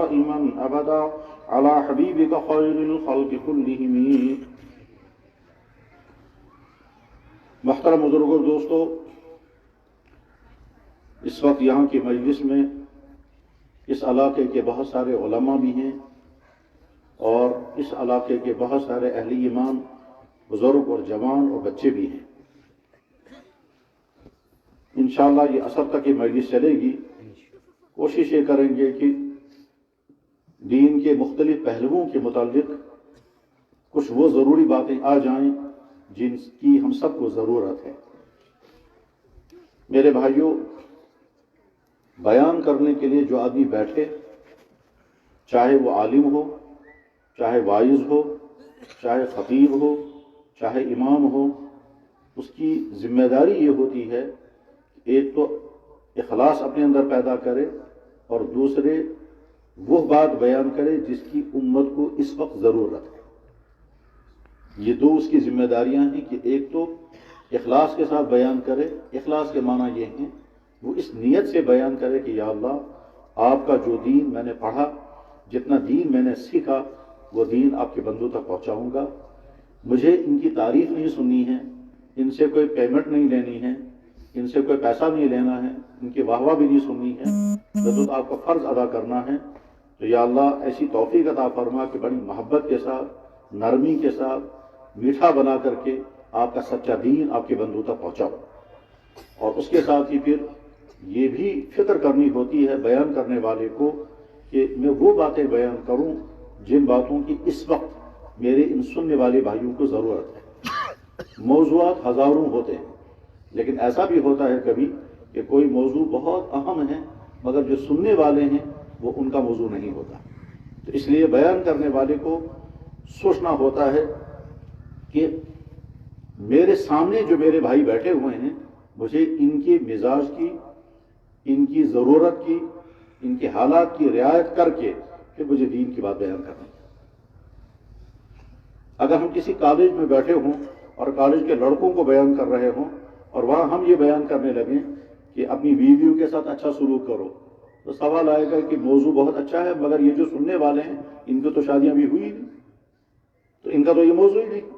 دائما ابدا علی حبیبک خیر الخلق کلہم۔ محترم بزرگوں، دوستو، اس وقت یہاں کی مجلس میں اس علاقے کے بہت سارے علماء بھی ہیں اور اس علاقے کے بہت سارے اہل ایمان بزرگ اور جوان اور بچے بھی ہیں۔ انشاءاللہ یہ عصر تک یہ مجلس چلے گی۔ کوشش یہ کریں گے کہ دین کے مختلف پہلوؤں کے متعلق کچھ وہ ضروری باتیں آ جائیں جن کی ہم سب کو ضرورت ہے۔ میرے بھائیوں، بیان کرنے کے لیے جو آدمی بیٹھے، چاہے وہ عالم ہو، چاہے واعظ ہو، چاہے خطیب ہو، چاہے امام ہو، اس کی ذمہ داری یہ ہوتی ہے کہ ایک تو اخلاص اپنے اندر پیدا کرے اور دوسرے وہ بات بیان کرے جس کی امت کو اس وقت ضرورت ہے۔ یہ دو اس کی ذمہ داریاں ہیں کہ ایک تو اخلاص کے ساتھ بیان کرے۔ اخلاص کے معنی یہ ہیں وہ اس نیت سے بیان کرے کہ یا اللہ، آپ کا جو دین میں نے پڑھا، جتنا دین میں نے سیکھا، وہ دین آپ کے بندوں تک پہنچاؤں گا۔ مجھے ان کی تعریف نہیں سننی ہے، ان سے کوئی پیمنٹ نہیں لینی ہے، ان سے کوئی پیسہ نہیں لینا ہے، ان کی واہ واہ بھی نہیں سننی ہے، بس آپ کا فرض ادا کرنا ہے۔ تو یا اللہ ایسی توفیق عطا فرما کہ بڑی محبت کے ساتھ، نرمی کے ساتھ، میٹھا بنا کر کے آپ کا سچا دین آپ کے بندوں تک پہنچاؤ۔ اور اس کے ساتھ ہی پھر یہ بھی فکر کرنی ہوتی ہے بیان کرنے والے کو کہ میں وہ باتیں بیان کروں جن باتوں کی اس وقت میرے ان سننے والے بھائیوں کو ضرورت ہے۔ موضوعات ہزاروں ہوتے ہیں، لیکن ایسا بھی ہوتا ہے کبھی کہ کوئی موضوع بہت اہم ہے مگر جو سننے والے ہیں وہ ان کا موضوع نہیں ہوتا۔ تو اس لیے بیان کرنے والے کو سوچنا ہوتا ہے کہ میرے سامنے جو میرے بھائی بیٹھے ہوئے ہیں، مجھے ان کے مزاج کی، ان کی ضرورت کی، ان کے حالات کی رعایت کر کے پھر مجھے دین کی بات بیان کرنی ہے۔ اگر ہم کسی کالج میں بیٹھے ہوں اور کالج کے لڑکوں کو بیان کر رہے ہوں اور وہاں ہم یہ بیان کرنے لگیں کہ اپنی بیویوں کے ساتھ اچھا سلوک کرو، تو سوال آئے گا کہ موضوع بہت اچھا ہے مگر یہ جو سننے والے ہیں ان کی تو شادیاں بھی ہوئی نہیں، تو ان کا تو یہ موضوع ہی نہیں۔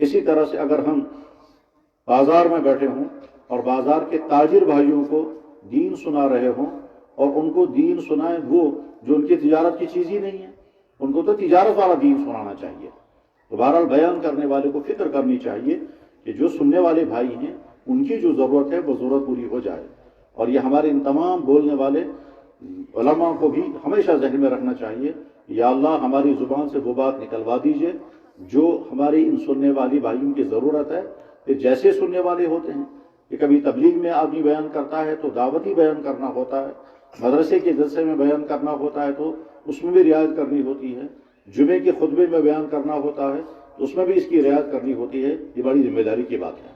اسی طرح سے اگر ہم بازار میں بیٹھے ہوں اور بازار کے تاجر بھائیوں کو دین سنا رہے ہوں اور ان کو دین سنائیں وہ جو ان کی تجارت کی چیز ہی نہیں ہے، ان کو تو تجارت والا دین سنانا چاہیے۔ تو بہرحال بیان کرنے والے کو فکر کرنی چاہیے کہ جو سننے والے بھائی ہیں ان کی جو ضرورت ہے وہ ضرورت پوری ہو جائے۔ اور یہ ہمارے ان تمام بولنے والے علماء کو بھی ہمیشہ ذہن میں رکھنا چاہیے، یا اللہ ہماری زبان سے وہ بات نکلوا دیجئے جو ہماری ان سننے والی بھائیوں کی ضرورت ہے۔ کہ جیسے سننے والے ہوتے ہیں کہ کبھی تبلیغ میں آدمی بیان کرتا ہے تو دعوتی بیان کرنا ہوتا ہے، مدرسے کے جلسے میں بیان کرنا ہوتا ہے تو اس میں بھی رعایت کرنی ہوتی ہے، جمعے کے خطبے میں بیان کرنا ہوتا ہے تو اس میں بھی اس کی رعایت کرنی ہوتی ہے۔ یہ بڑی ذمہ داری کی بات ہے۔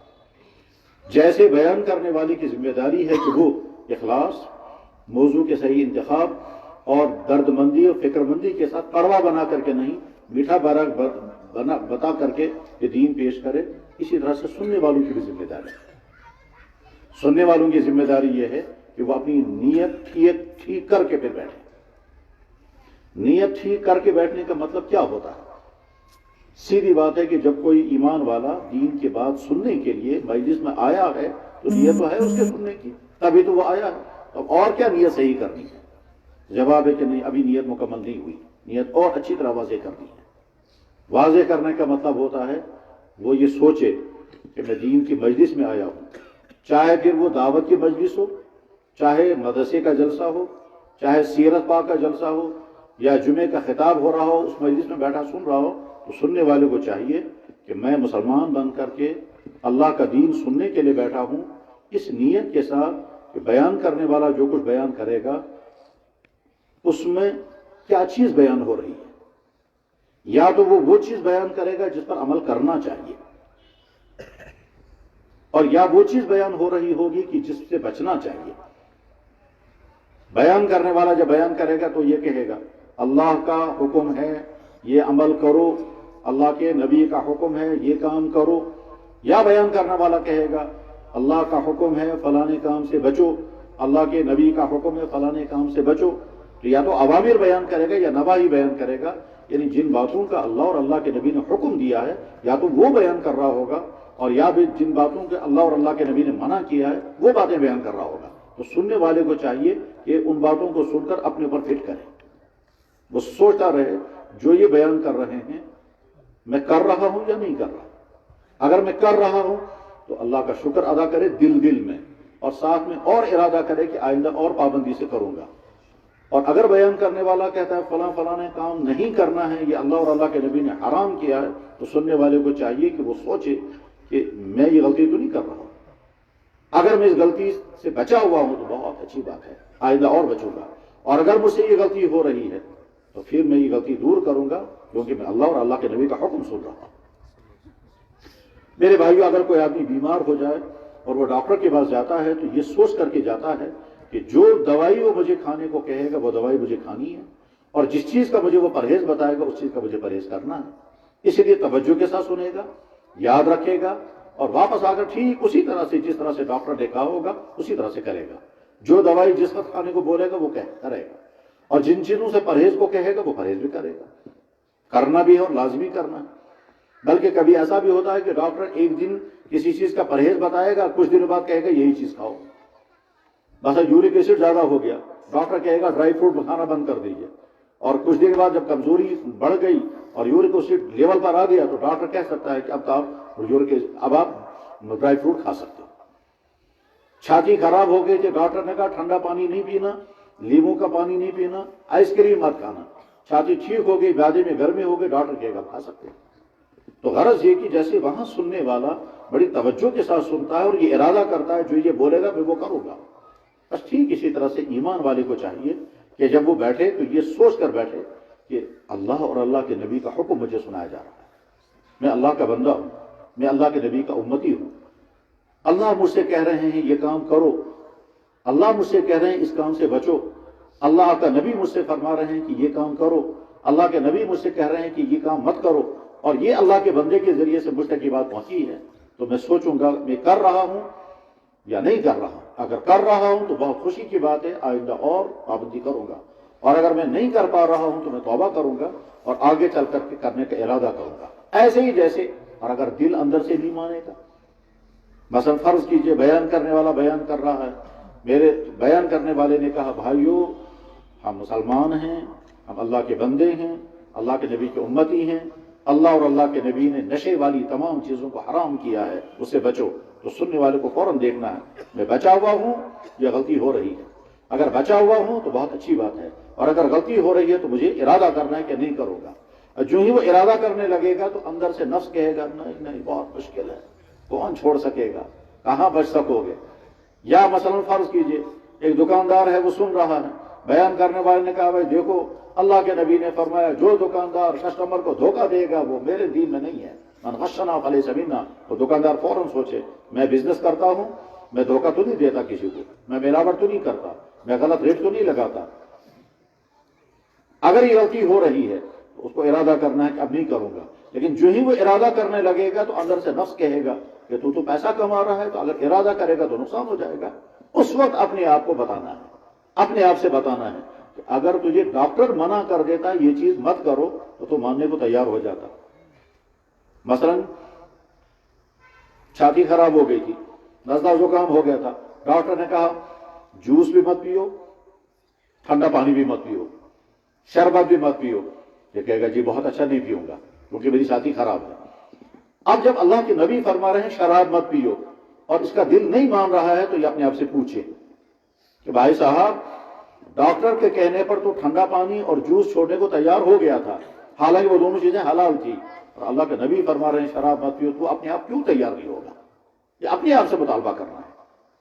جیسے بیان کرنے والے کی ذمہ داری ہے کہ وہ اخلاص، موضوع کے صحیح انتخاب اور درد مندی اور فکر مندی کے ساتھ کڑوا بنا کر کے نہیں، میٹھا بتا کر کے یہ دین پیش کرے، اسی طرح سے سننے والوں کی بھی ذمہ داری ہے۔ سننے والوں کی ذمہ داری یہ ہے کہ وہ اپنی نیت ٹھیک کر کے پھر بیٹھے۔ نیت ٹھیک کر کے بیٹھنے کا مطلب کیا ہوتا ہے؟ سیدھی بات ہے کہ جب کوئی ایمان والا دین کی بات سننے کے لیے مجلس میں آیا ہے تو نیت تو ہے اس کے سننے کی، تبھی تو وہ آیا ہے۔ تو اور کیا نیت صحیح کرنی ہے؟ جواب ہے کہ نہیں، ابھی نیت مکمل نہیں ہوئی، نیت اور اچھی طرح واضح کرنی ہے۔ واضح کرنے کا مطلب ہوتا ہے وہ یہ سوچے کہ میں دین کی مجلس میں آیا ہوں، چاہے پھر وہ دعوت کی مجلس ہو، چاہے مدرسے کا جلسہ ہو، چاہے سیرت پاک کا جلسہ ہو یا جمعے کا خطاب ہو رہا ہو، اس مجلس میں بیٹھا سن رہا ہو، تو سننے والے کو چاہیے کہ میں مسلمان بن کر کے اللہ کا دین سننے کے لیے بیٹھا ہوں، اس نیت کے ساتھ کہ بیان کرنے والا جو کچھ بیان کرے گا اس میں کیا چیز بیان ہو رہی ہے، یا تو وہ چیز بیان کرے گا جس پر عمل کرنا چاہیے، اور یا وہ چیز بیان ہو رہی ہوگی کہ جس سے بچنا چاہیے۔ بیان کرنے والا جب بیان کرے گا تو یہ کہے گا اللہ کا حکم ہے یہ عمل کرو، اللہ کے نبی کا حکم ہے یہ کام کرو، یا بیان کرنے والا کہے گا اللہ کا حکم ہے فلانے کام سے بچو، اللہ کے نبی کا حکم ہے فلانے کام سے بچو۔ تو یا تو عوامر بیان کرے گا یا نواہی بیان کرے گا، یعنی جن باتوں کا اللہ اور اللہ کے نبی نے حکم دیا ہے یا تو وہ بیان کر رہا ہوگا، اور یا بھی جن باتوں کے اللہ اور اللہ کے نبی نے منع کیا ہے وہ باتیں بیان کر رہا ہوگا۔ تو سننے والے کو چاہیے کہ ان باتوں کو سن کر اپنے اوپر فٹ کرے، وہ سوچتا رہے جو یہ بیان کر رہے ہیں میں کر رہا ہوں یا نہیں کر رہا۔ اگر میں کر رہا ہوں تو اللہ کا شکر ادا کرے دل میں، اور ساتھ میں اور ارادہ کرے کہ آئندہ اور پابندی سے کروں گا۔ اور اگر بیان کرنے والا کہتا ہے فلاں فلاں نے کام نہیں کرنا ہے، یہ اللہ اور اللہ کے نبی نے حرام کیا ہے، تو سننے والے کو چاہیے کہ وہ سوچے کہ میں یہ غلطی تو نہیں کر رہا ہوں۔ اگر میں اس غلطی سے بچا ہوا ہوں تو بہت اچھی بات ہے، آئندہ اور بچوں گا۔ اور اگر مجھ سے یہ غلطی ہو رہی ہے تو پھر میں یہ غلطی دور کروں گا، کیونکہ میں اللہ اور اللہ کے نبی کا حکم سن رہا ہوں۔ میرے بھائیو، اگر کوئی آدمی بیمار ہو جائے اور وہ ڈاکٹر کے پاس جاتا ہے تو یہ سوچ کر کے جاتا ہے کہ جو دوائی وہ مجھے کھانے کو کہے گا وہ دوائی مجھے کھانی ہے، اور جس چیز کا مجھے وہ پرہیز بتائے گا اس چیز کا مجھے پرہیز کرنا ہے۔ اس لیے توجہ کے ساتھ سنے گا، یاد رکھے گا، اور واپس آ کر ٹھیک اسی طرح سے جس طرح سے ڈاکٹر نے کہا ہوگا اسی طرح سے کرے گا۔ جو دوائی جس وقت کھانے کو بولے گا وہ کرے گا، اور جن چیزوں سے پرہیز کو کہے گا وہ پرہیز بھی کرے گا۔ کرنا بھی ہے اور لازمی کرنا ہے۔ بلکہ کبھی ایسا بھی ہوتا ہے کہ ڈاکٹر ایک دن کسی چیز کا پرہیز بتائے گا، کچھ دنوں بعد کہے گا یہی چیز کھاؤ۔ بس یورک ایسڈ زیادہ ہو گیا، ڈاکٹر کہے گا ڈرائی فروٹ کھانا بند کر دیجیے، اور کچھ دن بعد جب کمزوری بڑھ گئی اور یورک ایسڈ لیول پر آ گیا تو ڈاکٹر کہہ سکتا ہے کہ اب آپ ڈرائی فروٹ کھا سکتے ہو۔ چھاتی خراب ہو گئی تو ڈاکٹر نے کہا ٹھنڈا پانی نہیں پینا، لیموں کا پانی نہیں پینا، آئس کریم مت کھانا۔ چھاتی ٹھیک ہو گئی، معدے میں گرمی ہو گئی، ڈاکٹر کہے گا کھا سکتے ہیں۔ تو غرض یہ کہ جیسے وہاں سننے والا بڑی توجہ کے ساتھ سنتا ہے اور یہ ارادہ کرتا ہے جو یہ بولے گا میں وہ کروں گا، بس ٹھیک اسی طرح سے ایمان والے کو چاہیے کہ جب وہ بیٹھے تو یہ سوچ کر بیٹھے کہ اللہ اور اللہ کے نبی کا حکم مجھے سنایا جا رہا ہے، میں اللہ کا بندہ ہوں، میں اللہ کے نبی کا امتی ہوں، اللہ مجھ سے کہہ رہے ہیں یہ کام کرو، اللہ مجھ سے کہہ رہے ہیں اس کام سے بچو، اللہ کا نبی مجھ سے فرما رہے ہیں کہ یہ کام کرو، اللہ کے نبی مجھ سے کہہ رہے ہیں کہ یہ کام مت کرو، اور یہ اللہ کے بندے کے ذریعے سے مجھ تک یہ بات پہنچی ہے، تو میں سوچوں گا میں کر رہا ہوں یا نہیں کر رہا ہوں۔ اگر کر رہا ہوں تو بہت خوشی کی بات ہے، آئندہ اور پابندی کروں گا، اور اگر میں نہیں کر پا رہا ہوں تو میں توبہ کروں گا اور آگے چل کر کے کرنے کا ارادہ کروں گا، ایسے ہی جیسے۔ اور اگر دل اندر سے نہیں مانے گا، مثلا فرض کیجئے بیان کرنے والا بیان کر رہا ہے، میرے بیان کرنے والے نے کہا بھائیو ہم مسلمان ہیں، ہم اللہ کے بندے ہیں، اللہ کے نبی کے امتی ہیں، اللہ اور اللہ کے نبی نے نشے والی تمام چیزوں کو حرام کیا ہے، اس سے بچو، تو سننے والے کو فوراً دیکھنا ہے میں بچا ہوا ہوں یا غلطی ہو رہی ہے۔ اگر بچا ہوا ہوں تو بہت اچھی بات ہے، اور اگر غلطی ہو رہی ہے تو مجھے ارادہ کرنا ہے کہ نہیں کروں گا۔ جو ہی وہ ارادہ کرنے لگے گا تو اندر سے نفس کہے گا نہیں بہت مشکل ہے، کون چھوڑ سکے گا، کہاں بچ سکو گے۔ یا مثلا فرض کیجئے ایک دکاندار ہے وہ سن رہا ہے، بیان کرنے والے نے کہا بھائی دیکھو اللہ کے نبی نے فرمایا جو دکاندار کسٹمر کو دھوکہ دے گا وہ میرے دین میں نہیں ہے، من غشنا فلیس منا۔ تو دکاندار فوراً سوچے میں بزنس کرتا ہوں، میں دھوکہ تو نہیں دیتا کسی کو، میں ملاوٹ تو نہیں کرتا، میں غلط ریٹ تو نہیں لگاتا۔ اگر یہ غلطی ہو رہی ہے تو اس کو ارادہ کرنا ہے کہ اب نہیں کروں گا، لیکن جو ہی وہ ارادہ کرنے لگے گا تو اندر سے نفس کہے گا کہ تو پیسہ کما رہا ہے، تو اگر ارادہ کرے گا تو نقصان ہو جائے گا۔ اس وقت اپنے آپ کو بتانا ہے، اپنے آپ سے بتانا ہے کہ اگر تجھے ڈاکٹر منع کر دیتا یہ چیز مت کرو تو تو ماننے کو تیار ہو جاتا۔ مثلا چھاتی خراب ہو گئی تھی، نزلہ زکام ہو گیا تھا، ڈاکٹر نے کہا جوس بھی مت پیو، ٹھنڈا پانی بھی مت پیو، شربت بھی مت پیو، یہ کہے گا جی بہت اچھا نہیں پیوں گا کیونکہ میری چھاتی خراب ہے۔ اب جب اللہ کے نبی فرما رہے ہیں شراب مت پیو اور اس کا دل نہیں مان رہا ہے تو یہ اپنے آپ سے پوچھے کہ بھائی صاحب ڈاکٹر کے کہنے پر تو ٹھنڈا پانی اور جوس چھوڑنے کو تیار ہو گیا تھا، حالانکہ وہ دونوں چیزیں حلال تھی، اور اللہ کے نبی فرما رہے ہیں شراب مت پیو، تو اپنے آپ کیوں تیار نہیں ہوگا؟ یہ اپنے آپ سے مطالبہ کرنا ہے،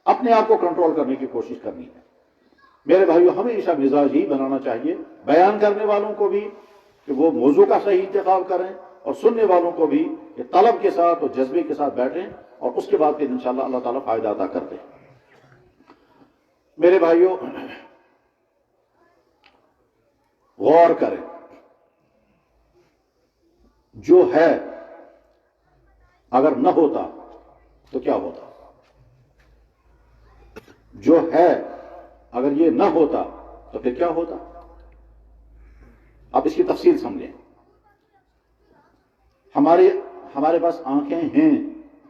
اپنے آپ کو کنٹرول کرنے کی کوشش کرنی ہے۔ میرے بھائیو ہمیشہ مزاج ہی بنانا چاہیے بیان کرنے والوں کو بھی کہ وہ موضوع کا صحیح انتخاب کریں، اور سننے والوں کو بھی کہ طلب کے ساتھ اور جذبے کے ساتھ بیٹھیں، اور اس کے بعد پھر انشاءاللہ اللہ تعالیٰ فائدہ عطا کر دے۔ میرے بھائیو غور کریں، جو ہے اگر نہ ہوتا تو کیا ہوتا؟ جو ہے اگر یہ نہ ہوتا تو پھر کیا ہوتا؟ آپ اس کی تفصیل سمجھیں. ہمارے پاس آنکھیں ہیں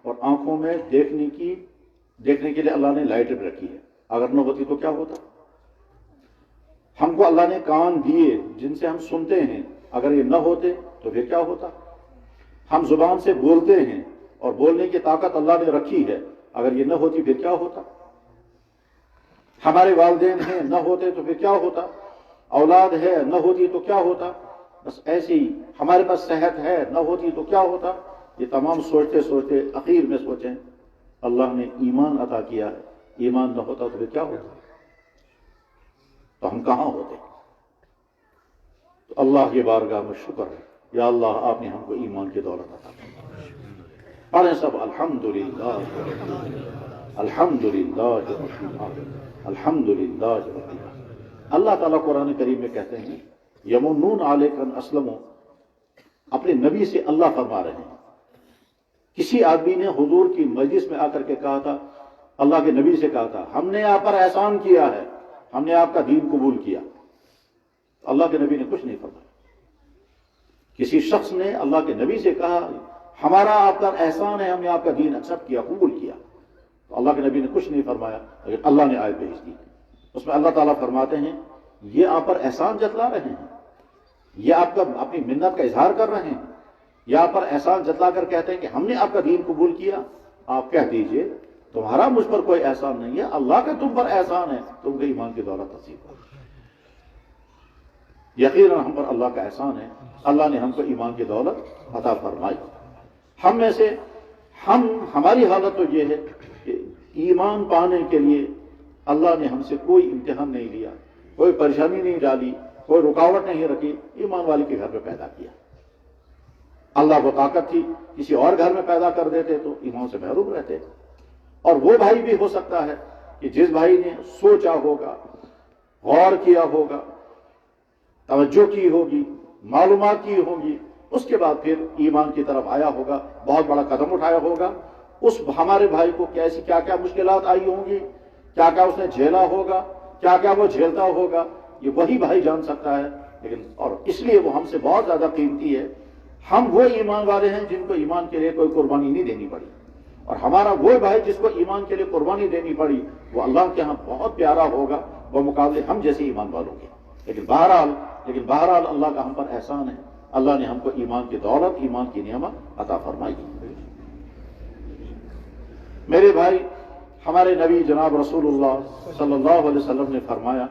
اور آنکھوں میں دیکھنے کے لیے اللہ نے لائٹ بھی رکھی ہے. اگر نہ ہوتی تو کیا ہوتا؟ ہم کو اللہ نے کان دیے جن سے ہم سنتے ہیں، اگر یہ نہ ہوتے تو پھر کیا ہوتا؟ ہم زبان سے بولتے ہیں اور بولنے کی طاقت اللہ نے رکھی ہے، اگر یہ نہ ہوتی پھر کیا ہوتا؟ ہمارے والدین ہیں، نہ ہوتے تو پھر کیا ہوتا؟ اولاد ہے، نہ ہوتی تو کیا ہوتا؟ بس ایسے ہی ہمارے پاس صحت ہے، نہ ہوتی تو کیا ہوتا؟ یہ تمام سوچتے سوچتے اخیر میں سوچیں اللہ نے ایمان عطا کیا ہے، ایمان نہ ہوتا تو پھر کیا ہوتا؟ تو ہم کہاں ہوتے؟ تو اللہ کی بارگاہ میں شکر ہے، یا اللہ آپ نے ہم کو ایمان کی دولت عطا کی. پڑھیں سب الحمدللہ الحمدللہ الحمدللہ. اللہ تعالیٰ قرآن کریم میں کہتے ہیں یمنون علیک ان اسلموا، اپنے نبی سے اللہ فرما رہے ہیں. کسی آدمی نے حضور کی مجلس میں آ کر کے کہا تھا، اللہ کے نبی سے کہا تھا ہم نے آپ پر احسان کیا ہے، ہم نے آپ کا دین قبول کیا. اللہ کے نبی نے کچھ نہیں فرمایا. کسی شخص نے اللہ کے نبی سے کہا ہمارا آپ پر احسان ہے، ہم نے آپ کا دین ایکسپٹ کیا، قبول کیا. تو اللہ کے نبی نے کچھ نہیں فرمایا، لیکن اللہ نے آیت بھیج دی. اس میں اللہ تعالیٰ فرماتے ہیں یہ آپ پر احسان جتلا رہے ہیں، یہ آپ کا اپنی منت کا اظہار کر رہے ہیں، یہ آپ پر احسان جتلا کر کہتے ہیں کہ ہم نے آپ کا دین قبول کیا. آپ کہہ دیجئے تمہارا مجھ پر کوئی احسان نہیں ہے، اللہ کا تم پر احسان ہے، تم کے ایمان کی دولت نصیب ہو. یقیناً ہم پر اللہ کا احسان ہے، اللہ نے ہم کو ایمان کی دولت عطا فرمائی. ہم میں سے ہماری حالت تو یہ ہے کہ ایمان پانے کے لیے اللہ نے ہم سے کوئی امتحان نہیں لیا، کوئی پریشانی نہیں ڈالی، کوئی رکاوٹ نہیں رکھی. ایمان والے کے گھر میں پیدا کیا. اللہ کو طاقت تھی کسی اور گھر میں پیدا کر دیتے تو ایمان سے محروم رہتے. اور وہ بھائی بھی ہو سکتا ہے کہ جس بھائی نے سوچا ہوگا، غور کیا ہوگا، توجہ کی ہوگی، معلومات کی ہوگی، اس کے بعد پھر ایمان کی طرف آیا ہوگا، بہت بڑا قدم اٹھایا ہوگا. اس ہمارے بھائی کو کیا کیا مشکلات آئی ہوں گی، کیا کیا اس نے جھیلا ہوگا، کیا کیا وہ جھیلتا ہوگا، یہ وہی بھائی جان سکتا ہے. لیکن اور اس لیے وہ ہم سے بہت زیادہ قیمتی ہے. ہم وہ ایمان والے ہیں جن کو ایمان کے لیے کوئی قربانی نہیں دینی پڑی، اور ہمارا وہ بھائی جس کو ایمان کے لیے قربانی دینی پڑی وہ اللہ کے ہاں بہت پیارا ہوگا بمقابلے ہم جیسے ایمان والوں کے. لیکن بہرحال اللہ کا ہم پر احسان ہے، اللہ نے ہم کو ایمان کی دولت، ایمان کی نعمت عطا فرمائی. میرے بھائی، ہمارے نبی جناب رسول اللہ صلی اللہ علیہ وسلم نے فرمایا،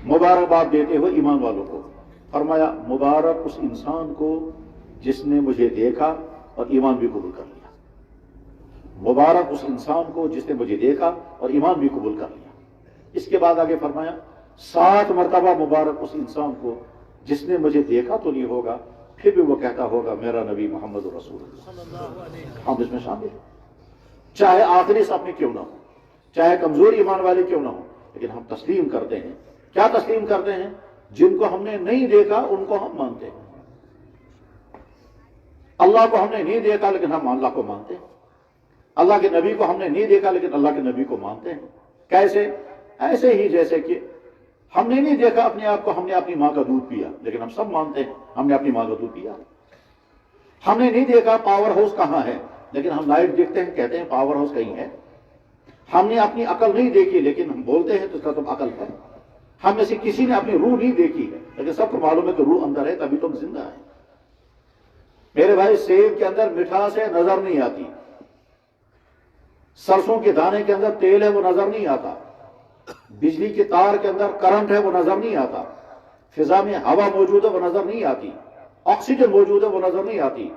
مبارکباد دیتے ہوئے ایمان والوں کو فرمایا مبارک اس انسان کو جس نے مجھے دیکھا اور ایمان بھی قبول کر لیا. مبارک اس انسان کو جس نے مجھے دیکھا اور ایمان بھی قبول کر لیا. اس کے بعد آگے فرمایا 7 مرتبہ مبارک اس انسان کو جس نے مجھے دیکھا تو نہیں ہوگا پھر بھی وہ کہتا ہوگا میرا نبی محمد رسول اللہ. ہم اس میں شامل ہیں، چاہے آخری صف میں کیوں نہ ہو، چاہے کمزور ایمان والے کیوں نہ ہو، لیکن ہم تسلیم کرتے ہیں. کیا تسلیم کرتے ہیں؟ جن کو ہم نے نہیں دیکھا ان کو ہم مانتے ہیں. اللہ کو ہم نے نہیں دیکھا لیکن ہم اللہ کو مانتے ہیں. اللہ کے نبی کو ہم نے نہیں دیکھا لیکن اللہ کے نبی کو مانتے ہیں. کیسے؟ ایسے ہی جیسے کہ ہم نے نہیں دیکھا اپنے آپ کو، ہم نے اپنی ماں کا دودھ پیا، لیکن ہم سب مانتے ہیں ہم نے اپنی ماں کا دودھ پیا. ہم نے نہیں دیکھا پاور ہاؤس کہاں ہے، لیکن ہم لائٹ دیکھتے ہیں، کہتے ہیں پاور ہاؤس کہیں ہے. ہم نے اپنی عقل نہیں دیکھی لیکن ہم بولتے ہیں تو اس کا تم عقل ہے. ہم میں سے کسی نے اپنی روح نہیں دیکھی ہے لیکن سب کو معلوم ہے کہ روح اندر ہے تبھی تم زندہ ہے. میرے بھائی، سیب کے اندر مٹھاس ہے نظر نہیں آتی، سرسوں کے دانے کے اندر تیل ہے وہ نظر نہیں آتا، بجلی کے تار کے اندر کرنٹ ہے وہ نظر نہیں آتا، فضا میں ہوا موجود ہے وہ نظر نہیں آتی، آکسیجن موجود ہے وہ نظر نہیں آتی،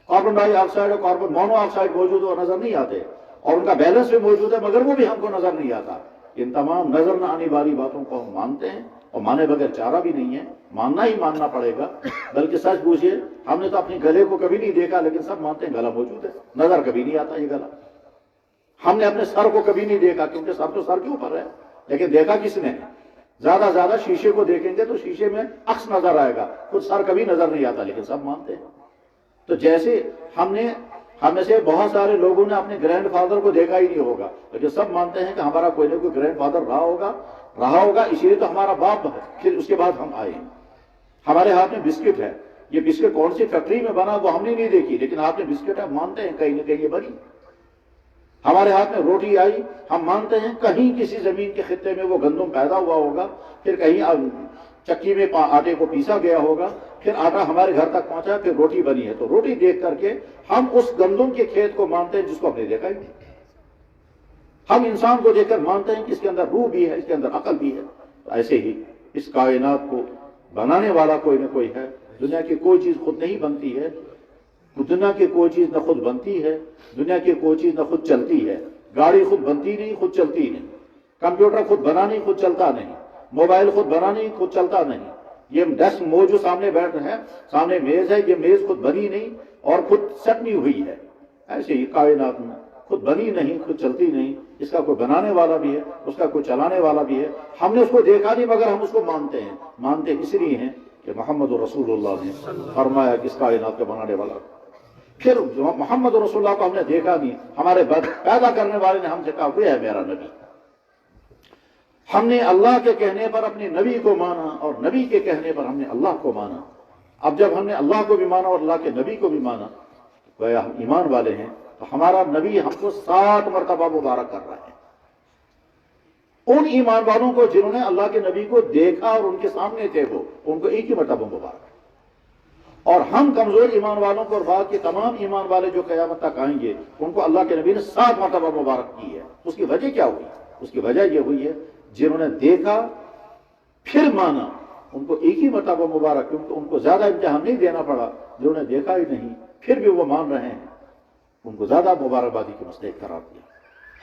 کاربن ڈائی آکسائڈ اور کاربن مونو آکسائڈ موجود ہے وہ نظر نہیں آتے، اور ان کا بیلنس بھی موجود ہے مگر وہ بھی ہم کو نظر نہیں آتا. ان تمام نظر نہ آنے والی باتوں کو ہم مانتے ہیں اور مانے بغیر چارہ بھی نہیں ہے، ماننا ہی ماننا پڑے گا. بلکہ سچ پوچھیے ہم نے تو اپنے گلے کو کبھی نہیں دیکھا لیکن سب مانتے ہیں گلا موجود ہے، نظر کبھی نہیں آتا یہ گلا. ہم نے اپنے سر کو کبھی نہیں دیکھا کیونکہ سر تو سر کے اوپر ہے، لیکن دیکھا کس نے؟ زیادہ شیشے کو دیکھیں گے تو شیشے میں عکس نظر آئے گا، خود سر کبھی نظر نہیں آتا لیکن سب مانتے ہیں. تو جیسے ہم نے ہم میں سے بہت سارے لوگوں نے اپنے گرینڈ فادر کو دیکھا ہی نہیں ہوگا، لیکن سب مانتے ہیں کہ ہمارا کوئی نہ کوئی گرینڈ فادر رہا ہوگا، اسی لیے تو ہمارا باپ ہے، پھر اس کے بعد ہم آئے ہیں۔ ہمارے ہاتھ میں بسکٹ ہے، یہ بسکٹ کون سی فیکٹری میں بنا وہ ہم نے نہیں دیکھی، لیکن آپ نے بسکٹ ہے، مانتے ہیں کہیں نہ کہیں یہ بنی۔ ہمارے ہاتھ میں روٹی آئی، ہم مانتے ہیں کہیں کسی زمین کے خطے میں وہ گندم پیدا ہوا ہوگا، پھر کہیں چکی میں آٹے کو پیسا گیا ہوگا، پھر آٹا ہمارے گھر تک پہنچا، پھر روٹی بنی ہے، تو روٹی دیکھ کر کے ہم اس گندم کے کھیت کو مانتے ہیں جس کو ہم نے دیکھا ہی نہیں۔ ہم انسان کو دیکھ کر مانتے ہیں کہ اس کے اندر روح بھی ہے، اس کے اندر عقل بھی ہے۔ ایسے ہی اس کائنات کو بنانے والا کوئی نہ کوئی ہے۔ دنیا کی کوئی چیز خود نہیں بنتی ہے، دنیا کی کوئی چیز نہ خود بنتی ہے، دنیا کی کوئی چیز نہ خود چلتی ہے۔ گاڑی خود بنتی نہیں، خود چلتی نہیں، کمپیوٹر خود بنا نہیں، خود چلتا نہیں، موبائل خود بنا نہیں، خود چلتا نہیں، یہ ڈیسک موز جو سامنے بیٹھ ہے، سامنے میز ہے، یہ میز خود بنی نہیں اور خود سیٹ نہیں ہوئی ہے۔ ایسے ہی کائنات میں خود بنی نہیں، خود چلتی نہیں، اس کا کوئی بنانے والا بھی ہے، اس کا کوئی چلانے والا بھی ہے۔ ہم نے اس کو دیکھا نہیں مگر ہم اس کو مانتے ہیں۔ مانتے اس لیے ہیں کہ محمد رسول اللہ نے فرمایا کہ اس کائنات کا بنانے والا۔ پھر محمد رسول اللہ کو ہم نے دیکھا نہیں، ہمارے پیدا کرنے والے نے ہم سے کہا وہ ہے میرا نبی۔ ہم نے اللہ کے کہنے پر اپنے نبی کو مانا اور نبی کے کہنے پر ہم نے اللہ کو مانا۔ اب جب ہم نے اللہ کو بھی مانا اور اللہ کے نبی کو بھی مانا، گویا ہم ایمان والے ہیں، تو ہمارا نبی ہم کو 7 مرتبہ مبارک کر رہا ہے۔ ان ایمان والوں کو جنہوں نے اللہ کے نبی کو دیکھا اور ان کے سامنے تھے، وہ ان کو ایک ہی مرتبہ مبارک۔ اور ہم کمزور ایمان والوں کو اور بعد کے تمام ایمان والے جو قیامت تک آئیں گے، ان کو اللہ کے نبی نے 7 مرتبہ مبارک کی ہے۔ اس کی وجہ کیا ہوئی؟ اس کی وجہ یہ ہوئی ہے جنہوں نے دیکھا پھر مانا، ان کو ایک ہی مرتبہ مبارک، کیونکہ ان کو زیادہ امتحان نہیں دینا پڑا۔ جنہوں نے دیکھا ہی نہیں پھر بھی وہ مان رہے ہیں، ان کو زیادہ مبارکبادی کی مستحق قرار دیا۔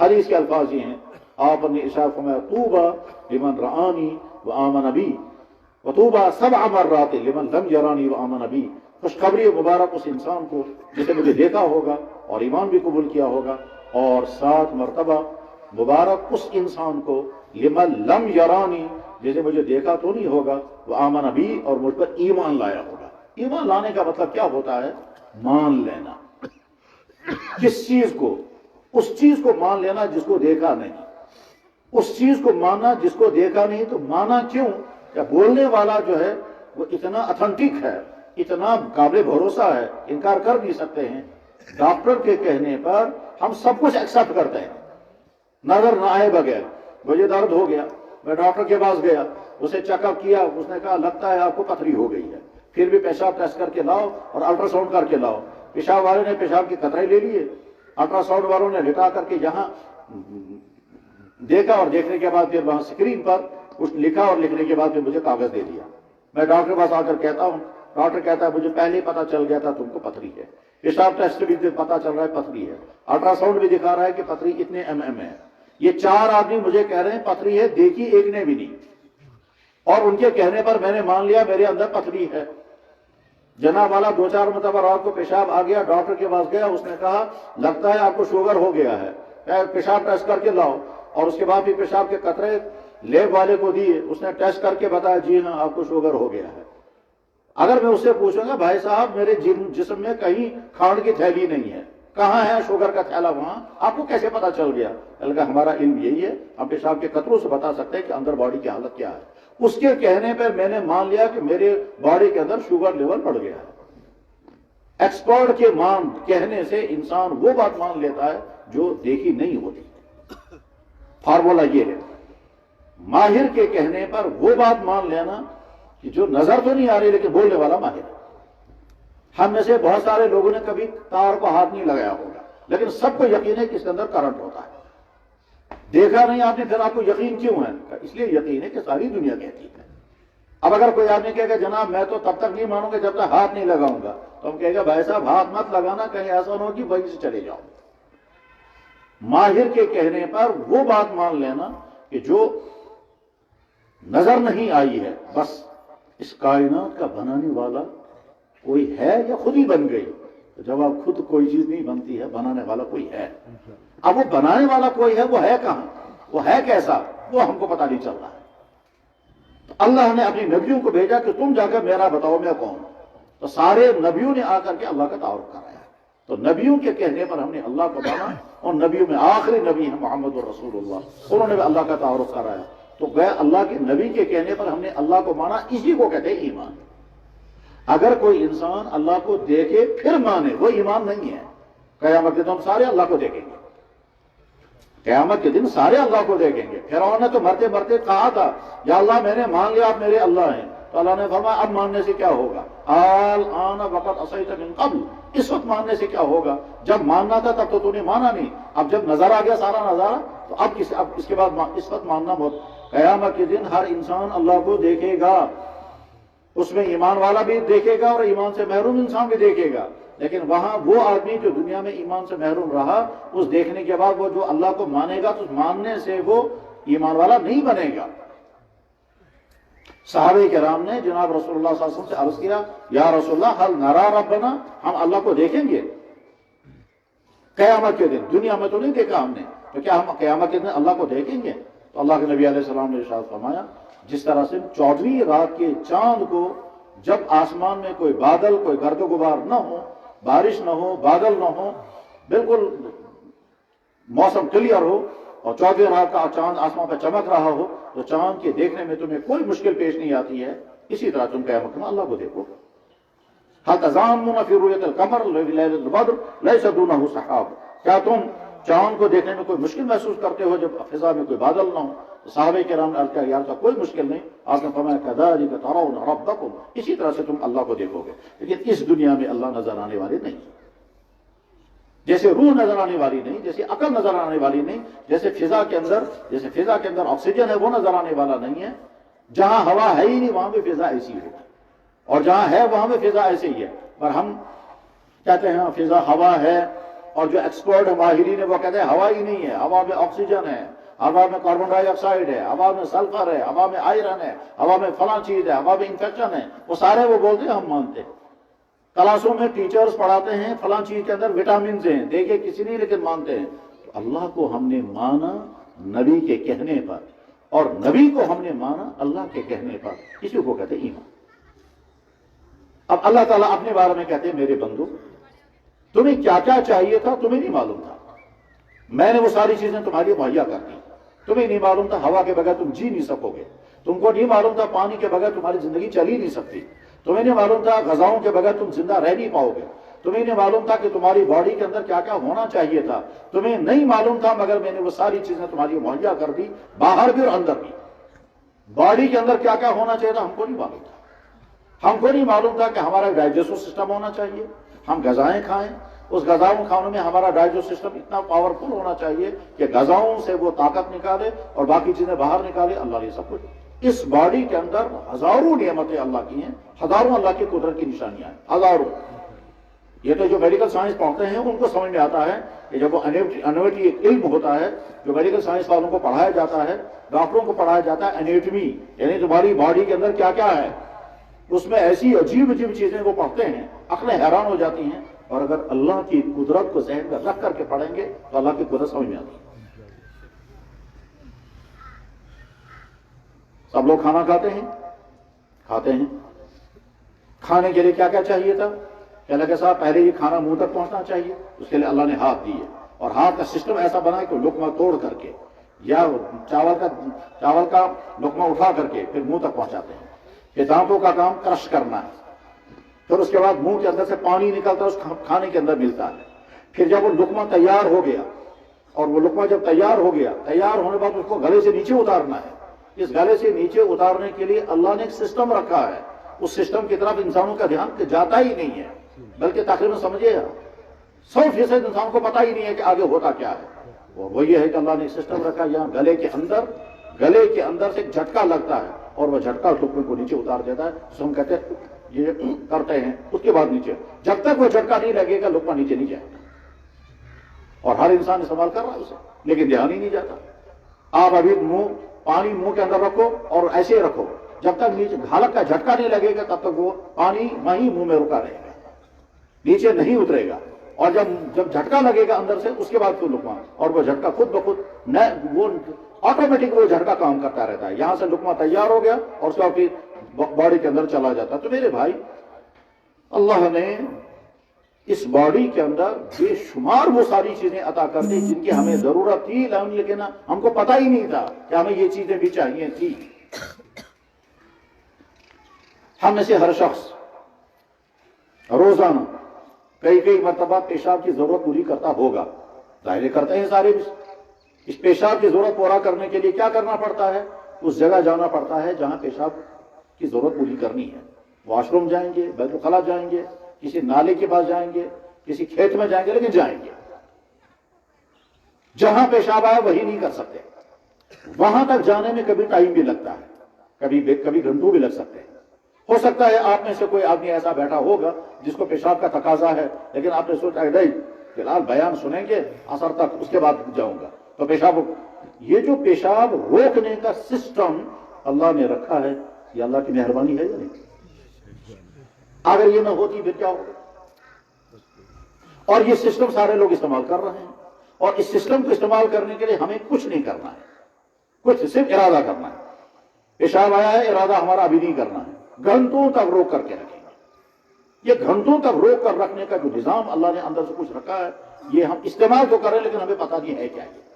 حدیث کے الفاظ یہ ہیں، آپ نے ارشاد فرمایا طوبی لمن رآنی وآمن بی وطوبی 7 مرات لمن لم یرانی وآمن بی۔ خوشخبری مبارک اس انسان کو جسے مجھے دیکھا ہوگا اور ایمان بھی قبول کیا ہوگا، اور 7 مرتبہ مبارک اس انسان کو لمن لم یرانی، جسے مجھے دیکھا تو نہیں ہوگا، وآمن بی، اور مجھ پر ایمان لایا ہوگا۔ ایمان لانے کا مطلب کیا ہوتا ہے؟ مان لینا۔ کس چیز کو؟ اس چیز کو مان لینا جس کو دیکھا نہیں، اس چیز کو ماننا جس کو دیکھا نہیں۔ تو مانا کیوں؟ کہ بولنے والا جو ہے وہ اتنا اتھینٹک ہے، اتنا قابل بھروسہ ہے، انکار کر نہیں سکتے ہیں۔ ڈاکٹر کے کہنے پر ہم سب کچھ ایکسپٹ کرتے ہیں نظر نہ آئے بغیر۔ مجھے درد ہو گیا، میں ڈاکٹر کے پاس گیا، اسے چیک اپ کیا، اس نے کہا لگتا ہے آپ کو پتھری ہو گئی ہے۔ پھر بھی پیشاب ٹیسٹ کر کے لاؤ اور الٹرا ساؤنڈ کر کے لاؤ۔ پیشاب والے نے پیشاب کے قطرے لے لیے، الٹرا ساؤنڈ والوں نے لٹا کر کے یہاں دیکھا، اور دیکھنے کے بعد پھر وہاں اسکرین پر کچھ لکھا، اور لکھنے کے بعد پھر مجھے کاغذ دے دیا۔ میں ڈاکٹر کے پاس آ کر کہتا ہوں، ڈاکٹر کہتا ہے مجھے پہلے ہی پتا چل گیا تھا تم کو پتھری ہے۔ پیشاب ٹیسٹ بھی پتا چل رہا ہے پتھری ہے، الٹرا ساؤنڈ بھی دکھا رہا ہے کہ پتھری اتنے mm ہے۔ یہ 4 آدمی مجھے کہہ رہے ہیں پتھری ہے، دیکھی ایک نے بھی نہیں، اور ان کے کہنے پر میں نے مان لیا میرے اندر پتھری ہے۔ جناب والا 2-4 مرتبہ رات کو پیشاب آ گیا، ڈاکٹر کے پاس گیا، اس نے کہا لگتا ہے آپ کو شوگر ہو گیا ہے، پیشاب ٹیسٹ کر کے لاؤ۔ اور اس کے بعد بھی پیشاب کے قطرے لیب والے کو دیے، اس نے ٹیسٹ کر کے بتایا جی ہاں آپ کو شوگر ہو گیا ہے۔ اگر میں اس سے پوچھوں گا بھائی صاحب میرے جسم میں کہیں کھانڈ کی تھیلی نہیں ہے، کہاں ہے شوگر کا تھیلا؟ وہاں آپ کو کیسے پتا چل گیا؟ بلکہ ہمارا علم یہی ہے، ہم پیشاب کے قطروں سے بتا سکتے ہیں کہ اندر باڈی کی حالت کیا ہے۔ اس کے کہنے پر میں نے مان لیا کہ میرے باڈی کے اندر شوگر لیول بڑھ گیا ہے۔ ایکسپرٹ کے کہنے سے انسان وہ بات مان لیتا ہے جو دیکھی نہیں ہوتی۔ فارمولا یہ ہے، ماہر کے کہنے پر وہ بات مان لینا کہ جو نظر تو نہیں آ رہی لیکن بولنے والا ماہر ہے۔ ہم میں سے بہت سارے لوگوں نے کبھی تار کو ہاتھ نہیں لگایا ہوگا، لیکن سب کو یقین ہے کہ اس کے اندر کرنٹ ہوتا ہے۔ دیکھا نہیں آپ نے، پھر آپ کو یقین کیوں ہے؟ اس لیے یقین ہے کہ ساری دنیا کہتی ہے۔ اب اگر کوئی آدمی کہے گا جناب میں تو تب تک نہیں مانوں گا جب تک ہاتھ نہیں لگاؤں گا، تو ہم کہے گا بھائی صاحب ہاتھ مت لگانا، کہیں ایسا نہ ہو کہ وہیں سے چلے جاؤ۔ ماہر کے کہنے پر وہ بات مان لینا کہ جو نظر نہیں آئی ہے، بس اس کائنات کا بنانے والا کوئی ہے یا خود ہی بن گئی؟ تو جواب خود کوئی چیز نہیں بنتی ہے، بنانے والا کوئی ہے۔ اب وہ بنانے والا کوئی ہے، وہ ہے کہاں، وہ ہے کیسا، وہ ہم کو پتہ نہیں چل رہا ہے۔ تو اللہ نے اپنی نبیوں کو بھیجا کہ تم جا کر میرا بتاؤ میں کون ہوں۔ تو سارے نبیوں نے آ کر کے اللہ کا تعارف کرایا۔ تو نبیوں کے کہنے پر ہم نے اللہ کو مانا، اور نبیوں میں آخری نبی ہیں محمد رسول اللہ، انہوں نے بھی اللہ کا تعارف کرایا، تو گویا اللہ کے نبی کے کہنے پر ہم نے اللہ کو مانا، اسی کو کہتے ہیں ایمان۔ اگر کوئی انسان اللہ کو دیکھے پھر مانے، وہ ایمان نہیں ہے۔ قیامت کے دن ہم سارے اللہ کو دیکھیں گے، قیامت کے دن سارے اللہ کو دیکھیں گے۔ فرعون نے تو مرتے مرتے کہا تھا یا اللہ میں نے مان لیا آپ میرے اللہ ہیں، تو اللہ نے فرمایا اب ماننے سے کیا ہوگا، الآن وقد عصیت من قبل، اس وقت ماننے سے کیا ہوگا، جب ماننا تھا تب تو نے مانا نہیں، اب جب نظر آ گیا سارا نظارہ تو اب اس کے بعد اس وقت ماننا بہت۔ قیامت کے دن ہر انسان اللہ کو دیکھے گا، اس میں ایمان والا بھی دیکھے گا اور ایمان سے محروم انسان بھی دیکھے گا، لیکن وہاں وہ آدمی جو دنیا میں ایمان سے محروم رہا، اس دیکھنے کے بعد وہ جو اللہ کو مانے گا تو ماننے سے وہ ایمان والا نہیں بنے گا۔ صحابہ کرام نے جناب رسول اللہ صلی اللہ علیہ وسلم سے عرض کیا یا رسول اللہ حل نرا ربنا، ہم اللہ کو دیکھیں گے قیامت کے دن؟ دنیا میں تو نہیں دیکھا ہم نے، تو کیا ہم قیامت کے دن اللہ کو دیکھیں گے؟ تو اللہ کے نبی علیہ السلام نے ارشاد فرمایا جس طرح سے 14ویں رات کے چاند کو جب آسمان میں کوئی بادل، کوئی گرد و غبار نہ ہو، بارش نہ ہو، بادل نہ ہو، بالکل موسم کلیئر ہو، اور 14ویں رات کا چاند آسمان پہ چمک رہا ہو، تو چاند کے دیکھنے میں تمہیں کوئی مشکل پیش نہیں آتی ہے، اسی طرح تم قیامت میں اللہ کو دیکھو۔ حَلْ تَزَامُّونَ فِي رُؤْيَةِ الْقَمَرِ لَيْلَةَ الْبَدْرِ لَيْسَ دُونَهُ سَحَابٌ، کیا تم چاند کو دیکھنے میں کوئی مشکل محسوس کرتے ہو جب فضا میں کوئی بادل نہ ہو؟ صحابہ کرام نے عرض کیا یا رسول اللہ کوئی مشکل نہیں، آپ نے فرمایا كَذَلِكَ تَرَوْنَ رَبَّكُمْ، اسی طرح سے تم اللہ کو دیکھو گے، لیکن اس دنیا میں اللہ نظر آنے والے نہیں، جیسے روح نظر آنے والی نہیں، جیسے عقل نظر آنے والی نہیں، جیسے فضا کے اندر آکسیجن ہے وہ نظر آنے والا نہیں ہے، جہاں ہوا ہے ہی نہیں وہاں پہ فضا ایسی ہو، اور جہاں ہے وہاں پہ فضا ایسے ہی ہے، پر ہم کہتے ہیں فضا ہوا ہے، اور جو ایکسپرٹ ماہرین ہے وہ کہتے ہیں ہوا ہی نہیں ہے، ہوا میں آکسیجن ہے، ہوا میں کاربن ڈائی آکسائڈ ہے، ہوا میں سلفر ہے، ہوا میں آئرن ہے، ہوا میں فلاں چیز ہے، ہوا میں انفیکشن ہے، وہ سارے وہ بولتے ہیں ہم مانتے ہیں۔ کلاسوں میں ٹیچرز پڑھاتے ہیں فلاں چیز کے اندر وٹامنز ہیں، دیکھے کسی نہیں لیکن مانتے ہیں۔ تو اللہ کو ہم نے مانا نبی کے کہنے پر، اور نبی کو ہم نے مانا اللہ کے کہنے پر، اسی کو کہتے ہیں ایمان۔ اب اللہ تعالیٰ اپنے بارے میں کہتے ہیں میرے بندو تمہیں کیا کیا چاہیے تھا تمہیں نہیں معلوم تھا، میں نے وہ ساری چیزیں تمہاری مہیا کر دی۔ تمہیں نہیں معلوم تھا ہوا کے بغیر تم جی نہیں سکو گے، تم کو نہیں معلوم تھا پانی کے بغیر تمہاری زندگی چل ہی نہیں سکتی، تمہیں نہیں معلوم تھا غذاؤں کے بغیر تم زندہ رہ نہیں پاؤ گے، تمہیں نہیں معلوم تھا کہ تمہاری باڈی کے اندر کیا کیا ہونا چاہیے تھا، تمہیں نہیں معلوم تھا، مگر میں نے وہ ساری چیزیں تمہاری مہیا کر دی، باہر بھی اور اندر بھی۔ باڈی کے اندر کیا کیا ہونا چاہیے تھا ہم کو نہیں معلوم تھا، ہم کو نہیں معلوم تھا کہ ہمارا ڈائجسٹو سسٹم ہونا چاہیے، ہم غذائیں کھائیں، اس غذاؤں کھانوں میں ہمارا ڈائجسٹو سسٹم اتنا پاورفل ہونا چاہیے کہ غذاؤں سے وہ طاقت نکالے اور باقی چیزیں باہر نکالے۔ اللہ نے سب کچھ اس باڈی کے اندر ہزاروں نعمتیں اللہ کی ہیں، ہزاروں اللہ کی قدرت کی نشانیاں ہیں، ہزاروں۔ یہ تو جو میڈیکل سائنس پڑھتے ہیں ان کو سمجھ میں آتا ہے کہ جب وہ انیٹمی ایک علم ہوتا ہے جو میڈیکل سائنس والوں کو پڑھایا جاتا ہے، ڈاکٹروں کو پڑھایا جاتا ہے، انیٹمی یعنی تمہاری باڈی کے اندر کیا کیا ہے، اس میں ایسی عجیب عجیب چیزیں وہ پڑھتے ہیں، عقلیں حیران ہو جاتی ہیں، اور اگر اللہ کی قدرت کو ذہن میں رکھ کر کے پڑھیں گے تو اللہ کی قدرت سمجھ میں آتی ہے۔ سب لوگ کھانا کھاتے ہیں، کھانے کے لیے کیا کیا چاہیے تھا کہ اللہ کے صاحب پہلے یہ کھانا منہ تک پہنچنا چاہیے، اس کے لیے اللہ نے ہاتھ دیے، اور ہاتھ کا سسٹم ایسا بنا کہ لقمہ توڑ کر کے یا چاول کا لقمہ اٹھا کر کے پھر منہ تک پہنچاتے ہیں، پھر دانتوں کا کام کرش کرنا ہے، پھر اس کے بعد منہ کے اندر سے پانی نکلتا ہے اس کھانے کے اندر ملتا ہے، پھر جب وہ لقمہ تیار ہو گیا، اور وہ لقمہ جب تیار ہو گیا، تیار ہونے کے بعد اس کو گلے سے نیچے اتارنا ہے، اس گلے سے نیچے اتارنے کے لیے اللہ نے ایک سسٹم رکھا ہے، اس سسٹم کی طرف انسانوں کا دھیان جاتا ہی نہیں ہے، بلکہ تقریباً سمجھے 100% انسان کو پتہ ہی نہیں ہے کہ آگے ہوتا کیا ہے، اور وہ یہ ہے کہ اللہ نے ایک سسٹم رکھا یہاں گلے کے اندر سے ایک جھٹکا لگتا ہے، اور وہ جھٹکا لقمے کو نیچے اتار دیتا ہے، جسے ہم کہتے ہیں یہ کرتے ہیں، اس کے بعد نیچے، جب تک وہ جھٹکا نہیں لگے گا لقمہ نیچے نہیں جائے گا، اور ہر انسان استعمال کر رہا ہے اسے، لیکن دھیان ہی نہیں جاتا۔ آپ ابھی پانی منہ کے اندر رکھو اور ایسے ہی رکھو، جب تک نیچے حلق کا جھٹکا نہیں لگے گا تب تک وہ پانی وہیں منہ میں رکا رہے گا، نیچے نہیں اترے گا، اور جب جھٹکا لگے گا اندر سے اس کے بعد پھر لقمہ، اور وہ جھٹکا خود بخود وہ آٹومیٹک وہ جھٹکا کام کرتا رہتا ہے، یہاں سے لقمہ تیار ہو گیا اور اس کا پھر باڈی کے اندر چلا جاتا ہے۔ تو میرے بھائی اللہ نے اس باڈی کے اندر بے شمار وہ ساری چیزیں عطا کر دی جن کی ہمیں ضرورت تھی، لیکن ہم کو پتہ ہی نہیں تھا کہ ہمیں یہ چیزیں بھی چاہیے تھی۔ ہم میں سے ہر شخص روزانہ کئی مرتبہ پیشاب کی ضرورت پوری کرتا ہوگا، ظاہر کرتے ہیں سارے۔ اس پیشاب کی ضرورت پورا کرنے کے لیے کیا کرنا پڑتا ہے؟ اس جگہ جانا پڑتا ہے جہاں پیشاب کی ضرورت پوری کرنی ہے۔ واش روم جائیں گے، بیت الخلاء جائیں گے، کسی نالے کے پاس جائیں گے، کسی کھیت میں جائیں گے، لیکن جائیں گے۔ جہاں پیشاب آئے وہی نہیں کر سکتے۔ وہاں تک جانے میں کبھی ٹائم بھی لگتا ہے، کبھی گھنٹوں بھی لگ سکتے ہیں۔ ہو سکتا ہے آپ میں سے کوئی آدمی ایسا بیٹھا ہوگا جس کو پیشاب کا تقاضا ہے، لیکن آپ نے سوچا کہ نہیں، فی الحال بیان سنیں گے عصر تک، اس کے بعد جاؤں گا تو پیشاب۔ یہ جو پیشاب روکنے کا سسٹم اللہ نے رکھا ہے، یہ اللہ کی مہربانی ہے یا نہیں؟ اگر یہ نہ ہوتی پھر کیا ہوگا؟ اور یہ سسٹم سارے لوگ استعمال کر رہے ہیں، اور اس سسٹم کو استعمال کرنے کے لیے ہمیں کچھ نہیں کرنا ہے، کچھ صرف ارادہ کرنا ہے۔ پیشاب آیا ہے، ارادہ ہمارا ابھی نہیں کرنا ہے، گھنٹوں تک روک کر کے رکھیں گے۔ یہ گھنٹوں تک روک کر رکھنے کا جو نظام اللہ نے اندر سے کچھ رکھا ہے، یہ ہم استعمال تو کریں لیکن ہمیں پتہ نہیں ہے کیا ہے۔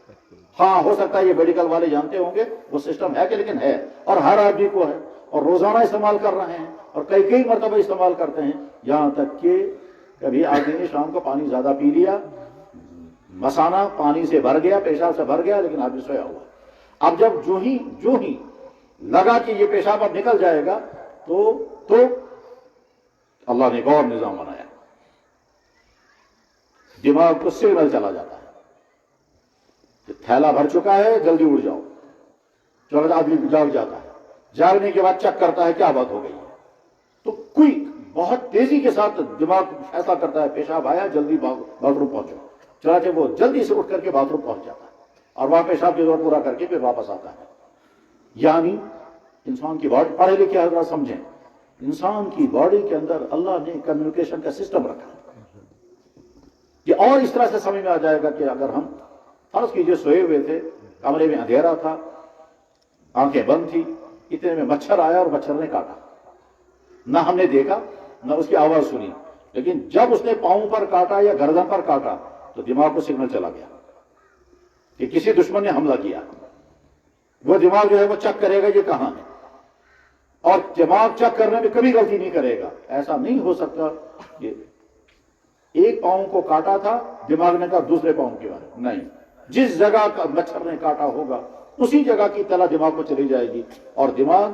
ہاں ہو سکتا ہے یہ میڈیکل والے جانتے ہوں گے وہ سسٹم ہے کہ، لیکن ہے، اور ہر آدمی کو ہے، اور روزانہ استعمال کر رہے ہیں، اور کئی مرتبہ استعمال کرتے ہیں، یہاں تک کہ کبھی آدمی نے شام کو پانی زیادہ پی لیا، مثانہ پانی سے بھر گیا، پیشاب سے بھر گیا، لیکن آدمی سویا ہوا۔ اب جب جو ہی لگا کہ یہ پیشاب اب نکل جائے گا تو اللہ نے ایک اور نظام بنایا، دماغ کو سگنل چلا جاتا ہے کہ تھیلا بھر چکا ہے، جلدی اٹھ جاؤ۔ چلو آدمی جاگ جاتا ہے، جاگنے کے بعد چیک کرتا ہے کیا بات ہو گئی ہے، تو کوئی بہت تیزی کے ساتھ دماغ ایسا کرتا ہے پیشاب آیا، جلدی باتھ روم پہنچو۔ چنانچہ وہ جلدی سے اٹھ کر کے باتھ روم پہنچ جاتا ہے اور وہاں پیشاب کی ضرورت پورا کر کے پھر واپس آتا ہے۔ یعنی انسان کی باڈی، پڑھے لکھے حضرات سمجھیں، انسان کی باڈی کے اندر اللہ نے کمیونیکیشن کا سسٹم رکھا ہے۔ یہ اور اس طرح سے سمجھ میں آ جائے گا کہ اگر ہم فرض کیجئے سوئے ہوئے تھے، کمرے میں اندھیرا تھا، آنکھیں بند تھی، اتنے میں مچھر آیا اور مچھر نے کاٹا، نہ ہم نے دیکھا نہ اس کی آواز سنی، لیکن جب اس نے پاؤں پر کاٹا یا گردن پر کاٹا تو دماغ کو سگنل چلا گیا کہ کسی دشمن نے حملہ کیا۔ وہ دماغ جو ہے وہ چیک کرے گا یہ کہاں ہے، اور دماغ چیک کرنے میں کبھی غلطی نہیں کرے گا۔ ایسا نہیں ہو سکتا کہ ایک پاؤں کو کاٹا تھا، دماغ نے کہا دوسرے پاؤں کے بارے میں، نہیں، جس جگہ کا مچھر نے کاٹا ہوگا اسی جگہ کی اطلاع دماغ کو چلی جائے گی، اور دماغ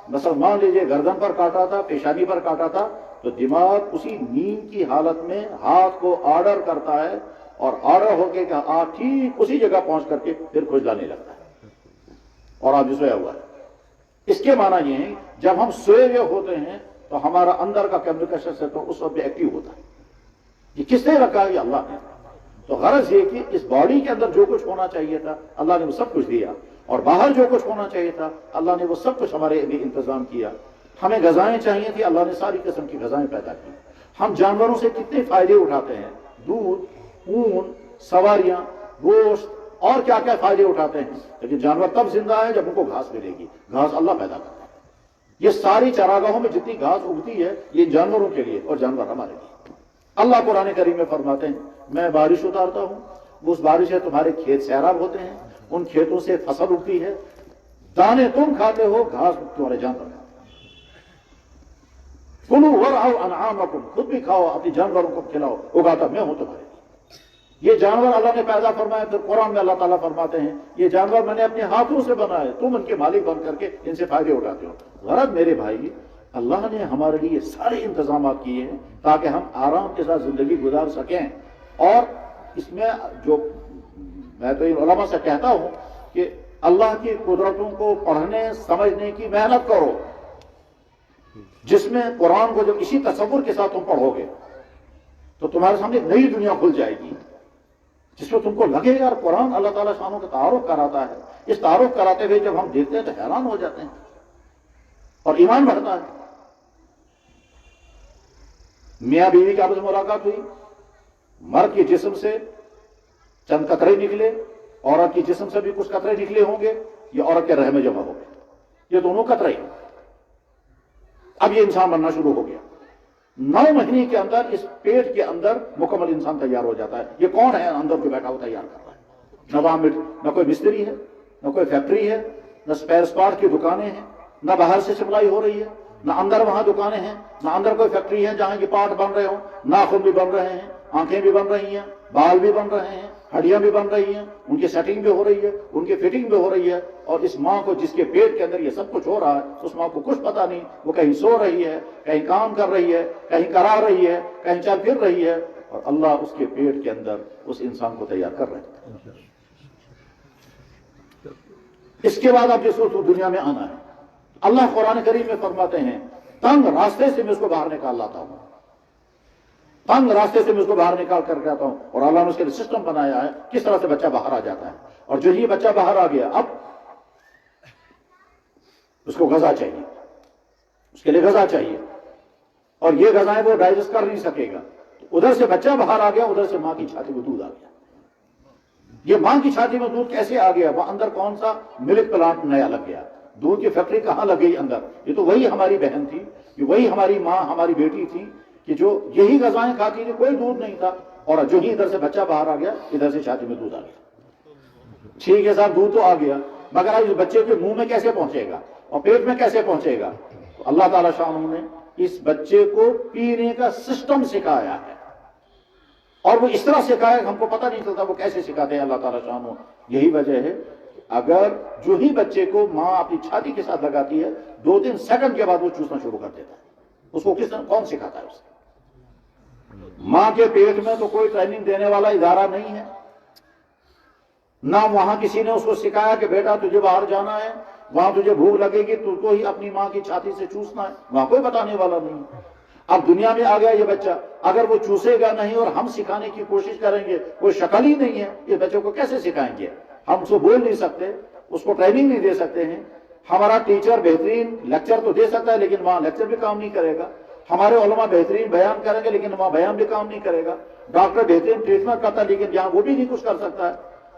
مثلا مان لیجیے گردن پر کاٹا تھا، پیشانی پر کاٹا تھا، تو دماغ اسی نیند کی حالت میں ہاتھ کو آرڈر کرتا ہے، اور آرڈر ہو کے کہ آپ ٹھیک اسی جگہ پہنچ کر کے پھر کھجلانے لگتا ہے، اور آپ جو سویا ہوا ہے۔ اس کے معنی یہ ہے جب ہم سوئے ہوئے ہوتے ہیں تو ہمارا اندر کا کمیونیکیشن سسٹم اس وقت بھی ایکٹیو ہوتا ہے۔ یہ کس نے رکھا ہے؟ یہ اللہ نے۔ تو غرض یہ کہ اس باڈی کے اندر جو کچھ ہونا چاہیے تھا اللہ نے وہ سب کچھ دیا، اور باہر جو کچھ ہونا چاہیے تھا اللہ نے وہ سب کچھ ہمارے لیے انتظام کیا۔ ہمیں غذائیں چاہیے تھی، اللہ نے ساری قسم کی غذائیں پیدا کی۔ ہم جانوروں سے کتنے فائدے اٹھاتے ہیں، دودھ، اون، سواریاں، گوشت، اور کیا کیا فائدے اٹھاتے ہیں، لیکن جانور تب زندہ ہے جب ان کو گھاس ملے گی۔ گھاس اللہ پیدا کرتا ہے۔ یہ ساری چراگاہوں میں جتنی گھاس اگتی ہے یہ جانوروں کے لیے اور جانور ہمارے لیے۔ اللہ قرآن کریم میں فرماتے ہیں میں بارش اتارتا ہوں، اس بارش سے تمہارے کھیت سیراب ہوتے ہیں، ان کھیتوں سے فصل اگتی ہے، دانے تم کھاتے ہو، گھاس تمہارے جانور کھاتے ہیں۔ کلوا ورعوا انعامکم، خود بھی کھاؤ، اپنی جانوروں کو کھلاؤ، اگاتا میں ہوں تمہارے لیے۔ یہ جانور اللہ نے پیدا فرمایا، پھر قرآن میں اللہ تعالیٰ فرماتے ہیں یہ جانور میں نے اپنے ہاتھوں سے بنائے، تم ان کے مالک بن کر کے ان سے فائدے اٹھاتے ہو۔ غرض میرے بھائی، اللہ نے ہمارے لیے سارے انتظامات کیے ہیں تاکہ ہم آرام کے ساتھ زندگی گزار سکیں۔ اور اس میں جو میں تو ان علماء سے کہتا ہوں کہ اللہ کی قدرتوں کو پڑھنے سمجھنے کی محنت کرو، جس میں قرآن کو جب اسی تصور کے ساتھ تم پڑھو گے تو تمہارے سامنے نئی دنیا کھل جائے گی، جس میں تم کو لگے گا قرآن اللہ تعالیٰ شانوں کا تعارف کراتا ہے۔ اس تعارف کراتے ہوئے جب ہم دیکھتے ہیں تو حیران ہو جاتے ہیں اور ایمان بڑھتا ہے۔ میاں بیوی کی آپس میں ملاقات ہوئی، مرد کے جسم سے چند قطرے نکلے، عورت کے جسم سے بھی کچھ قطرے نکلے ہوں گے، یہ عورت کے رحم میں جمع ہو گئے، یہ دونوں قطرے ہیں۔ اب یہ انسان بننا شروع ہو گیا، 9 مہینے کے اندر اس پیٹ کے اندر مکمل انسان تیار ہو جاتا ہے. یہ کون ہے اندر جو بیٹھا ہوا تیار کر رہا ہے؟ نہ وہاں نہ کوئی مستری ہے، نہ کوئی فیکٹری ہے، نہ اسپیئر پارٹ کی دکانیں ہیں، نہ باہر سے سپلائی ہو رہی ہے، نہ اندر وہاں دکانیں ہیں، نہ اندر کوئی فیکٹری ہے جہاں یہ پارٹ بن رہے ہوں. ناخن بھی بن رہے ہیں، آنکھیں بھی بن رہی ہیں، بال بھی بن رہے ہیں، ہڈیاں بھی بن رہی ہیں، ان کی سیٹنگ بھی ہو رہی ہے، ان کی فٹنگ بھی ہو رہی ہے. اور اس ماں کو جس کے پیٹ کے اندر یہ سب کچھ ہو رہا ہے، اس ماں کو کچھ پتا نہیں، وہ کہیں سو رہی ہے، کہیں کام کر رہی ہے، کہیں کرا رہی ہے، کہیں چل پھر رہی ہے، اور اللہ اس کے پیٹ کے اندر اس انسان کو تیار کر رہے ہیں. اس کے بعد اب جس کو دنیا میں آنا ہے، اللہ قرآن کریم میں فرماتے ہیں تنگ راستے سے میں اس کو باہر نکال لاتا ہوں، تنگ راستے سے میں اس کو باہر نکال کر کے آتا ہوں. اور اللہ نے اس کے لیے سسٹم بنایا ہے کس طرح سے بچہ باہر آ جاتا ہے. اور جو یہ بچہ باہر آ گیا، اب اس کو غذا چاہیے، اس کے لیے غذا چاہیے، اور یہ غذائیں وہ ڈائجسٹ کر نہیں سکے گا. ادھر سے بچہ باہر آ گیا، ادھر سے ماں کی چھاتی میں دودھ آ گیا. یہ ماں کی چھاتی میں دودھ کیسے آ گیا؟ وہ اندر کون سا ملک پلانٹ نیا لگ گیا؟ دودھ کی فیکٹری کہاں لگ گئی اندر؟ یہ تو وہی ہماری بہن تھی، یہ وہی ہماری ماں، ہماری بیٹی تھی کہ جو یہی غذائیں کھاتی تھی، کوئی دودھ نہیں تھا. اور جو ہی ادھر سے بچہ باہر آ گیا، ادھر سے چھاتی میں دودھ آ گیا. ٹھیک ہے صاحب، دودھ تو آ گیا، مگر اس بچے کے منہ میں کیسے پہنچے گا اور پیٹ میں کیسے پہنچے گا؟ تو اللہ تعالیٰ شاہ نے اس بچے کو پینے کا سسٹم سکھایا ہے. اور وہ اس طرح سکھایا کہ ہم کو پتہ نہیں چلتا وہ کیسے سکھاتے ہیں اللہ تعالیٰ شاہ. یہی وجہ ہے اگر جو ہی بچے کو ماں اپنی چھاتی کے ساتھ لگاتی ہے، 2-3 سیکنڈ کے بعد وہ چوسنا شروع کر دیتا ہے. اس کو کون سکھاتا ہے؟ اسے ماں کے پیٹ میں تو کوئی ٹریننگ دینے والا ادارہ نہیں ہے، نہ وہاں کسی نے اس کو سکھایا کہ بیٹا تجھے باہر جانا ہے، وہاں تجھے بھوک لگے گی، تجھ کو ہی اپنی ماں کی چھاتی سے چوسنا ہے، وہاں کوئی بتانے والا نہیں. اب دنیا میں آ گیا یہ بچہ، اگر وہ چوسے گا نہیں اور ہم سکھانے کی کوشش کریں گے، کوئی شکل ہی نہیں ہے، یہ بچوں کو کیسے سکھائیں گے؟ ہم اس کو بول نہیں سکتے، اس کو ٹریننگ نہیں دے سکتے ہیں. ہمارا ٹیچر بہترین لیکچر تو دے سکتا ہے لیکن وہاں لیکچر بھی کام نہیں کرے گا. ہمارے علماء بہترین بیان کریں گے لیکن وہاں بیان بھی کام نہیں کرے گا. ڈاکٹر بہترین ٹریٹمنٹ کرتا ہے لیکن یہاں وہ بھی نہیں کچھ کر سکتا ہے.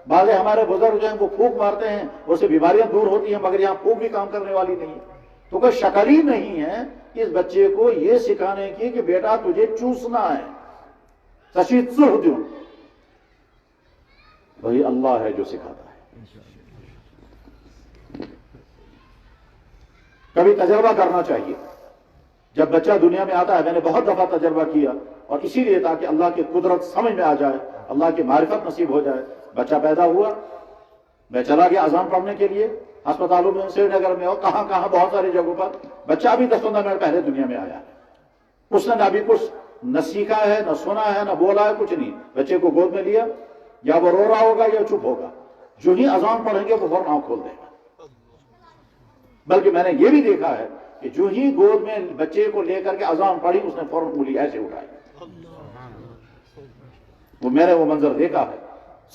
بعض ہمارے بزرگ جو ہیں وہ پھونک مارتے ہیں، اس سے بیماریاں دور ہوتی ہیں، مگر یہاں پھونک بھی کام کرنے والی نہیں ہے. تو کوئی شکل ہی نہیں ہے اس بچے کو یہ سکھانے کی کہ بیٹا تجھے چوسنا ہے. تشید سہدیوں وہی اللہ ہے جو سکھاتا ہے. کبھی تجربہ کرنا چاہیے. جب بچہ دنیا میں آتا ہے، میں نے بہت دفعہ تجربہ کیا، اور اسی لیے تاکہ اللہ کی قدرت سمجھ میں آ جائے، اللہ کی معرفت نصیب ہو جائے. بچہ پیدا ہوا، میں چلا گیا اذان پڑھنے کے لیے، ہسپتالوں میں، سری نگر میں اور کہاں کہاں بہت ساری جگہوں پر. بچہ ابھی 10-15 منٹ پہلے دنیا میں آیا، اس نے ابھی کچھ نہ سیکھا ہے، نہ سنا ہے، نہ بولا ہے، کچھ نہیں. بچے کو گود میں لیا، یا وہ رو رہا ہوگا یا چپ ہوگا، جو ہی اذان پڑھیں گے وہ فوراً آنکھ کھول دے گا. بلکہ میں نے یہ بھی دیکھا ہے کہ جو ہی گود میں بچے کو لے کر کے اذان پڑھی، اس نے فوراً انگلی ایسے اٹھائی. میں نے وہ منظر دیکھا ہے.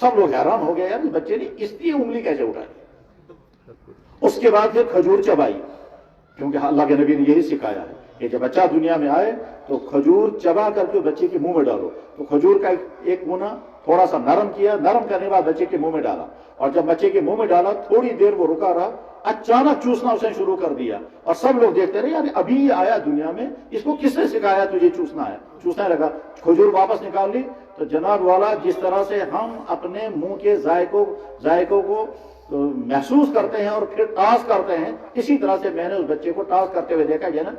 سب لوگ حیران ہو گئے، یار اس بچے نے اس لیے انگلی کیسے اٹھائی. اس کے بعد پھر کھجور چبائی، کیونکہ اللہ کے نبی نے یہی سکھایا ہے کہ جب بچہ دنیا میں آئے تو کھجور چبا کر کے بچے کے منہ میں ڈالو. تو کھجور کا ایک منا تھوڑا سا نرم کیا، نرم کرنے کے بعد بچے کے منہ میں ڈالا، اور جب بچے کے منہ میں ڈالا تھوڑی دیر وہ رکا رہا، اچانک چوسنا اس نے شروع کر دیا. اور سب لوگ دیکھتے رہے، یار ابھی آیا دنیا میں، اس کو کس نے سکھایا تجھے چوسنا ہے؟ چوسنے لگا. کھجور واپس نکال لی تو جناب والا جس طرح سے ہم اپنے منہ کے ذائقوں کو محسوس کرتے ہیں اور پھر ٹاس کرتے ہیں، اسی طرح سے میں نے اس بچے کو ٹاس کرتے ہوئے دیکھا. یہ نا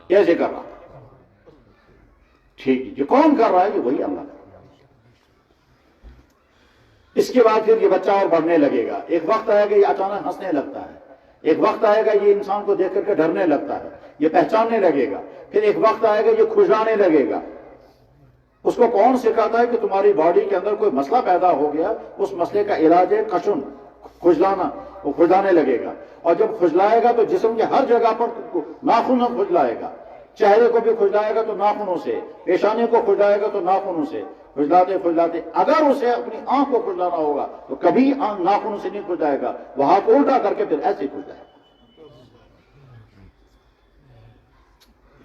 کیسے کر رہا؟ ٹھیک، یہ کون کر رہا ہے؟ یہ وہی اللہ. اس کے بعد پھر یہ بچہ اور بڑھنے لگے گا. ایک وقت آئے گا یہ اچانک ہنسنے لگتا ہے، ایک وقت آئے گا یہ انسان کو دیکھ کر کے ڈرنے لگتا ہے، یہ پہچاننے لگے گا. پھر ایک وقت آئے گا یہ کھجلانے لگے گا. اس کو کون سکھاتا ہے کہ تمہاری باڈی کے اندر کوئی مسئلہ پیدا ہو گیا، اس مسئلے کا علاج ہے کشن، کھجلانا. وہ کھجلانے لگے گا، اور جب کھجلائے گا تو جسم کے ہر جگہ پر ناخن کھجلائے گا. چہرے کو بھی کھجلائے گا تو ناخنوں سے، پیشانی کو کھجلائے گا تو ناخنوں سے. کھجلاتے کھجلاتے اگر اسے اپنی آنکھ کو کھجلانا ہوگا تو کبھی ناخنوں سے نہیں کھجلائے گا، وہ ہاتھ الٹا کر کے پھر ایسے کھجلائے گا.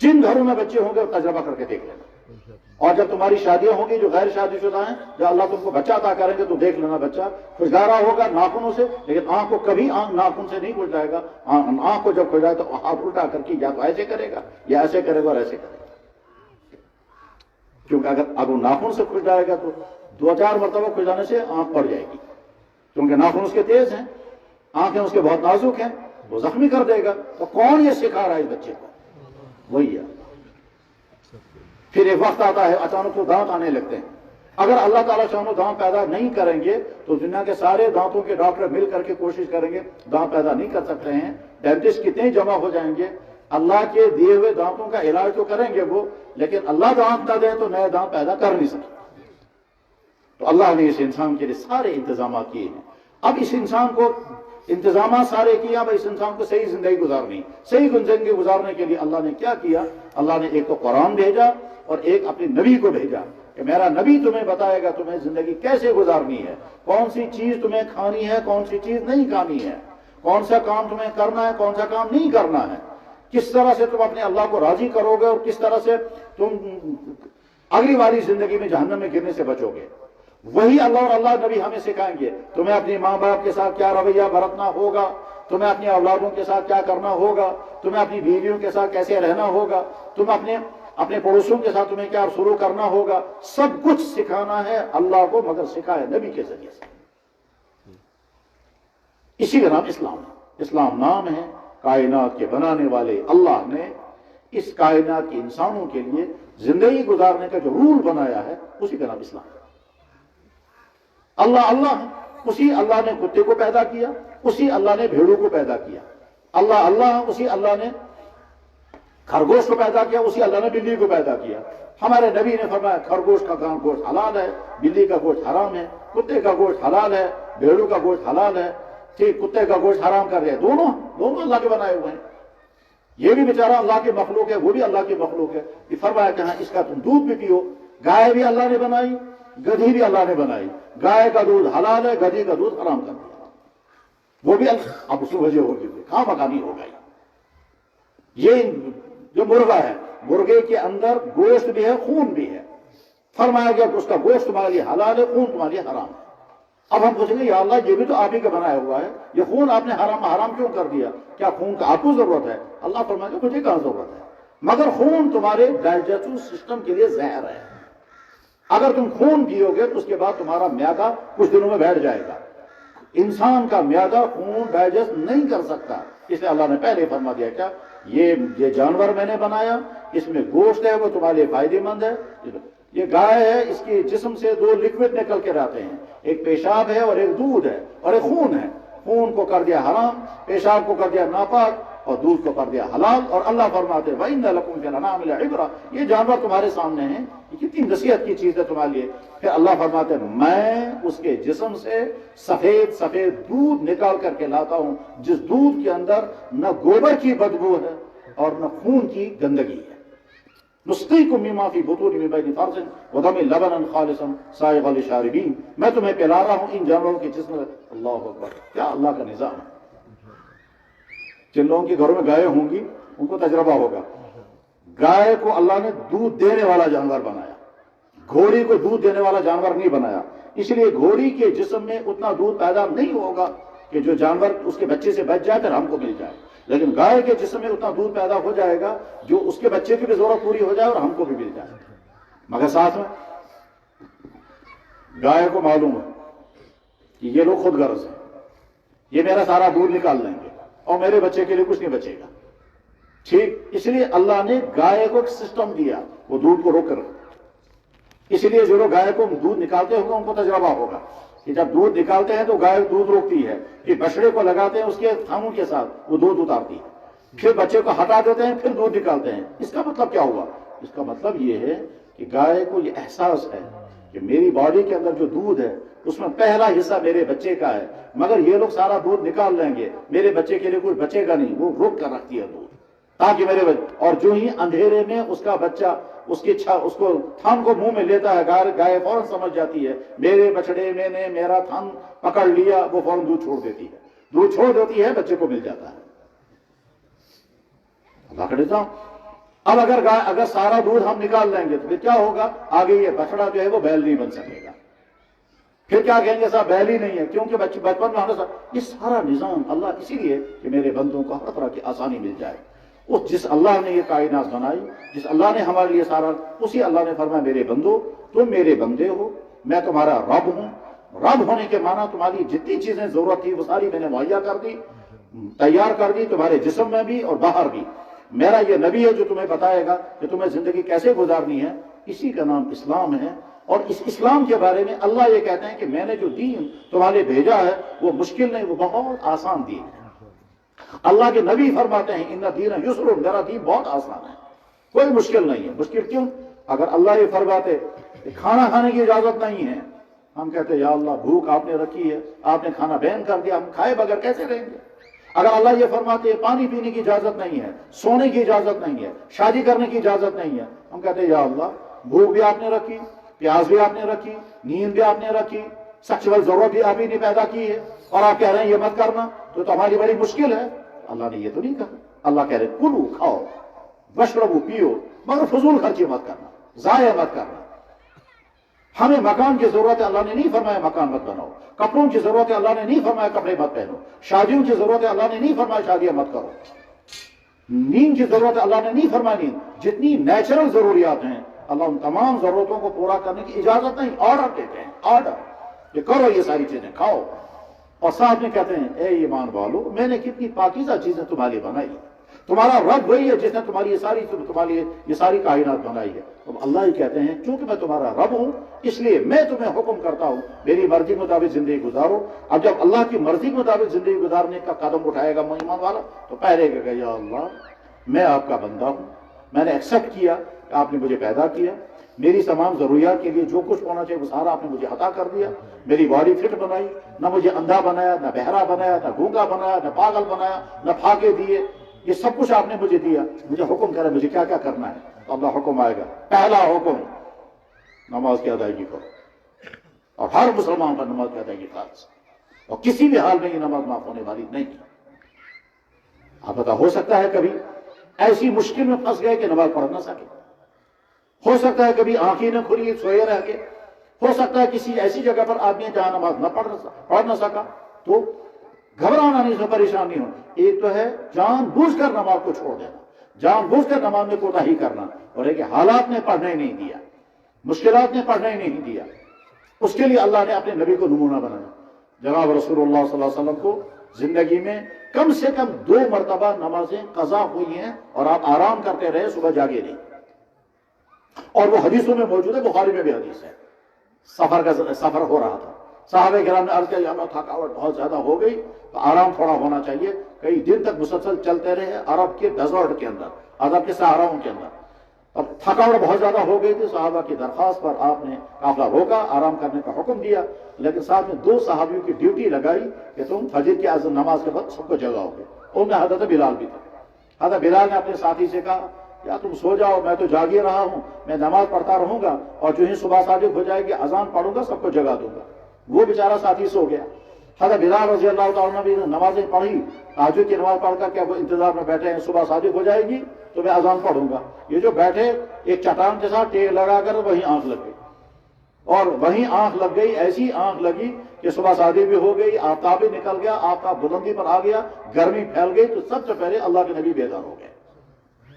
جن گھروں میں بچے ہوں گے تجربہ کر کے دیکھ لینا. اور جب تمہاری شادیاں ہوں گی جو غیر شادی شدہ ہیں، جب اللہ تم کو بچہ عطا کریں گے تو دیکھ لینا بچہ خوشگوارا ہوگا ناخنوں سے، لیکن آنکھ کو کبھی آنکھ ناخن سے نہیں کھل جائے گا. آنکھ کو جب کھل جائے تو ہاتھ الٹا کر کے یا تو ایسے کرے گا یا ایسے کرے گا اور ایسے کرے گا. کیونکہ اگر وہ ناخن سے کھل جائے گا تو 2-4 مرتبہ کھل جانے سے آنکھ پڑ جائے گی، کیونکہ ناخن اس کے تیز ہیں، آنکھیں اس کے بہت نازک ہیں، وہ زخمی کر دے گا. تو کون یہ سکھا رہا ہے اس بچے کو؟ وہی ہے. پھر ایک وقت آتا ہے اچانک تو دانت آنے لگتے ہیں. اگر اللہ تعالیٰ چاہو دانت پیدا نہیں کریں گے تو دنیا کے سارے دانتوں کے ڈاکٹر مل کر کے کوشش کریں گے، دانت پیدا نہیں کر سکتے ہیں. ڈینٹسٹ کتنے جمع ہو جائیں گے، اللہ کے دیے ہوئے دانتوں کا علاج تو کریں گے وہ، لیکن اللہ دانت نہ دے تو نئے دانت پیدا کر نہیں سکتے. تو اللہ نے اس انسان کے لیے سارے انتظامات کیے ہیں. اب اس انسان کو انتظامات سارے کیا، اب اس انسان کو صحیح زندگی گزارنی، صحیح زندگی گزارنے کے لیے اللہ نے کیا کیا؟ اللہ نے ایک تو قرآن بھیجا اور ایک اپنے نبی کو بھیجا کہ میرا نبی تمہیں بتائے گا تمہیں زندگی کیسے گزارنی ہے، کون سی چیز تمہیں کھانی ہے، کون سی چیز نہیں کھانی ہے، کون سا کام تمہیں کرنا ہے، کون سا کام نہیں کرنا ہے، کس طرح سے تم اپنے اللہ کو راضی کرو گے اور کس طرح سے تم اگلی والی زندگی میں جہنم میں گرنے سے بچو گے. وہی اللہ اور اللہ نبی ہمیں سکھائیں گے. تمہیں اپنے ماں باپ کے ساتھ کیا رویہ برتنا ہوگا، تمہیں اپنی اولادوں کے ساتھ کیا کرنا ہوگا، تمہیں اپنی بیویوں کے ساتھ کیسے رہنا ہوگا، تم اپنے پڑوسیوں کے ساتھ تمہیں کیا سلوک کرنا ہوگا. سب کچھ سکھانا ہے اللہ کو، مگر سکھائے نبی کے ذریعے سے. اسی کا نام اسلام ہے. اسلام نام ہے کائنات کے بنانے والے اللہ نے اس کائنات کے انسانوں کے لیے زندگی گزارنے کا جو رول بنایا ہے اسی کا نام اسلام ہے. اللہ اللہ ہے، اسی اللہ نے کتے کو پیدا کیا، اسی اللہ نے بھیڑوں کو پیدا کیا. اللہ اللہ، اسی اللہ نے خرگوش کو پیدا کیا، اسی اللہ نے بلی کو پیدا کیا. ہمارے نبی نے فرمایا خرگوش کا گوشت حلال ہے، بلی کا گوشت حرام ہے، کتے کا گوشت حلال ہے، بھیڑوں کا گوشت حلال ہے. ٹھیک، کتے کا گوشت حرام کر دیا. دونوں اللہ کے بنائے ہوئے ہیں. یہ بھی بیچارہ اللہ کی مخلوق ہے، وہ بھی اللہ کی مخلوق ہے. یہ فرمایا کہ ہاں اس کا تم دودھ بھی پیو. گائے بھی اللہ نے بنائی، گدھی بھی اللہ نے بنائی. گائے کا دودھ حلال ہے، گدھی کا دودھ حرام کر دیا. وہ بھی اب اس کی وجہ ہوگی کہاں مکانی ہو گئی. یہ جو مرغا ہے، مرغے کے اندر گوشت بھی ہے، خون بھی ہے. فرمایا گیا کہ اس کا گوشت تمہارے لیے حلال ہے، خون تمہارے لیے حرام ہے. اب ہم پوچھیں گے یا اللہ یہ بھی تو آپ ہی کا بنایا ہوا ہے، یہ خون آپ نے حرام کیوں کر دیا؟ کیا خون کا آپ کو ضرورت ہے؟ اللہ فرمائے گا مجھے کہاں ضرورت ہے، مگر خون تمہارے ڈائجسٹو سسٹم کے لیے زہر ہے. اگر تم خون پیو گے تو اس کے بعد تمہارا میادہ کچھ دنوں میں بیٹھ جائے گا. انسان کا میادہ خون ڈائجسٹ نہیں کر سکتا. اس لیے اللہ نے پہلے فرما دیا کیا یہ جانور میں نے بنایا، اس میں گوشت ہے وہ تمہارے لیے فائدے مند ہے. یہ گائے ہے، اس کے جسم سے 2 لکوڈ نکل کے رہتے ہیں، ایک پیشاب ہے اور ایک دودھ ہے اور ایک خون ہے. خون کو کر دیا حرام، پیشاب کو کر دیا ناپاک اور دودھ کو کر دیا حلال. اور اللہ فرماتے ہیں وَإِنَّ لَكُمْ فِي الْأَنْعَامِ لَعِبْرَةً، یہ جانور تمہارے سامنے ہیں، یہ کتنی نصیحت کی چیز ہے تمہارے لیے. پھر اللہ فرماتے ہیں میں اس کے جسم سے سفید دودھ نکال کر کے لاتا ہوں، جس دودھ کے اندر نہ گوبر کی بدبو ہے اور نہ خون کی گندگی ہے. نسقیکم مما فی بطون من بین فرث ودم لبنا خالصا سائغا للشاربین، میں تمہیں پلا رہا ہوں ان جانوروں کے جسم میں. اللہ اکبر، کیا اللہ کا نظام ہے. جن لوگوں کے گھروں میں گائے ہوں گی ان کو تجربہ ہوگا. گائے کو اللہ نے دودھ دینے والا جانور بنایا، گھوڑی کو دودھ دینے والا جانور نہیں بنایا. اس لیے گھوڑی کے جسم میں اتنا دودھ پیدا نہیں ہوگا کہ جو جانور اس کے بچے سے بچ جائے پھر ہم کو مل جائے، لیکن گائے کے جسم میں اتنا دودھ پیدا ہو جائے گا جو اس کے بچے کی بھی ضرورت پوری ہو جائے اور ہم کو بھی مل جائے. مگر ساتھ میں گائے کو معلوم ہے کہ یہ لوگ خود غرض ہیں، یہ میرا سارا دودھ نکال لیں گے اور میرے بچے کے لیے کچھ نہیں بچے گا. ٹھیک، اس لیے اللہ نے گائے کو ایک سسٹم دیا، وہ دودھ کو روک کر. اس لیے جو لوگ گائے کو دودھ نکالتے ہوں گے ان کو تجربہ ہوگا کہ جب دودھ نکالتے ہیں تو گائے دودھ روکتی ہے، پھر بچڑے کو لگاتے ہیں اس کے تھاموں کے ساتھ، وہ دودھ اتارتی ہے، پھر بچے کو ہٹا دیتے ہیں، پھر دودھ نکالتے ہیں. اس کا مطلب کیا ہوا؟ اس کا مطلب یہ ہے کہ گائے کو یہ احساس ہے کہ میری باڈی کے اندر جو دودھ ہے اس میں پہلا حصہ میرے بچے کا ہے، مگر یہ لوگ سارا دودھ نکال لیں گے، میرے بچے کے لیے کچھ بچے گا نہیں. وہ روک کر رکھتی ہے دودھ تاکہ میرے بچے، اور جو ہی اندھیرے میں اس کا بچہ اس کو تھن کو منہ میں لیتا ہے، گائے فوراً سمجھ جاتی ہے میرے بچڑے میں نے میرا تھن پکڑ لیا، وہ فوراً دودھ چھوڑ دیتی ہے. دودھ چھوڑ دیتی ہے، بچے کو مل جاتا ہے. اللہ کا نظام. اب اگر سارا دودھ ہم نکال لیں گے تو پھر کیا ہوگا؟ آگے یہ بچڑا جو ہے وہ بیل نہیں بن سکے گا. پھر کیا کہیں گے صاحب بیل ہی نہیں ہے، کیونکہ بچپن میں ہمیں یہ سارا نظام اللہ اسی لیے کہ میرے بندوں کو ہر طرح کی آسانی مل جائے. اس جس اللہ نے یہ کائنات بنائی، جس اللہ نے ہمارے لیے سارا، اسی اللہ نے فرمایا میرے بندو تم میرے بندے ہو، میں تمہارا رب ہوں. رب ہونے کے معنی تمہاری جتنی چیزیں ضرورت تھی وہ ساری میں نے مہیا کر دی، تیار کر دی، تمہارے جسم میں بھی اور باہر بھی. میرا یہ نبی ہے جو تمہیں بتائے گا کہ تمہیں زندگی کیسے گزارنی ہے. اسی کا نام اسلام ہے. اور اس اسلام کے بارے میں اللہ یہ کہتے ہیں کہ میں نے جو دین تمہارے بھیجا ہے وہ مشکل نہیں، وہ بہت آسان دین ہے. اللہ کے نبی فرماتے ہیں ان دین یسر، میرا دین بہت آسان ہے، کوئی مشکل نہیں ہے. مشکل کیوں؟ اگر اللہ یہ فرماتے کہ کھانا کھانے کی اجازت نہیں ہے، ہم کہتے یا اللہ بھوک آپ نے رکھی ہے، آپ نے کھانا بین کر دیا، ہم کھائے بغیر کیسے رہیں گے؟ اگر اللہ یہ فرماتے پانی پینے کی اجازت نہیں ہے، سونے کی اجازت نہیں ہے، شادی کرنے کی اجازت نہیں ہے، ہم کہتے یا اللہ بھوک بھی آپ نے رکھی، پیاس بھی آپ نے رکھی، نیند بھی آپ نے رکھی، سیکسول ضرورت بھی آپ ہی نے پیدا کی ہے، اور آپ کہہ رہے ہیں یہ مت کرنا، تو ہماری بڑی مشکل ہے. اللہ نے یہ تو نہیں کہا. اللہ کہہ رہے کلو کھاؤ وشربو پیو، مگر فضول خرچی مت کرنا، ضائع مت کرنا. ہمیں مکان کی ضرورت ہے، اللہ نے نہیں فرمایا مکان مت بناؤ. کپڑوں کی ضرورت ہے، اللہ نے نہیں فرمایا کپڑے مت پہنو. شادیوں کی ضرورت ہے، اللہ نے نہیں فرمایا شادیاں مت کرو. نیند کی ضرورت ہے، اللہ نے نہیں فرمایا نیند. جتنی نیچرل ضروریات ہیں اللہ ان تمام ضرورتوں کو پورا کرنے کی اجازت نہیں، آرڈر دیتے ہیں. آرڈر یہ کرو، یہ ساری چیزیں کھاؤ. اور ساتھ میں کہتے ہیں اے ایمان والو میں نے کتنی پاکیزہ چیزیں تمہارے لیے بنائی. تمہارا رب وہی ہے جس نے تمہاری یہ ساری کائنات بنائی ہے. تو اللہ ہی کہتے ہیں چونکہ میں تمہارا رب ہوں اس لیے میں تمہیں حکم کرتا ہوں میری مرضی مطابق زندگی گزارو. اب جب اللہ کی مرضی مطابق زندگی گزارنے کا قدم اٹھائے گا ایمان والا تو پہلے کہے گا یا اللہ میں آپ کا بندہ ہوں، میں نے ایکسیپٹ کیا کہ آپ نے مجھے پیدا کیا، میری تمام ضروریات کے لیے جو کچھ ہونا چاہیے وہ سارا آپ نے مجھے عطا کر دیا. میری باڈی فٹ بنائی، نہ مجھے اندھا بنایا، نہ بہرا بنایا، نہ گونگا بنایا، نہ پاگل بنایا، نہ پھاکے دیے. یہ سب کچھ آپ نے مجھے دیا. مجھے حکم کرے مجھے کیا کیا کرنا ہے. تو اللہ حکم آئے گا. پہلا حکم نماز کی ادائیگی کرو، اور ہر مسلمان پر نماز کی ادائیگی فرض، اور کسی بھی حال میں یہ نماز معاف ہونے والی نہیں. آپ بتا ہو سکتا ہے کبھی ایسی مشکل میں پھنس گئے کہ نماز پڑھ نہ سکے، ہو سکتا ہے کبھی آنکھیں نہ کھلی سوئے رہ کے، ہو سکتا ہے کسی ایسی جگہ پر آدمی جہاں نماز نہ پڑھ نہ سکا. تو گھبرانا نہیں، پریشان نہیں ہونا. ایک تو ہے جان بوجھ کر نماز کو چھوڑ دینا، جان بوجھ کر نماز میں کوتاہی کرنا، اور ایک حالات نے پڑھنے نہیں دیا، مشکلات نے پڑھنے نہیں دیا. اس کے لیے اللہ نے اپنے نبی کو نمونہ بنایا. جناب رسول اللہ صلی اللہ علیہ وسلم کو زندگی میں کم سے کم 2 مرتبہ نمازیں قضا ہوئی ہیں اور آپ آرام کرتے رہے، صبح جاگے نہیں. اور وہ حدیثوں میں موجود ہے، بخاری میں بھی حدیث ہے. سفر ہو رہا تھا، صحابہ کرام نے عرض کیا یا اللہ تھکاوٹ بہت زیادہ ہو گئی تو آرام تھوڑا ہونا چاہیے. کئی دن تک مسلسل چلتے رہے عرب کے ڈیزرٹ کے اندر، عرب کے صحراؤں کے اندر. اب تھکاوٹ بہت زیادہ ہو گئی تھی. صحابہ کی درخواست پر آپ نے قافلہ روکا، آرام کرنے کا حکم دیا، لیکن ساتھ میں 2 صحابیوں کی ڈیوٹی لگائی کہ تم فجر کی اذان نماز کے بعد سب کو جگاؤ گے. ان میں حضرت بلال بھی تھا. حضرت بلال نے اپنے ساتھی سے کہا یا تم سو جاؤ، میں تو جاگ ہی رہا ہوں، میں نماز پڑھتا رہوں گا، اور جو ہی صبح صادق ہو جائے گی اذان پڑھوں گا، سب کو جگا دوں گا. وہ بیچارہ ساتھی سو گیا. حضرت بلال رضی اللہ تعالیٰ نے نمازیں پڑھی، تہجد کی نماز پڑھ کر کیا وہ انتظار میں بیٹھے ہیں صبح صادق ہو جائے گی تو میں اذان پڑھوں گا. یہ جو بیٹھے ایک چٹان کے ساتھ ٹیک لگا کر وہیں آنکھ لگ گئی، اور وہیں آنکھ لگ گئی، ایسی آنکھ لگی کہ صبح صادق بھی ہو گئی، آفتاب بھی نکل گیا، آفتاب بلندی پر آ گیا، گرمی پھیل گئی. تو سب سے پہلے اللہ کے نبی بیدار ہو گئے.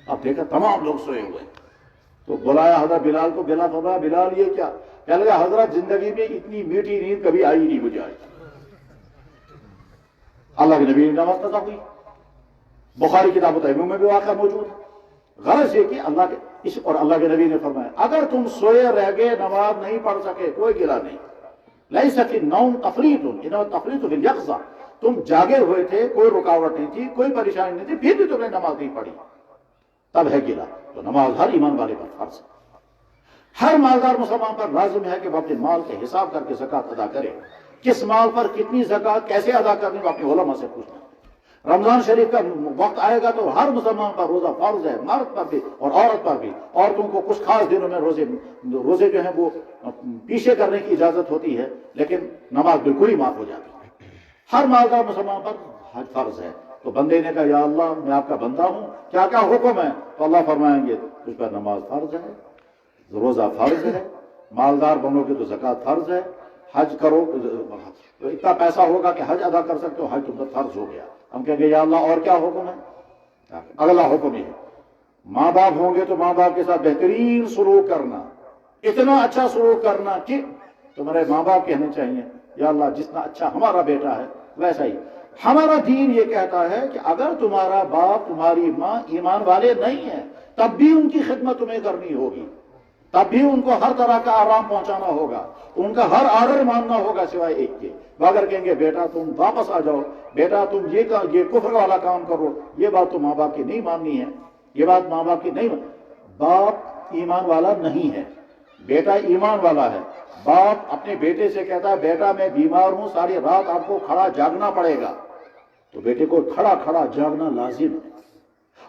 اب دیکھا تمام لوگ سوئے ہوئے، تو بلایا حضرت بلال کو. بلال فرمایا بلال یہ کیا؟ کہنے لگا حضرت زندگی میں اتنی میٹھی نیند کبھی آئی نہیں مجھے آئی. اللہ کے نبی نے نماز قضا ہوئی. بخاری کتاب التیمم میں بھی واقعہ موجود ہے. غرض یہ کہ اللہ کے نبی نے فرمایا اگر تم سوئے رہ گئے نماز نہیں پڑھ سکے کوئی گلا نہیں. لیس فی النوم تفریط انما التفریط فی الیقظہ. تم جاگے ہوئے تھے، کوئی رکاوٹ نہیں تھی، کوئی پریشانی نہیں تھی، پھر بھی تم نے نماز نہیں پڑھی، تب ہے گلا. تو نماز ہر ایمان والے پر فرض ہے. ہر مالدار مسلمان پر لازم ہے کہ وہ اپنے مال کے حساب کر کے زکوٰۃ ادا کرے. کس مال پر کتنی زکوٰۃ کیسے ادا کرنی وہ اپنے علماء سے پوچھنا. رمضان شریف کا وقت آئے گا تو ہر مسلمان پر روزہ فرض ہے، مرد پر بھی اور عورت پر بھی. عورتوں کو کچھ خاص دنوں میں روزے جو ہیں وہ پیچھے کرنے کی اجازت ہوتی ہے، لیکن نماز بالکل ہی معاف ہو جاتی ہے. ہر مالدار مسلمان پر حج فرض ہے. تو بندے نے کہا یا اللہ میں آپ کا بندہ ہوں، کیا کیا حکم ہے؟ تو اللہ فرمائیں گے تجھ پر نماز فرض ہے، روزہ فرض ہے، مالدار بنو گے تو زکوٰۃ فرض ہے، حج کرو تو اتنا پیسہ ہوگا کہ حج ادا کر سکتے ہو، حج تم پر فرض ہو گیا۔ ہم کہیں گے یا اللہ اور کیا حکم ہے؟ اگلا حکم یہ ہے ماں باپ ہوں گے تو ماں باپ کے ساتھ بہترین سلوک کرنا، اتنا اچھا سلوک کرنا کہ تمہارے ماں باپ کہنے چاہیے یا اللہ جتنا اچھا ہمارا بیٹا ہے ویسا ہی۔ ہمارا دین یہ کہتا ہے کہ اگر تمہارا باپ تمہاری ماں ایمان والے نہیں ہیں تب بھی ان کی خدمت تمہیں کرنی ہوگی، تب بھی ان کو ہر طرح کا آرام پہنچانا ہوگا، ان کا ہر آرڈر ماننا ہوگا سوائے ایک کے۔ اگر کہیں گے بیٹا تم واپس آ جاؤ، بیٹا تم یہ کفر والا کام کرو، یہ بات تو ماں باپ کی نہیں ماننی ہے، یہ بات ماں باپ کی نہیں باپ ایمان والا نہیں ہے، بیٹا ایمان والا ہے۔ باپ اپنے بیٹے سے کہتا ہے بیٹا میں بیمار ہوں، ساری رات آپ کو کھڑا جاگنا پڑے گا، تو بیٹے کو کھڑا کھڑا جاگنا لازم ہے۔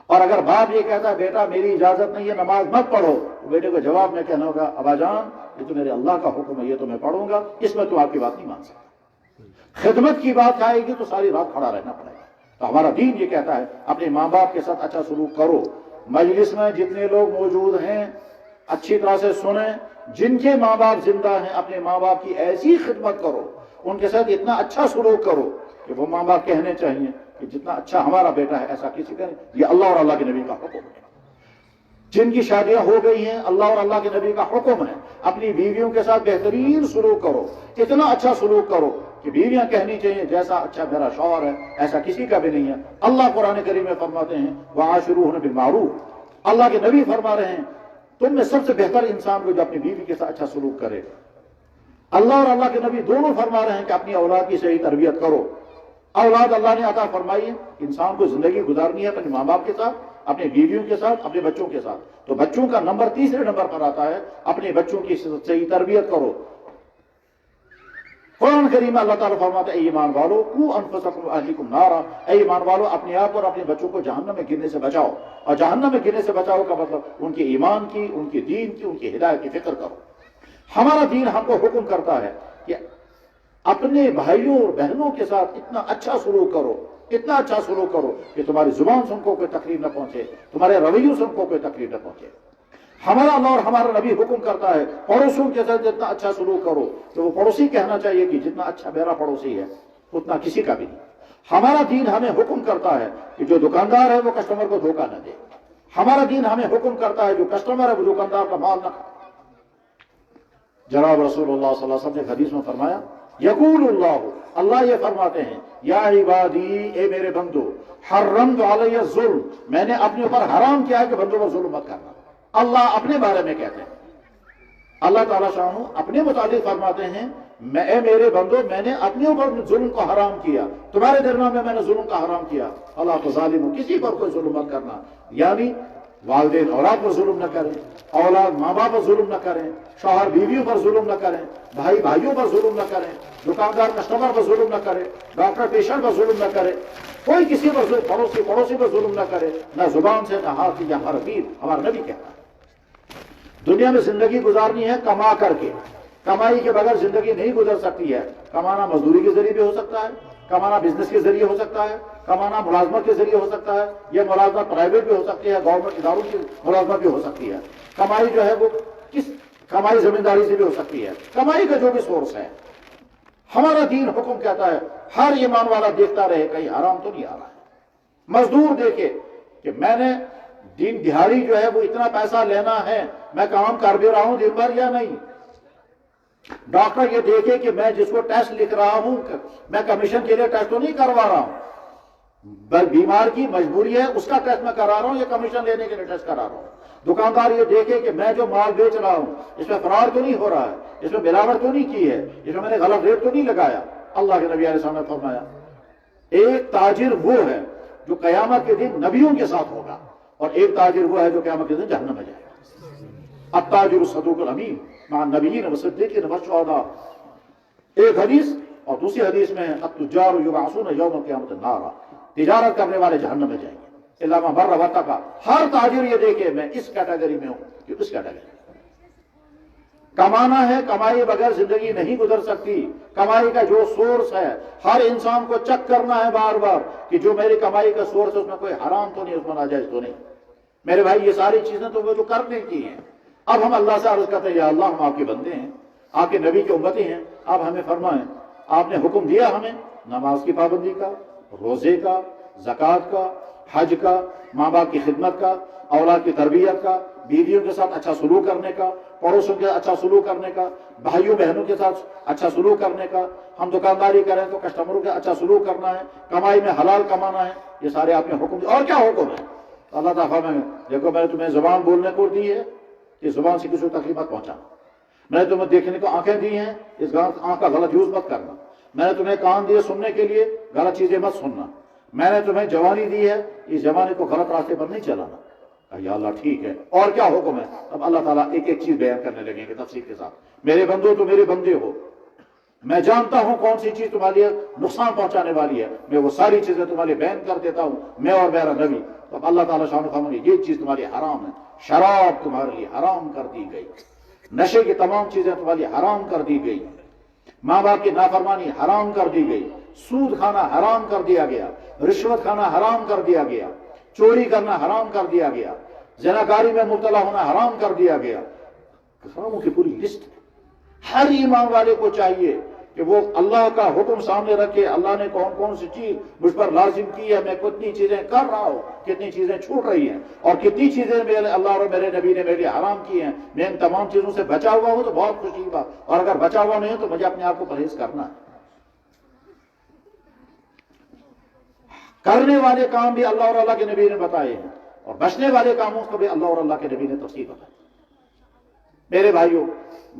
اور اگر باپ یہ کہتا ہے بیٹا میری اجازت نہیں ہے نماز مت پڑھو، تو بیٹے کو جواب میں کہنا ہوگا ابا جان یہ تو میرے اللہ کا حکم ہے، یہ تو میں پڑھوں گا، اس میں تو آپ کی بات نہیں مان سکتا۔ خدمت کی بات آئے گی تو ساری رات کھڑا رہنا پڑے گا۔ تو ہمارا دین یہ کہتا ہے اپنے ماں باپ کے ساتھ اچھا سلوک کرو۔ مجلس میں جتنے لوگ موجود ہیں اچھی طرح سے سنیں، جن کے ماں باپ زندہ ہیں اپنے ماں باپ کی ایسی خدمت کرو، ان کے ساتھ اتنا اچھا سلوک کرو کہ وہ ماں باپ کہنے چاہیے کہ جتنا اچھا ہمارا بیٹا ہے ایسا کسی کا نہیں۔ یہ اللہ اور اللہ کے نبی کا حکم ہے۔ جن کی شادیاں ہو گئی ہیں اللہ اور اللہ کے نبی کا حکم ہے اپنی بیویوں کے ساتھ بہترین سلوک کرو، اتنا اچھا سلوک کرو کہ بیویاں کہنی چاہیے جیسا اچھا میرا شوہر ہے ایسا کسی کا بھی نہیں ہے۔ اللہ قرآن کریم میں فرماتے ہیں وَعَاشِرُوهُنَّ بِالْمَعْرُوفِ، اللہ کے نبی فرما رہے ہیں تم میں سب سے بہتر انسان کو جو اپنی بیوی کے ساتھ اچھا سلوک کرے۔ اللہ اور اللہ کے نبی دونوں فرما رہے ہیں کہ اپنی اولاد کی صحیح تربیت کرو۔ اولاد اللہ نے عطا فرمائی ہے، انسان کو زندگی گزارنی ہے اپنے ماں باپ کے ساتھ، اپنے بیویوں کے ساتھ، اپنے بچوں کے ساتھ۔ تو بچوں کا نمبر تیسرے نمبر پر آتا ہے اپنے بچوں کی صحیح تربیت کرو۔ قرآن کریم میں اللہ تعالیٰ فرماتا ہے اے ایمان والو قوا انفسکم واہلیکم نارا، اے ایمان والو اپنے آپ اور اپنے بچوں کو جہنم میں گرنے سے بچاؤ۔ اور جہنم میں گرنے سے بچاؤ کا مطلب ان کے ایمان کی، ان کے دین کی، ان کی ہدایت کی فکر کرو۔ ہمارا دین ہم کو حکم کرتا ہے کہ اپنے بھائیوں اور بہنوں کے ساتھ اتنا اچھا سلوک کرو، اتنا اچھا سلوک کرو کہ تمہاری زبان سے ان کو کوئی تکلیف نہ پہنچے، تمہارے رویوں سے ان کو کوئی تکلیف نہ پہنچے۔ ہمارا اللہ اور ہمارا نبی حکم کرتا ہے پڑوسیوں کے ساتھ جتنا اچھا سلوک کرو، تو وہ پڑوسی کہنا چاہیے کہ جتنا اچھا میرا پڑوسی ہے اتنا کسی کا بھی نہیں۔ ہمارا دین ہمیں حکم کرتا ہے کہ جو دکاندار ہے وہ کسٹمر کو دھوکہ نہ دے۔ ہمارا دین ہمیں حکم کرتا ہے جو کسٹمر ہے وہ دکاندار کا مال نہ کھائے۔ جناب رسول اللہ صلی اللہ علیہ وسلم نے حدیث میں فرمایا یقول اللہ یہ فرماتے ہیں یا عبادی اے میرے بندو حرمت علی الظلم، میں نے اپنے اوپر حرام کیا ہے کہ بندوں پر ظلم مت کرنا۔ اللہ اپنے بارے میں کہتے ہیں، اللہ تعالیٰ شانہ اپنے متعلق فرماتے ہیں اے میرے بندو میں نے اپنے اوپر ظلم کو حرام کیا، تمہارے درمیان میں نے ظلم کا حرام کیا۔ اللہ تو ظالم ہو، کسی پر کوئی ظلم مت کرنا، یعنی والدین اولاد پر ظلم نہ کریں، اولاد ماں باپ پر ظلم نہ کریں، شوہر بیویوں پر ظلم نہ کریں، بھائی بھائیوں پر ظلم نہ کریں، دکاندار کسٹمر پر ظلم نہ کرے، ڈاکٹر پیشنٹ پر ظلم نہ کرے، کوئی کسی پر پڑوسی پر ظلم نہ کرے، نہ زبان سے نہ ہاتھ یا حرفین۔ ہمارا نبی کہتا ہے دنیا میں زندگی گزارنی ہے کما کر کے، کمائی کے بغیر زندگی نہیں گزر سکتی ہے۔ کمانا مزدوری کے ذریعے بھی ہو سکتا ہے، کمانا بزنس کے ذریعے ہو سکتا ہے، کمانا ملازمت کے ذریعے ہو سکتا ہے، یہ ملازمت پرائیویٹ بھی ہو سکتی ہے، گورنمنٹ اداروں کی ملازمت بھی ہو سکتی ہے۔ کمائی جو ہے وہ کس کمائی زمینداری سے بھی ہو سکتی ہے، کمائی کا جو بھی سورس ہے۔ ہمارا دین حکم کہتا ہے ہر ایمان والا دیکھتا رہے کہیں حرام تو نہیں آ رہا ہے۔ مزدور دیکھے کہ میں نے دن دہاڑی جو ہے وہ اتنا پیسہ لینا ہے، میں کام کر بھی رہا ہوں دن بھر یا نہیں۔ ڈاکٹر یہ دیکھے کہ میں جس کو ٹیسٹ لکھ رہا ہوں میں کمیشن کے لیے ٹیسٹ تو نہیں کروا رہا ہوں، بیمار کی مجبوری ہے اس کا ٹیسٹ میں کرا رہا ہوں یا کمیشن لینے کے لیے ٹیسٹ کرا رہا ہوں۔ دکاندار یہ دیکھے کہ میں جو مال بیچ رہا ہوں اس میں فراڈ تو نہیں ہو رہا ہے، اس میں ملاوٹ تو نہیں کی ہے، اس میں میں نے غلط ریٹ تو نہیں لگایا۔ اللہ کے نبی علیہ السلام نے فرمایا ایک تاجر وہ ہے جو قیامت کے دن نبیوں کے ساتھ ہوگا، اور ایک تاجر وہ ہے جو قیامت کے دن جہنم میں جائے گا۔ التاجر الصدوق الامین مع النبیین والصدیقین والشہداء، ایک حدیث، اور دوسری حدیث میں التجار یبعثون یوم القیامۃ نارا، تجارت کرنے والے جہنم میں جائیں گے الا من بر واتقى۔ ہر تاجر یہ دیکھے میں اس کیٹیگری میں ہوں کہ اس کیٹیگری۔ کمانا ہے, کمائی بغیر زندگی نہیں گزر سکتی. کمائی کا جو سورس ہے ہر انسان کو چیک کرنا ہے بار بار کہ جو میری کمائی کا سورس ہے اس میں کوئی حرام تو نہیں, اس میں ناجائز تو نہیں. میرے بھائی یہ ساری چیزیں تو وہ جو کرنے کی ہیں. اب ہم اللہ سے عرض کرتے ہیں یا اللہ ہم آپ کے بندے ہیں, آپ کے نبی کے امتی ہیں, آپ ہمیں فرمائیں. آپ نے حکم دیا ہمیں نماز کی پابندی کا, روزے کا, زکوٰۃ کا, حج کا, ماں باپ کی خدمت کا, اولاد کی تربیت کا, بیویوں کے ساتھ اچھا سلوک کرنے کا, پڑوسوں کے اچھا سلوک کرنے کا, بھائیوں بہنوں کے ساتھ اچھا سلوک کرنے کا. ہم دکانداری کریں تو کسٹمروں کے اچھا سلوک کرنا ہے, کمائی میں حلال کمانا ہے. یہ سارے آپ نے حکم دیے. اور کیا حکم ہے؟ اللہ تعالیٰ میں دیکھو میں نے تمہیں زبان بولنے کو دی ہے کہ زبان سے کسی کو تکلیف مت پہنچانا. میں نے تمہیں دیکھنے کو آنکھیں دی ہیں, اس آنکھ کا غلط یوز مت کرنا. میں نے تمہیں کان دیے سننے کے لیے, غلط چیزیں مت سننا. میں نے تمہیں جوانی دی ہے, اس جوانی کو غلط راستے پر نہیں چلانا. یا اللہ ٹھیک ہے, اور کیا حکم ہے؟ اب اللہ تعالیٰ ایک ایک چیز بیان کرنے لگیں گے تفصیل کے ساتھ. میرے بندو تو میرے بندے ہو, میں جانتا ہوں کون سی چیز تمہارے لیے نقصان پہنچانے والی ہے, میں وہ ساری چیزیں تمہارے لیے بیان کر دیتا ہوں, میں اور میرا نبی. تو اب اللہ تعالیٰ شان و فرمائے یہ چیز تمہارے لیے حرام ہے. شراب تمہارے لیے حرام کر دی گئی, نشے کی تمام چیزیں تمہارے لیے حرام کر دی گئی, ماں باپ کی نافرمانی حرام کر دی گئی, سود کھانا حرام کر دیا گیا, رشوت کھانا حرام کر دیا گیا, چوری کرنا حرام کر دیا گیا, زناکاری میں مبتلا ہونا حرام کر دیا گیا. حراموں کی پوری لسٹ ہے. ہر ایمان والے کو چاہیے کہ وہ اللہ کا حکم سامنے رکھے, اللہ نے کون کون سی چیز مجھ پر لازم کی ہے, میں کتنی چیزیں کر رہا ہوں, کتنی چیزیں چھوٹ رہی ہیں, اور کتنی چیزیں میرے اللہ اور میرے نبی نے میرے لیے حرام کی ہیں. میں ان تمام چیزوں سے بچا ہوا ہوں تو بہت خوشی کی بات, اور اگر بچا ہوا نہیں ہوں تو مجھے اپنے آپ کو پرہیز کرنا ہے. کرنے والے کام بھی اللہ اور اللہ کے نبی نے بتائے ہیں, اور بچنے والے کاموں کو بھی اللہ اور اللہ کے نبی نے تفصیل بتائی. میرے بھائیوں,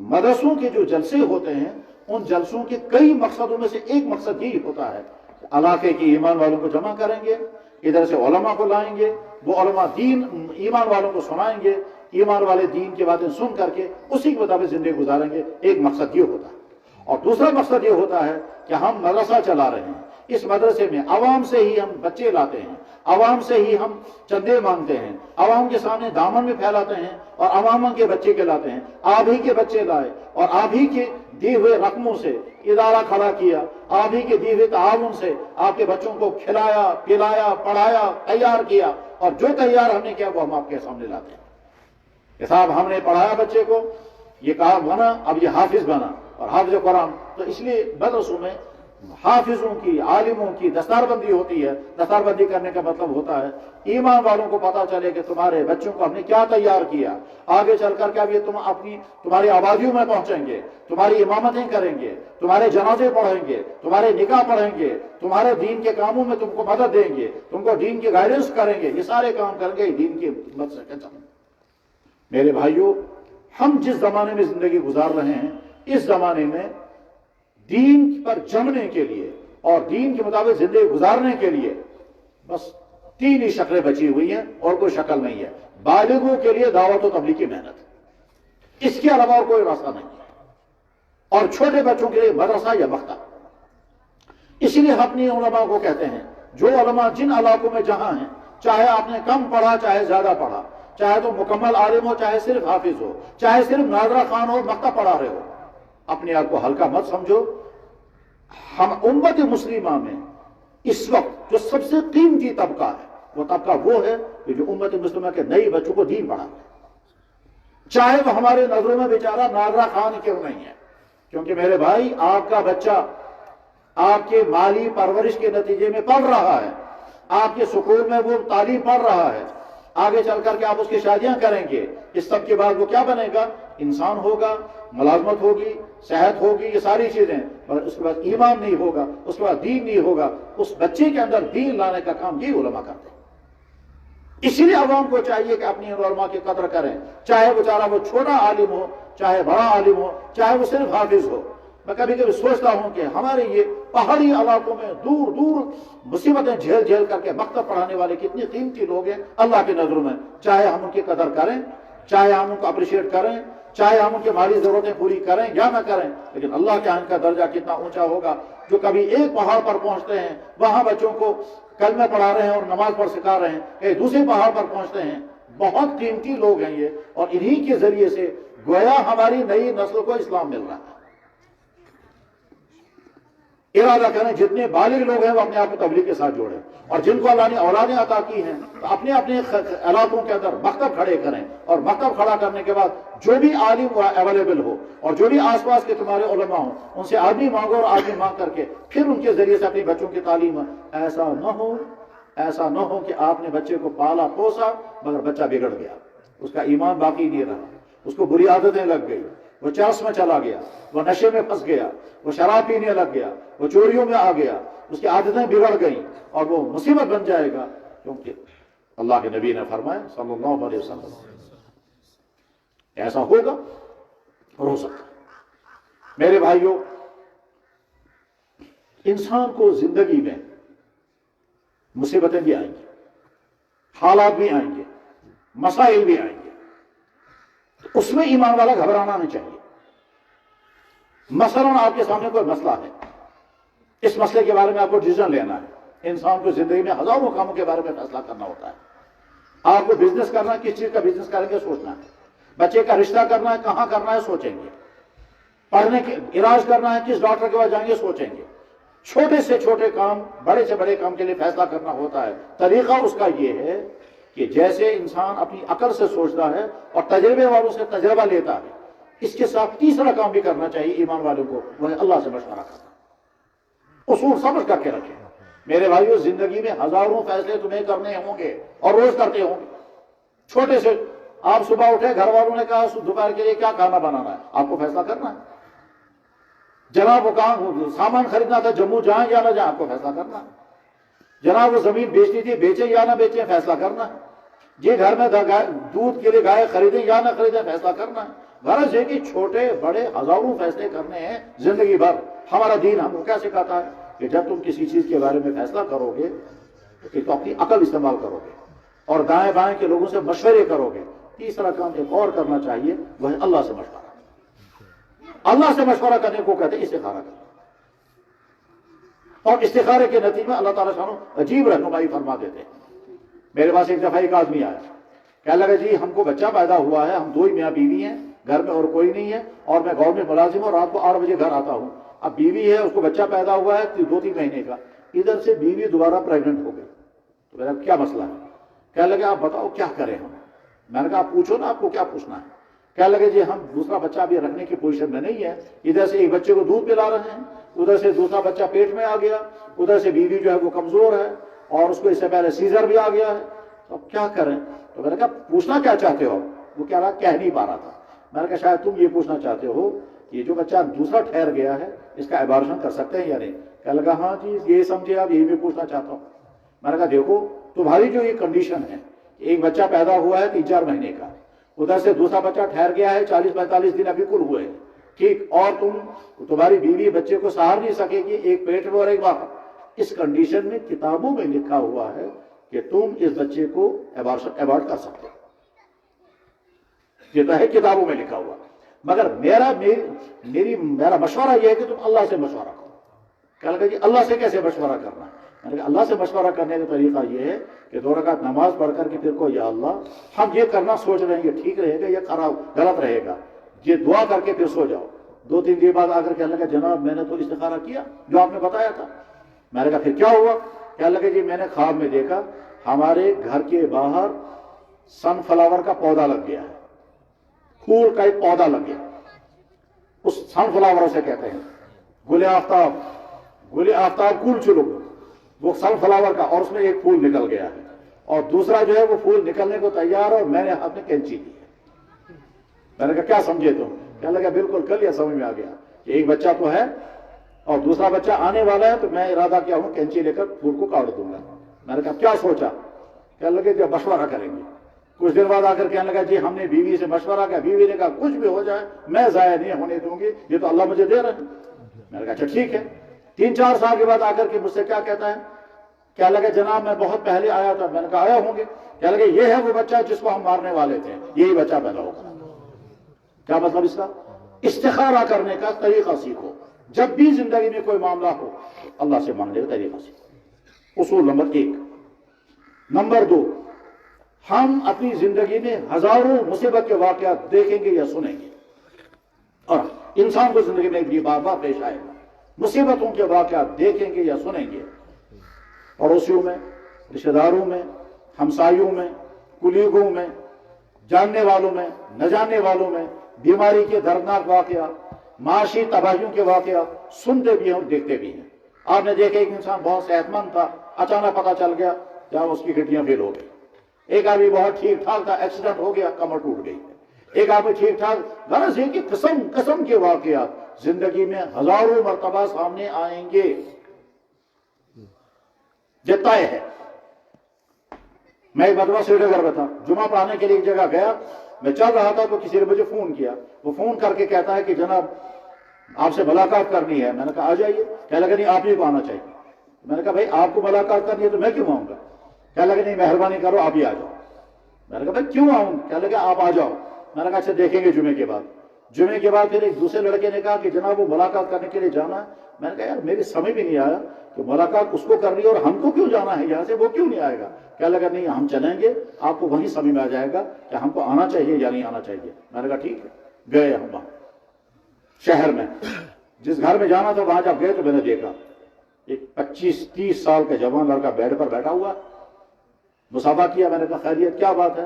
مدرسوں کے جو جلسے ہوتے ہیں ان جلسوں کے کئی مقصدوں میں سے ایک مقصد یہی ہوتا ہے علاقے کی ایمان والوں کو جمع کریں گے, ادھر سے علماء کو لائیں گے, وہ علماء دین ایمان والوں کو سنائیں گے, ایمان والے دین کی باتیں سن کر کے اسی کے مطابق زندگی گزاریں گے. ایک مقصد یہ ہوتا ہے. اور دوسرا مقصد یہ ہوتا ہے کہ ہم مدرسہ چلا رہے ہیں, اس مدرسے میں عوام سے ہی ہم بچے لاتے ہیں, عوام سے ہی ہم چندے مانگتے ہیں, عوام کے سامنے دامن میں پھیلاتے ہیں اور عوام کے بچے کے لاتے ہیں. آپ ہی کے بچے لائے اور آپ ہی کے دیے ہوئے رقموں سے ادارہ کھڑا کیا, آپ ہی کے دیے ہوئے تعاون سے آپ کے بچوں کو کھلایا, پلایا, پڑھایا, تیار کیا, اور جو تیار ہم نے کیا وہ ہم آپ کے سامنے لاتے ہیں کہ صاحب ہم نے پڑھایا بچے کو, یہ کہا بنا, اب یہ حافظ بنا اور حافظ قرآن. تو اس لیے مدرسوں میں حافظوں کی, عالموں کی دستار بندی ہوتی ہے. دستار بندی کرنے کا مطلب ہوتا ہے ایمان والوں کو پتا چلے کہ تمہارے بچوں کو ہم نے کیا تیار کیا, آگے چل کر کے اب یہ تمہاری آبادیوں میں پہنچیں گے, تمہاری امامتیں کریں گے, تمہارے جنازے پڑھیں گے, تمہارے نکاح پڑھیں گے, تمہارے دین کے کاموں میں تم کو مدد دیں گے, تم کو دین کی گائیڈنس کریں گے. یہ سارے کام کریں گے دین کی مدد سے. میرے بھائیوں, ہم جس زمانے میں زندگی گزار رہے ہیں اس زمانے میں دین پر جمنے کے لیے اور دین کے مطابق زندگی گزارنے کے لیے بس 3 ہی شکلیں بچی ہوئی ہیں اور کوئی شکل نہیں ہے. بالغوں کے لیے دعوت و تبلیغ کی محنت, اس کے علاوہ اور کوئی راستہ نہیں ہے, اور چھوٹے بچوں کے لیے مدرسہ یا مکتب. اسی لیے اپنی علماء کو کہتے ہیں, جو علماء جن علاقوں میں جہاں ہیں, چاہے آپ نے کم پڑھا چاہے زیادہ پڑھا, چاہے تو مکمل عالم ہو چاہے صرف حافظ ہو, چاہے صرف ناظرہ خان ہو, مکتب پڑھا رہے ہو, اپنے آپ کو ہلکا مت سمجھو. ہم امت مسلمہ میں اس وقت جو سب سے قیمتی طبقہ ہے وہ طبقہ وہ ہے کہ جو امت مسلمہ کے نئی بچوں کو دین پڑھا ہے, چاہے وہ ہمارے نظروں میں بیچارہ ناظرہ خان کیوں نہیں ہے. کیونکہ میرے بھائی, آپ کا بچہ آپ کے مالی پرورش کے نتیجے میں پڑھ رہا ہے, آپ کے سکول میں وہ تعلیم پڑھ رہا ہے, آگے چل کر کے آپ اس کی شادیاں کریں گے, اس سب کے بعد وہ کیا بنے گا؟ انسان ہوگا, ملازمت ہوگی, صحت ہوگی, یہ ساری چیزیں, اور اس کے بعد ایمان نہیں ہوگا, اس کے بعد دین نہیں ہوگا. اس بچے کے اندر دین لانے کا کام یہ علماء کرتے ہیں. اسی لیے عوام کو چاہیے کہ اپنی علماء کی قدر کریں, چاہے بیچارہ وہ چھوٹا عالم ہو, چاہے بڑا عالم ہو, چاہے وہ صرف حافظ ہو. میں کبھی کبھی سوچتا ہوں کہ ہمارے یہ پہاڑی علاقوں میں دور دور مصیبتیں جھیل جھیل کر کے مکتب پڑھانے والے کتنے قیمتی لوگ ہیں اللہ کی نظروں میں. چاہے ہم ان کی قدر کریں, چاہے ہم ان کو اپریشیٹ کریں, چاہے ہم ان کی مالی ضرورتیں پوری کریں یا نہ کریں, لیکن اللہ کے ان کا درجہ کتنا اونچا ہوگا. جو کبھی ایک پہاڑ پر پہنچتے ہیں وہاں بچوں کو کلمہ پڑھا رہے ہیں اور نماز پڑھ سکھا رہے ہیں, کہیں دوسرے پہاڑ پر پہنچتے ہیں. بہت قیمتی لوگ ہیں یہ, اور انہی کے ذریعے سے گویا ہماری نئی نسل کو اسلام مل رہا ہے. ارادہ کریں جتنے بالغ لوگ ہیں وہ اپنے آپ کو تبلیغ کے ساتھ جوڑیں, اور جن کو اللہ نے اولادیں عطا کی ہیں تو اپنے اپنے علاقوں کے اندر مکتب کھڑے کریں, اور مکتب کھڑا کرنے کے بعد جو بھی عالم اویلیبل ہو اور جو بھی آس پاس کے تمہارے علماء ہوں ان سے آدمی مانگو, اور آدمی مانگ کر کے پھر ان کے ذریعے سے اپنے بچوں کی تعلیم. ایسا نہ ہو کہ آپ نے بچے کو پالا پوسا مگر بچہ بگڑ گیا, اس کا ایمان باقی نہیں رہا, اس کو بری عادتیں لگ گئی, وہ چرس میں چلا گیا, وہ نشے میں پھنس گیا, وہ شراب پینے لگ گیا, وہ چوریوں میں آ گیا, اس کی عادتیں بگڑ گئیں اور وہ مصیبت بن جائے گا. کیونکہ اللہ کے نبی نے فرمایا صلی اللہ علیہ وسلم ایسا ہوگا اور ہو سکتا. میرے بھائیوں, انسان کو زندگی میں مصیبتیں بھی آئیں گی, حالات بھی آئیں گے, مسائل بھی آئیں گے, تو اس میں ایمان والا گھبرانا نہیں چاہیے. مثلا آپ کے سامنے کوئی مسئلہ ہے, اس مسئلے کے بارے میں آپ کو ڈیسیژن لینا ہے. انسان کو زندگی میں ہزاروں کاموں کے بارے میں فیصلہ کرنا ہوتا ہے. آپ کو بزنس کرنا ہے, کس چیز کا بزنس کریں گے سوچنا ہے. بچے کا رشتہ کرنا ہے, کہاں کرنا ہے سوچیں گے. پڑھنے کے علاج کرنا ہے, کس ڈاکٹر کے پاس جائیں گے سوچیں گے. چھوٹے سے چھوٹے کام, بڑے سے بڑے کام کے لیے فیصلہ کرنا ہوتا ہے. طریقہ اس کا یہ ہے کہ جیسے انسان اپنی عقل سے سوچتا ہے اور تجربے والوں سے تجربہ لیتا ہے, اس کے ساتھ تیسرا کام بھی کرنا چاہیے ایمان والوں کو, وہ اللہ سے مشورہ کرنا. اصول سمجھ کر کے رکھیں. میرے بھائیو, زندگی میں ہزاروں فیصلے تمہیں کرنے ہوں گے اور روز کرتے ہوں گے. چھوٹے سے آپ صبح اٹھے, گھر والوں نے کہا دوپہر کے لیے کیا کھانا بنانا ہے, آپ کو فیصلہ کرنا ہے. جناب وہ کہاں سامان خریدنا تھا, جموں جائیں یا نہ جائیں, آپ کو فیصلہ کرنا ہے. جناب وہ زمین بیچنی تھی, بیچیں یا نہ بیچیں, فیصلہ کرنا ہے. جی گھر میں دودھ کے لیے گائے خریدیں یا نہ خریدیں, فیصلہ کرنا ہے. غرض ہے کہ چھوٹے بڑے ہزاروں فیصلے کرنے ہیں زندگی بھر. ہمارا دین ہم کو کیا سکھاتا ہے کہ جب تم کسی چیز کے بارے میں فیصلہ کرو گے تو اپنی عقل استعمال کرو گے اور دائیں بائیں کے لوگوں سے مشورے کرو گے. تیسرا کام ایک اور کرنا چاہیے, وہ ہے اللہ سے مشورہ. اللہ سے مشورہ کرنے کو کہتے ہیں استخارہ کرنا, اور استخارے کے نتیجے میں اللہ تعالیٰ شانو عجیب رہنمائی فرما دیتے ہیں. میرے پاس ایک دفعہ ایک آدمی آیا, کہنے لگا جی ہم کو بچہ پیدا ہوا ہے, ہم 2 ہی میاں بیوی ہیں, گھر میں اور کوئی نہیں ہے, اور میں گورنمنٹ ملازم ہوں, رات کو 8 بجے گھر آتا ہوں. اب بیوی ہے, اس کو بچہ پیدا ہوا ہے 2-3 مہینے کا, ادھر سے بیوی دوبارہ پریگننٹ ہو گئی. تو میرا کیا مسئلہ ہے؟ کہنے لگے آپ بتاؤ کیا کریں ہم. میں نے کہا آپ پوچھو نا, آپ کو کیا پوچھنا ہے. کہنے لگے جی ہم دوسرا بچہ ابھی رکھنے کی پوزیشن میں نہیں ہے, ادھر سے ایک بچے کو دودھ پلا رہے ہیں, ادھر سے دوسرا بچہ پیٹ میں آ گیا, ادھر سے بیوی جو ہے وہ کمزور ہے, اور اس کو اس سے پہلے سیزر بھی آ گیا ہے, تو اب کیا کریں. تو میں نے کہا پوچھنا کیا چاہتے ہو. وہ کہہ نہیں پا رہا تھا. میں نے کہا شاید تم یہ پوچھنا چاہتے ہو یہ جو بچہ دوسرا ٹھہر گیا ہے اس کا ایبارشن کر سکتے ہیں یا نہیں. کہنے لگا ہاں جی یہ سمجھے آپ, یہی میں پوچھنا چاہتا ہوں. میں نے کہا دیکھو تمہاری جو یہ کنڈیشن ہے, ایک بچہ پیدا ہوا ہے 3-4 مہینے کا, ادھر سے دوسرا بچہ ٹھہر گیا ہے 40-45 دن ابھی کل ہوئے ہیں, ٹھیک, اور تمہاری بیوی بچے کو سہار نہیں سکے گی, ایک پیٹ میں اور ایک باہر. اس کنڈیشن میں کتابوں میں لکھا ہوا ہے کہ تم اس بچے کو ایبارٹ کر سکتے ہو. یہ تو ہے کتابوں میں لکھا ہوا, مگر میرا مشورہ یہ ہے کہ تم اللہ سے مشورہ کرو. کہنے لگا جی اللہ سے کیسے مشورہ کرنا ہے. میں نے کہا اللہ سے مشورہ کرنے کا طریقہ یہ ہے کہ 2 رکعت نماز پڑھ کر کے پھر کو یا اللہ ہم یہ کرنا سوچ رہے ہیں, یہ ٹھیک رہے گا یا خراب غلط رہے گا, یہ دعا کر کے پھر سو جاؤ. 2-3 دن بعد آ کر کہنے لگا جناب میں نے تو استخارہ کیا جو آپ نے بتایا تھا. میں نے کہا پھر کیا ہوا. کہنے لگا جی میں نے خواب میں دیکھا ہمارے گھر کے باہر سن فلاور کا پودا لگ گیا ہے, پھول کا ایک پودا لگ گیا. اس سن فلاور سے کہتے ہیں گل آفتاب کول چلو, وہ سن فلاور کا, اور اس میں ایک پھول نکل گیا ہے, اور دوسرا جو ہے وہ پھول نکلنے کو تیار, اور میں نے ہاتھ میں کینچی دی ہے. میں نے کہا کیا سمجھے تم. کہنے لگا بالکل کل یہ سمجھ میں آ گیا کہ ایک بچہ تو ہے اور دوسرا بچہ آنے والا ہے, تو میں ارادہ کیا ہوں کینچی لے کر پھول کو کاٹ دوں گا. میں نے کہا کیا سوچا. کہنے لگے جب مشورہ کریں گے. کچھ دیر بعد آ کر کہنے لگا جی ہم نے بیوی سے مشورہ کیا, بیوی نے کہا کچھ بھی ہو جائے میں ضائع نہیں ہونے دوں گی, یہ تو اللہ مجھے دے رہے ہیں. میں نے کہا اچھا ٹھیک ہے. 3-4 سال کے بعد آ کر کے مجھ سے کیا کہتا ہے, کیا لگا جناب میں بہت پہلے آیا تھا. میں نے کہا آیا ہوں گے. کیا لگا یہ ہے وہ بچہ جس کو ہم مارنے والے تھے, یہی بچہ پیدا ہوگا. کیا مطلب اس کا؟ استخارہ کرنے کا طریقہ سیکھو. جب بھی زندگی میں کوئی معاملہ ہو اللہ سے مانگنے کا طریقہ سیکھو. اصول نمبر 1. نمبر 2, ہم اپنی زندگی میں ہزاروں مصیبت کے واقعات دیکھیں گے یا سنیں گے, انسان کو زندگی میں بھی بار بار پیش آئے گا. مصیبتوں کے واقعات دیکھیں گے یا سنیں گے، پڑوسیوں میں، رشتہ داروں میں، ہمسایوں میں، کلیگوں میں، جاننے والوں میں، نہ جاننے والوں میں، بیماری کے دردناک واقعات، معاشی تباہیوں کے واقعات سنتے بھی ہیں اور دیکھتے بھی ہیں. آپ نے دیکھا ایک انسان بہت صحت مند تھا، اچانک پتہ چل گیا جہاں اس کی ہڈیاں فیل ہو گئی. ایک آدمی بہت ٹھیک ٹھاک تھا، ایکسیڈنٹ ہو گیا، کمر ٹوٹ گئی. ایک آدمی ٹھیک ٹھاک، غرض یہ کہ قسم کے واقعات زندگی میں ہزاروں مرتبہ سامنے آئیں گے. یہ طے ہے. میں ایک مرتبہ سری نگر میں تھا، جمعہ پڑھانے کے لیے ایک جگہ گیا. میں چل رہا تھا تو کسی نے مجھے فون کیا. وہ فون کر کے کہتا ہے کہ جناب آپ سے ملاقات کرنی ہے. میں نے کہا آ جائیے. کہنے لگا نہیں آپ ہی کو آنا چاہیے. میں نے کہا بھائی آپ کو ملاقات کرنی ہے تو میں کیوں آؤں گا؟ کہنے لگا نہیں مہربانی کرو آپ ہی آ جاؤ. میں نے کہا بھائی کیوں آؤں؟ کہنے لگا آپ آ جاؤ. میں نے کہا اچھا دیکھیں گے جمعے کے بعد. جمعے کے بعد پھر ایک دوسرے لڑکے نے کہا کہ جناب وہ ملاقات کرنے کے لیے جانا ہے. میں نے کہا یار میری سمجھ بھی نہیں آیا کہ ملاقات اس کو کرنی ہے اور ہم کو کیوں جانا ہے یہاں سے، وہ کیوں نہیں آئے گا؟ کہنے لگا نہیں ہم چلیں گے، آپ کو وہیں سمجھ میں آ جائے گا کہ ہم کو آنا چاہیے یا نہیں آنا چاہیے. میں نے کہا ٹھیک ہے. گئے ہم وہاں شہر میں، جس گھر میں جانا تھا وہاں جب گئے تو میں نے دیکھا ایک 25-30 سال کا جوان لڑکا بیڈ پر بیٹھا ہوا. مصافحہ کیا. میں نے کہا خیریت کیا بات ہے؟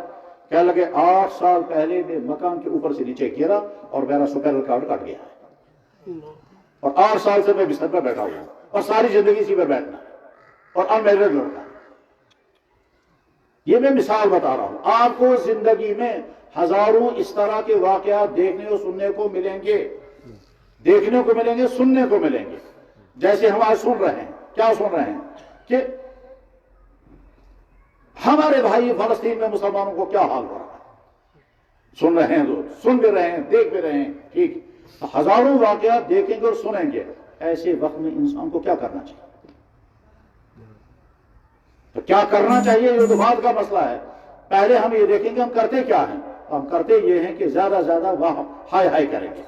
کہنے لگے 8 سال پہلے میں مکان کے اوپر سے نیچے گرا اور میرا سپینل کارڈ کٹ گیا ہے اور 8 سال سے میں بستر پر بیٹھا ہوا اور ساری زندگی اسی پر بیٹھنا اور انمیرڈ لڑکا. یہ میں مثال بتا رہا ہوں آپ کو. زندگی میں ہزاروں اس طرح کے واقعات دیکھنے اور سننے کو ملیں گے، دیکھنے کو ملیں گے، سننے کو ملیں گے. جیسے ہم آج سن رہے ہیں. کیا سن رہے ہیں؟ کہ ہمارے بھائی فلسطین میں مسلمانوں کو کیا حال ہو رہا ہے. سن رہے ہیں، تو سن بھی رہے ہیں، دیکھ بھی رہے ہیں. ٹھیک، ہزاروں واقعات دیکھیں گے اور سنیں گے. ایسے وقت میں انسان کو کیا کرنا چاہیے؟ تو کیا کرنا چاہیے یہ تو بات کا مسئلہ ہے. پہلے ہم یہ دیکھیں گے ہم کرتے کیا ہیں. ہم کرتے یہ ہیں کہ زیادہ سے زیادہ واہ ہائے ہائے کریں گے.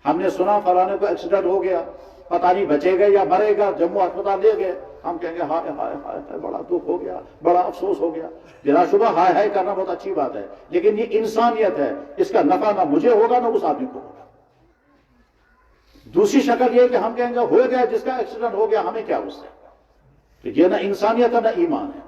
ہم نے سنا فلانے کو ایکسیڈنٹ ہو گیا، پتہ نہیں بچے گا یا مرے گا، جموں ہسپتال لے گئے. ہم کہیں گے ہائے ہائے ہائے بڑا دکھ ہو گیا، بڑا افسوس ہو گیا. بلا شبہ ہائے ہائے کرنا بہت اچھی بات ہے، لیکن یہ انسانیت ہے. اس کا نفع نہ مجھے ہوگا نہ اس آدمی کو ہوگا. دوسری شکل یہ کہ ہم کہیں گے ہو گیا، جس کا ایکسیڈنٹ ہو گیا ہمیں کیا اس سے. تو یہ نہ انسانیت ہے نہ ایمان ہے.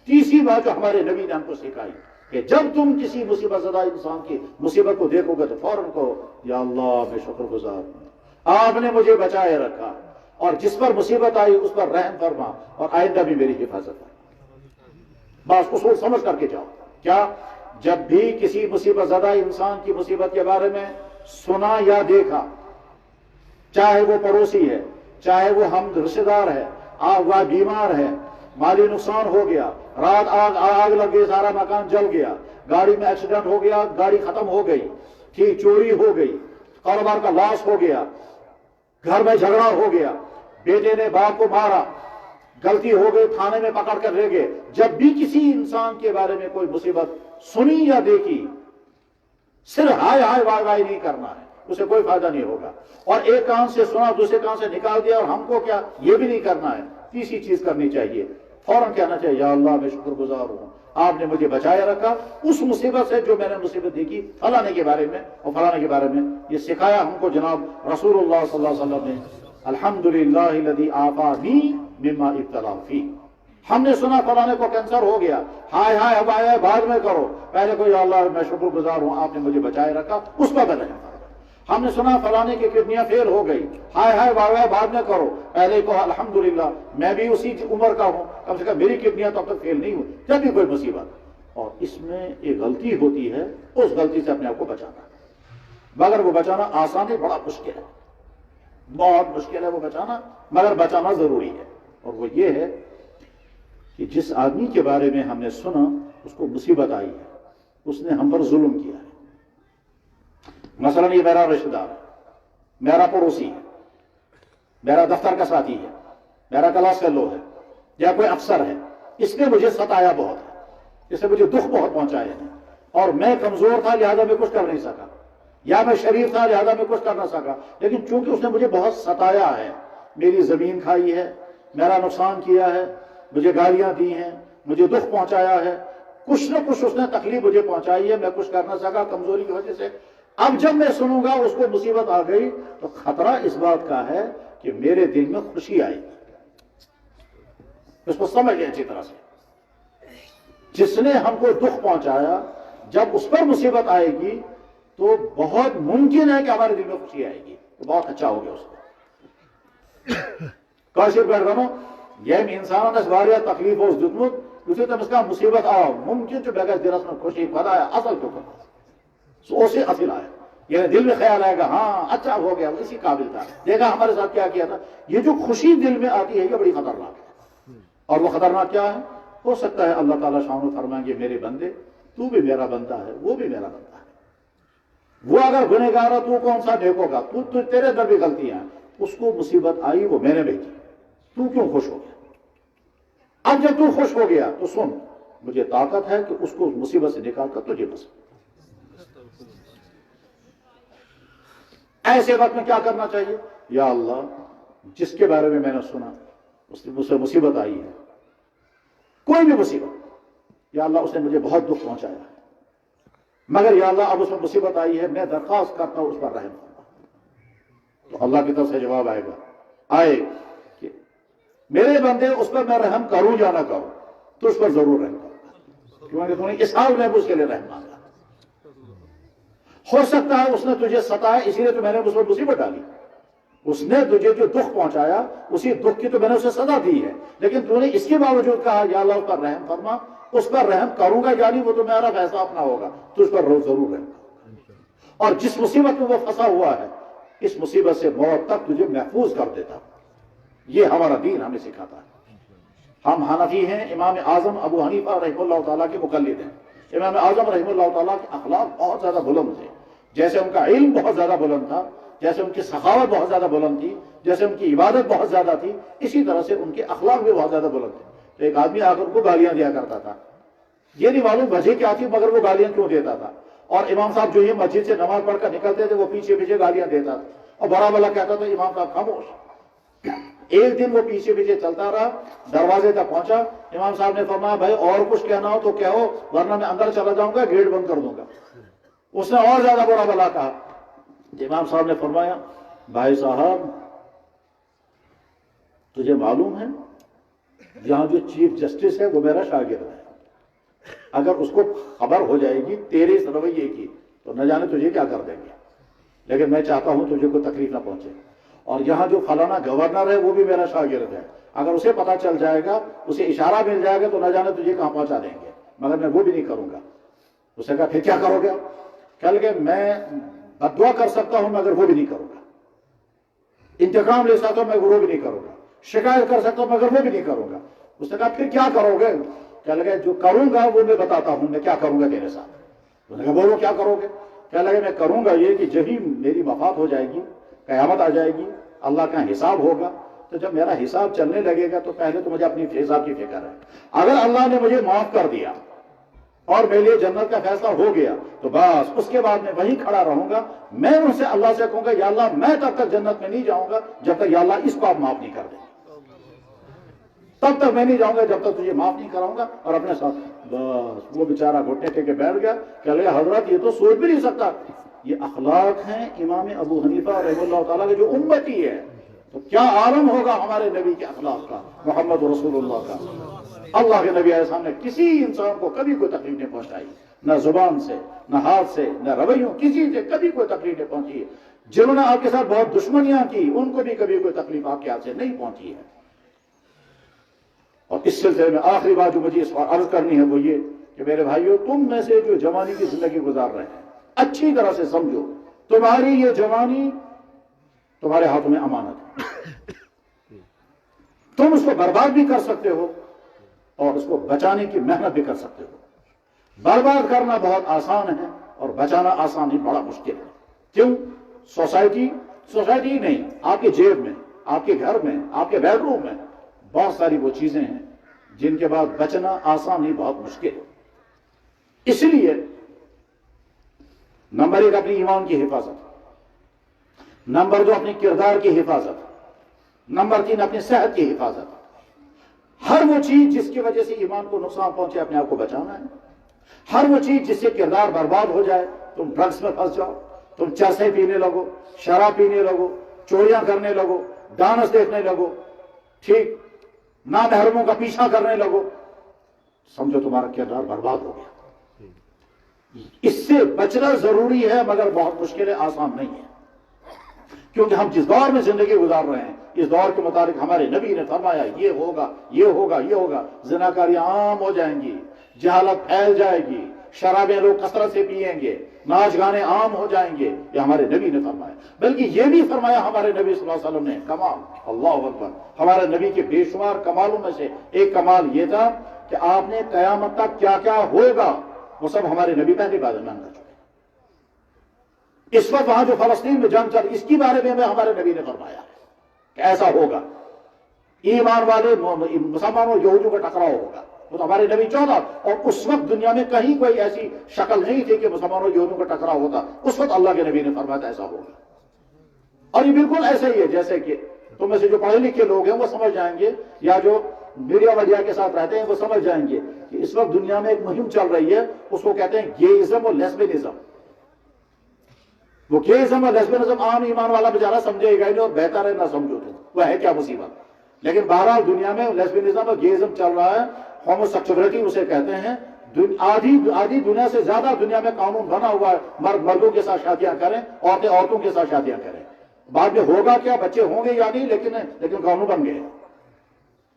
تیسری بات جو ہمارے نبی نے ہم کو سکھائی کہ جب تم کسی مصیبت زدہ انسان کی مصیبت کو دیکھو گے تو فوراً کہو یا اللہ میں شکر گزار ہوں، آپ نے مجھے بچائے رکھا، اور جس پر مصیبت آئی اس پر رحم فرما اور آئندہ بھی میری حفاظت فرما. بس اصول سمجھ کر کے جاؤ. کیا؟ جب بھی کسی مصیبت زدہ انسان کی مصیبت کے بارے میں سنا یا دیکھا، چاہے وہ پڑوسی ہے، چاہے وہ ہم رشتہ دار ہے، وہ بیمار ہے، مالی نقصان ہو گیا، رات آگ لگ گئی، سارا مکان جل گیا، گاڑی میں ایکسیڈنٹ ہو گیا، گاڑی ختم ہو گئی، ٹھیک، چوری ہو گئی، کاروبار کا لاس ہو گیا، گھر میں جھگڑا ہو گیا، بیٹے نے باپ کو مارا، غلطی ہو گئی، تھانے میں پکڑ کر لے گئے. جب بھی کسی انسان کے بارے میں کوئی مصیبت سنی یا دیکھی، صرف ہائے ہائے وائے وائے نہیں کرنا ہے، اسے کوئی فائدہ نہیں ہوگا. اور ایک کان سے سنا دوسرے کان سے نکال دیا اور ہم کو کیا یہ بھی نہیں کرنا ہے. تیسری چیز کرنی چاہیے، فوراً کہنا چاہیے یا اللہ میں شکر گزار ہوں، آپ نے مجھے بچائے رکھا اس مصیبت سے جو میں نے مصیبت دیکھی فلانے کے بارے میں اور فلانے کے بارے میں. یہ سکھایا ہم کو جناب رسول اللہ صلی اللہ علیہ وسلم نے. الحمدللہ الذی عافانی مما ابتلا فی. ہم نے سنا فلانے کو کینسر ہو گیا، ہائے ہائے اب آیا بعد میں کرو، پہلے کو یا اللہ میں شکر گزار ہوں آپ نے مجھے بچائے رکھا، اس کا بدلہ. ہم نے سنا فلانے کی کڈنیاں فیل ہو گئی، ہائے ہائے واہ بعد میں کرو، پہلے کو الحمدللہ میں بھی اسی عمر کا ہوں، کم سے کم میری کڈنیاں تب تک فیل نہیں ہوئی. جب بھی کوئی مصیبت اور اس میں ایک غلطی ہوتی ہے، اس غلطی سے اپنے آپ کو بچانا. مگر وہ بچانا آسان ہے، بڑا مشکل ہے، بہت مشکل ہے وہ بچانا، مگر بچانا ضروری ہے. اور وہ یہ ہے کہ جس آدمی کے بارے میں ہم نے سنا اس کو مصیبت آئی ہے، اس نے ہم پر ظلم کیا ہے. مثلا یہ میرا رشتہ دار ہے، میرا پڑوسی ہے، میرا دفتر کا ساتھی ہے، میرا کلاس فیلو ہے، یا کوئی افسر ہے، اس نے مجھے ستایا بہت ہے، اس نے مجھے دکھ بہت پہنچائے ہیں، اور میں کمزور تھا لہذا میں کچھ کر نہیں سکا، یا میں شریف تھا لہذا میں کچھ کر نہ سکا. لیکن چونکہ اس نے مجھے بہت ستایا ہے، میری زمین کھائی ہے، میرا نقصان کیا ہے، مجھے گالیاں دی ہیں، مجھے دکھ پہنچایا ہے، کچھ نہ کچھ اس نے تکلیف مجھے پہنچائی ہے، میں کچھ کر نہ سکا کمزوری کی وجہ سے. اب جب میں سنوں گا اس کو مصیبت آ گئی تو خطرہ اس بات کا ہے کہ میرے دل میں خوشی آئے گی. اس کو سمجھ لیں اچھی طرح سے. جس نے ہم کو دکھ پہنچایا جب اس پر مصیبت آئے گی تو بہت ممکن ہے کہ ہمارے دل میں خوشی آئے گی, تو بہت اچھا ہو گیا اس کو. کاشر پہلوانوں یم انسانس واریاہ تکلیف اوس دیتمت یتھے تمس کانٛہہ مصیبت آو ممکن چھُ مےٚ گژھِ دلس منٛز خوشی خدایا اصل کیوں سو اسے اصل آیا, یعنی دل میں خیال آئے گا ہاں اچھا ہو گیا, اسی قابل تھا. دیکھا ہمارے ساتھ کیا کیا تھا. یہ جو خوشی دل میں آتی ہے یہ بڑی خطرناک ہے. اور وہ خطرناک کیا ہے؟ ہو سکتا ہے اللہ تعالیٰ شان و فرمائیں گے میرے بندے تو بھی میرا بندہ ہے, وہ بھی میرا بندہ ہے. وہ اگر گنہگار ہے تو کون سا نیکو گا, تو تیرے اندر بھی غلطیاں ہیں. اس کو مصیبت آئی وہ میں نے بھیجی, تو کیوں خوش ہو گیا؟ اب جب تو خوش ہو گیا تو سن, مجھے طاقت ہے کہ اس کو مصیبت سے نکال کر تجھے بس. ایسے وقت میں کیا کرنا چاہیے؟ یا اللہ جس کے بارے میں نے سنا اس سے مصیبت آئی ہے, کوئی بھی مصیبت, یا اللہ اس نے مجھے بہت دکھ پہنچایا ہے, مگر یا اللہ اب اس میں مصیبت آئی ہے, میں درخواست کرتا ہوں اس پر رحم کرنا. تو اللہ کی طرف سے جواب آئے گا, آئے کہ میرے بندے اس پر میں رحم کروں یا نہ کروں تو اس پر ضرور رحم کروں, کیونکہ تو نے اس حال میں اس کے لیے رحم مانگا. ہو سکتا ہے اس نے تجھے ستایا اسی لیے تو میں نے اس پر مصیبت ڈالی. اس نے تجھے جو دکھ پہنچایا اسی دکھ کی تو میں نے اسے سزا دی ہے, لیکن تو نے اس کے باوجود کہا یا اللہ اس پر رحم فرما, اس پر رحم کروں گا یعنی وہ تو میرا فیصلہ اپنا ہوگا, تو اس پر ضرور رحم کروں. اور جس مصیبت میں وہ پھنسا ہوا ہے اس مصیبت سے موت تک تجھے محفوظ کر دیتا. یہ ہمارا دین ہمیں سکھاتا ہے. ہم حنفی ہیں, امام اعظم ابو حنیفہ رحمہ اللہ تعالیٰ کے مقلد ہیں. امام اعظم رحمہ اللہ تعالیٰ کے اخلاق بہت زیادہ بلند تھے. جیسے ان کا علم بہت زیادہ بلند تھا, جیسے ان کی سخاوت بہت زیادہ بلند تھی, جیسے ان کی عبادت بہت زیادہ تھی, اسی طرح سے ان کے اخلاق بھی بہت زیادہ بلند تھے. تو ایک آدمی آ کر ان کو گالیاں دیا کرتا تھا, یہ نہیں معلوم وجہ کیا تھی مگر وہ گالیاں کیوں دیتا تھا. اور امام صاحب جو یہ مسجد سے نماز پڑھ کر نکلتے تھے وہ پیچھے پیچھے گالیاں دیتا تھا, اور بڑا بلا کہتا تھا امام صاحب خاموش. ایک دن وہ پیچھے پیچھے چلتا رہا, دروازے تک پہنچا, امام صاحب نے فرمایا بھائی اور کچھ کہنا ہو تو کہو ورنہ میں اندر چلا جاؤں گا, گیٹ بند کر دوں گا. اس نے اور زیادہ بڑا بلا کہا. امام صاحب نے فرمایا بھائی صاحب تجھے معلوم ہے یہاں جو چیف جسٹس ہے وہ میرا شاگرد ہے, اگر اس کو خبر ہو جائے گی تیرے اس رویے کی تو نہ جانے تجھے کیا کر دیں گے, لیکن میں چاہتا ہوں تجھے کوئی تکلیف نہ پہنچے. اور یہاں جو فلانا گورنر ہے وہ بھی میرا شاگرد ہے, اگر اسے پتا چل جائے گا, اسے اشارہ مل جائے گا تو نہ جانے تجھے کہاں پہنچا دیں گے, مگر میں وہ بھی نہیں کروں گا. اس نے کہا پھر کیا کرو گے؟ کہہ لگے میں بدعا کر سکتا ہوں مگر وہ بھی نہیں کروں گا, انتقام لے سکتا ہوں مگر وہ بھی نہیں کروں گا, شکایت کر سکتا ہوں مگر وہ بھی نہیں کروں گا. اس نے کہا پھر کیا کرو گے؟ کہہ لگے جو کروں گا وہ میں بتاتا ہوں, میں کیا کروں گا تیرے ساتھ. اس نے کہا بولو کیا کرو گے؟ کہہ لگے میں کروں گا یہ کہ جب ہی میری وفات ہو جائے گی, قیامت آ جائے گی, اللہ کا حساب ہوگا, تو جب میرا حساب چلنے لگے گا تو پہلے تو مجھے اپنی حساب کی فکر ہے. اگر اللہ نے مجھے معاف کر دیا اور میرے لیے جنت کا فیصلہ ہو گیا تو بس اس کے بعد میں وہیں کھڑا رہوں گا. میں ان سے اللہ سے کہوں گا یا اللہ میں تب تک جنت میں نہیں جاؤں گا جب تک یا اللہ اس کو آپ معاف نہیں کر دیں, تب تک میں نہیں جاؤں گا جب تک تجھے معاف نہیں کراؤں گا. اور اپنے ساتھ بس وہ بیچارہ گھٹنے ٹیک کے بیٹھ گیا. کہہ لگا حضرت یہ تو سوچ بھی نہیں سکتا. یہ اخلاق ہیں امام ابو حنیفہ رحمہ اللہ تعالیٰ کے جو امتی ہے, تو کیا عالم ہوگا ہمارے نبی کے اخلاق کا, محمد رسول اللہ کا. اللہ کے نبی علیہ السلام نے کسی انسان کو کبھی کوئی تکلیف نہیں پہنچائی, نہ زبان سے, نہ ہاتھ سے, نہ رویوں, کسی سے کبھی کوئی تکلیف نہیں پہنچی ہے. جنہوں نے آپ کے ساتھ بہت دشمنیاں کی ان کو بھی کبھی کوئی تکلیف آپ کے ہاتھ سے نہیں پہنچی ہے. اور اس سلسلے میں آخری بات جو مجھے اس پر عرض کرنی ہے وہ یہ کہ میرے بھائیو, تم میں سے جو جوانی کی زندگی گزار رہے ہیں اچھی طرح سے سمجھو تمہاری یہ جوانی تمہارے ہاتھوں میں امانت ہے. تم اس کو برباد بھی کر سکتے ہو اور اس کو بچانے کی محنت بھی کر سکتے ہو. برباد کرنا بہت آسان ہے اور بچانا آسان نہیں, بڑا مشکل ہے. کیوں؟ سوسائٹی نہیں, آپ کی جیب میں, آپ کے گھر میں, آپ کے بیڈ روم میں بہت ساری وہ چیزیں ہیں جن کے بعد بچنا آسان نہیں, بہت مشکل ہے. اس لیے نمبر 1 اپنی ایمان کی حفاظت, نمبر 2 اپنے کردار کی حفاظت, نمبر 3 اپنی صحت کی حفاظت. ہر وہ چیز جس کی وجہ سے ایمان کو نقصان پہنچے اپنے آپ کو بچانا ہے. ہر وہ چیز جس سے کردار برباد ہو جائے, تم ڈرگس میں پھنس جاؤ, تم چرسیں پینے لگو، شراب پینے لگو، چوریاں کرنے لگو، ڈانس دیکھنے لگو، ٹھیک، نامحرموں کا پیچھا کرنے لگو، سمجھو تمہارا کردار برباد ہو گیا۔ اس سے بچنا ضروری ہے مگر بہت مشکل ہے، آسان نہیں ہے، کیونکہ ہم جس دور میں زندگی گزار رہے ہیں اس دور کے مطابق ہمارے نبی نے فرمایا یہ ہوگا، یہ ہوگا، یہ ہوگا، زناکاریاں عام ہو جائیں گی، جہالت پھیل جائے گی، شرابیں لوگ کثرت سے پیئیں گے، ناچ گانے عام ہو جائیں گے، یہ ہمارے نبی نے فرمایا۔ بلکہ یہ بھی فرمایا ہمارے نبی صلی اللہ علیہ وسلم نے، کمال، اللہ اکبر، ہمارے نبی کے بے شمار کمالوں میں سے ایک کمال یہ تھا کہ آپ نے قیامت تک کیا کیا ہوگا وہ سب ہمارے نبی پہلے بیان کر چکے۔ اس وقت وہاں جو فلسطین میں جنگ چل، اس کے بارے میں ہمارے نبی نے فرمایا کہ ایسا ہوگا، ایمان والے مسلمانوں یہودیوں کا ٹکراؤ ہوگا، وہ تو ہمارے نبی 14، اور اس وقت دنیا میں کہیں کوئی ایسی شکل نہیں تھی کہ مسلمانوں یہودیوں کا ٹکراؤ ہوتا، اس وقت اللہ کے نبی نے فرمایا تھا ایسا ہوگا۔ اور یہ بالکل ایسا ہی ہے جیسے کہ تم میں سے جو پڑھے لکھے لوگ ہیں وہ سمجھ جائیں گے، یا جو میڈیا وغیرہ کے ساتھ رہتے ہیں وہ سمجھ جائیں گے کہ اس وقت دنیا میں ایک مہم چل رہی ہے، اس کو کہتے ہیں گیئزم اور لیسبینزم۔ وہ گیئزم اور لیسبینزم عام ایمان والا بیچارہ سمجھے گا نہیں، اور بہتر ہے نہ سمجھو تو وہ ہے کیا مصیبت، لیکن بہرحال دنیا میں لیسبینزم اور گیئزم چل رہا ہے، ہومو سیکسولیٹی اسے کہتے ہیں۔ آدھی دنیا سے زیادہ دنیا میں قانون بنا ہوا ہے، مرد مردوں کے ساتھ شادیاں کریں، عورتیں عورتوں کے ساتھ شادیاں کریں۔ بعد میں ہوگا کیا، بچے ہوں گے یا نہیں، لیکن قانون بن گئے۔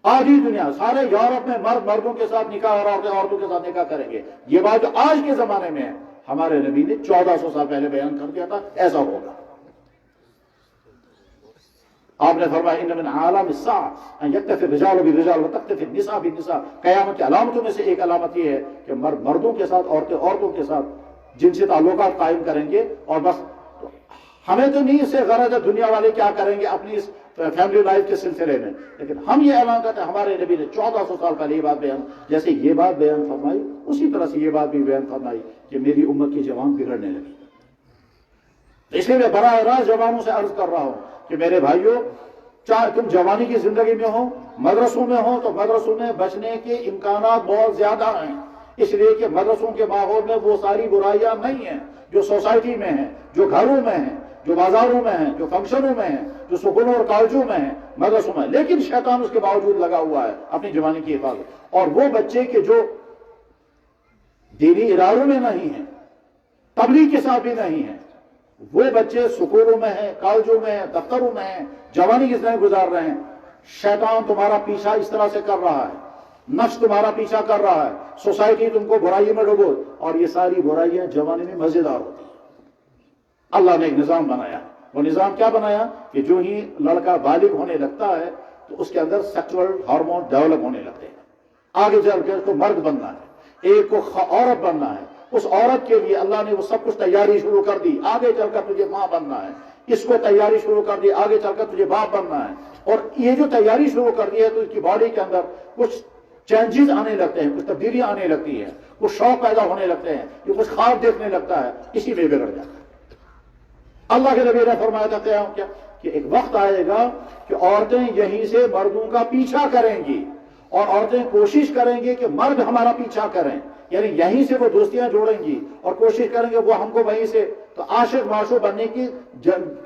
آدھی دنیا، سارے یورپ میں مرد مردوں کے ساتھ نکاح اور عورتیں عورتوں کے ساتھ نکاح کریں گے۔ یہ بات جو آج کے زمانے میں ہے ہمارے نبی نے 1400 سال پہلے بیان کر دیا تھا ایسا ہوگا۔ آپ نے فرمایا ان من عالم الساعة ان یکتفی الرجال بالرجال وتکتفی النساء بالنساء، قیامت کی علامتوں میں سے ایک علامت یہ ہے کہ مرد مردوں کے ساتھ، عورتیں عورتوں کے ساتھ جنسی تعلقات قائم کریں گے، اور بس ہمیں تو نہیں اس سے غرض ہے دنیا والے کیا کریں گے اپنی اس فیملی لائف کے سلسلے میں، لیکن ہم یہ اعلان کرتے ہیں ہمارے نبی نے 1400 سال پہلے یہ بات بیان، جیسے یہ بات بیان فرمائی اسی طرح سے یہ بات بھی بیان فرمائی کہ میری امت کی جوان بگڑنے لگی۔ اس لیے میں براہ راست جوانوں سے عرض کر رہا ہوں کہ میرے بھائیوں، چاہے تم جوانی کی زندگی میں ہو، مدرسوں میں ہو، تو مدرسوں میں بچنے کے امکانات بہت زیادہ ہیں، اس لیے کہ مدرسوں کے ماحول میں وہ ساری برائیاں نہیں ہیں جو سوسائٹی میں ہیں، جو گھروں میں ہیں، جو بازاروں میں ہیں، جو فنکشنوں میں ہیں، جو سکولوں اور کالجوں میں ہیں، مدرسوں میں، لیکن شیطان اس کے باوجود لگا ہوا ہے اپنی جوانی کی حفاظت۔ اور وہ بچے کے جو دینی اداروں میں نہیں ہیں، تبلیغ کے ساتھ بھی نہیں ہیں، وہ بچے سکولوں میں ہیں، کالجوں میں ہیں، دفتروں میں ہیں، جوانی کی زندگی گزار رہے ہیں، شیطان تمہارا پیچھا اس طرح سے کر رہا ہے، نفس تمہارا پیچھا کر رہا ہے، سوسائٹی تم کو برائی میں ڈبو، اور یہ ساری برائیاں جوانی میں مزیدار ہوتی ہیں۔ اللہ نے ایک نظام بنایا، وہ نظام کیا بنایا کہ جو ہی لڑکا بالغ ہونے لگتا ہے تو اس کے اندر سیکسول ہارمون ڈیولپ ہونے لگتے ہیں، آگے چل کے اس کو مرد بننا ہے، ایک کو عورت بننا ہے، اس عورت کے لیے اللہ نے وہ سب کچھ تیاری شروع کر دی، آگے چل کر تجھے ماں بننا ہے، اس کو تیاری شروع کر دی، آگے چل کر تجھے باپ بننا ہے، اور یہ جو تیاری شروع کر دی ہے تو اس کی باڈی کے اندر کچھ چینجز آنے لگتے ہیں، کچھ تبدیلیاں آنے لگتی ہیں، کچھ شوق پیدا ہونے لگتے ہیں، یہ کچھ خواب دیکھنے لگتا ہے، اسی میں بگڑ جاتا ہے۔ اللہ کے نبی نے فرمایا تھا کیا کہ ایک وقت آئے گا کہ عورتیں یہیں سے مردوں کا پیچھا کریں گی، اور عورتیں کوشش کریں گی کہ مرد ہمارا پیچھا کریں، یعنی یہیں سے وہ دوستیاں جوڑیں گی اور کوشش کریں گے وہ ہم کو وہیں سے، تو عاشق معشوق بننے کی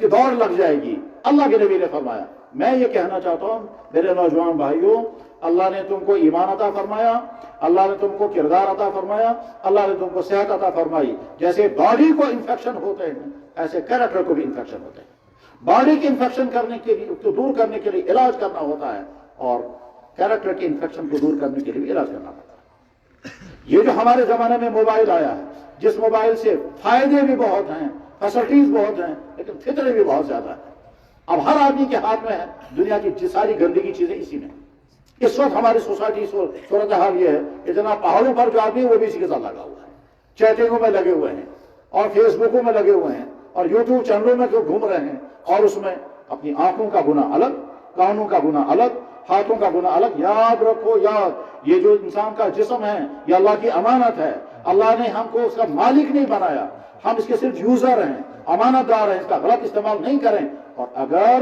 دوڑ لگ جائے گی۔ اللہ کے نبی نے فرمایا، میں یہ کہنا چاہتا ہوں میرے نوجوان بھائیوں، اللہ نے تم کو ایمان عطا فرمایا، اللہ نے تم کو کردار عطا فرمایا، اللہ نے تم کو صحت عطا فرمائی۔ جیسے باڈی کو انفیکشن ہوتے ہیں ایسے کیریکٹر کو بھی انفیکشن ہوتے ہیں۔ باڈی کے انفیکشن کرنے کے لیے کو دور کرنے کے لیے علاج کرنا ہوتا ہے، اور کیریکٹر کے انفیکشن کو دور کرنے کے لیے بھی علاج کرنا ہوتا ہے۔ یہ جو ہمارے زمانے میں موبائل آیا ہے، جس موبائل سے فائدے بھی بہت ہیں، فیسلٹیز بہت ہیں، لیکن فطرے بھی بہت زیادہ ہیں۔ اب ہر آدمی کے ہاتھ میں ہے دنیا کی ساری گندگی چیزیں اسی میں۔ اس وقت ہماری سوسائٹی صورتحال یہ ہے کہ جناب پہاڑوں پر جو آدمی ہے وہ بھی اسی کے ساتھ لگا ہوا ہے، چیٹنگوں میں لگے ہوئے ہیں، اور فیس بکوں میں لگے ہوئے ہیں، اور یوٹیوب چینلوں میں جو گھوم رہے ہیں، اور اس میں اپنی آنکھوں کا گناہ الگ، کانوں کا گناہ الگ، ہاتھوں کا گناہ الگ۔ یاد رکھو، یہ جو انسان کا جسم ہے یہ اللہ کی امانت ہے، اللہ نے ہم کو اس کا مالک نہیں بنایا، ہم اس کے صرف یوزر ہیں، امانت دار ہیں، اس کا غلط استعمال نہیں کریں۔ اور اگر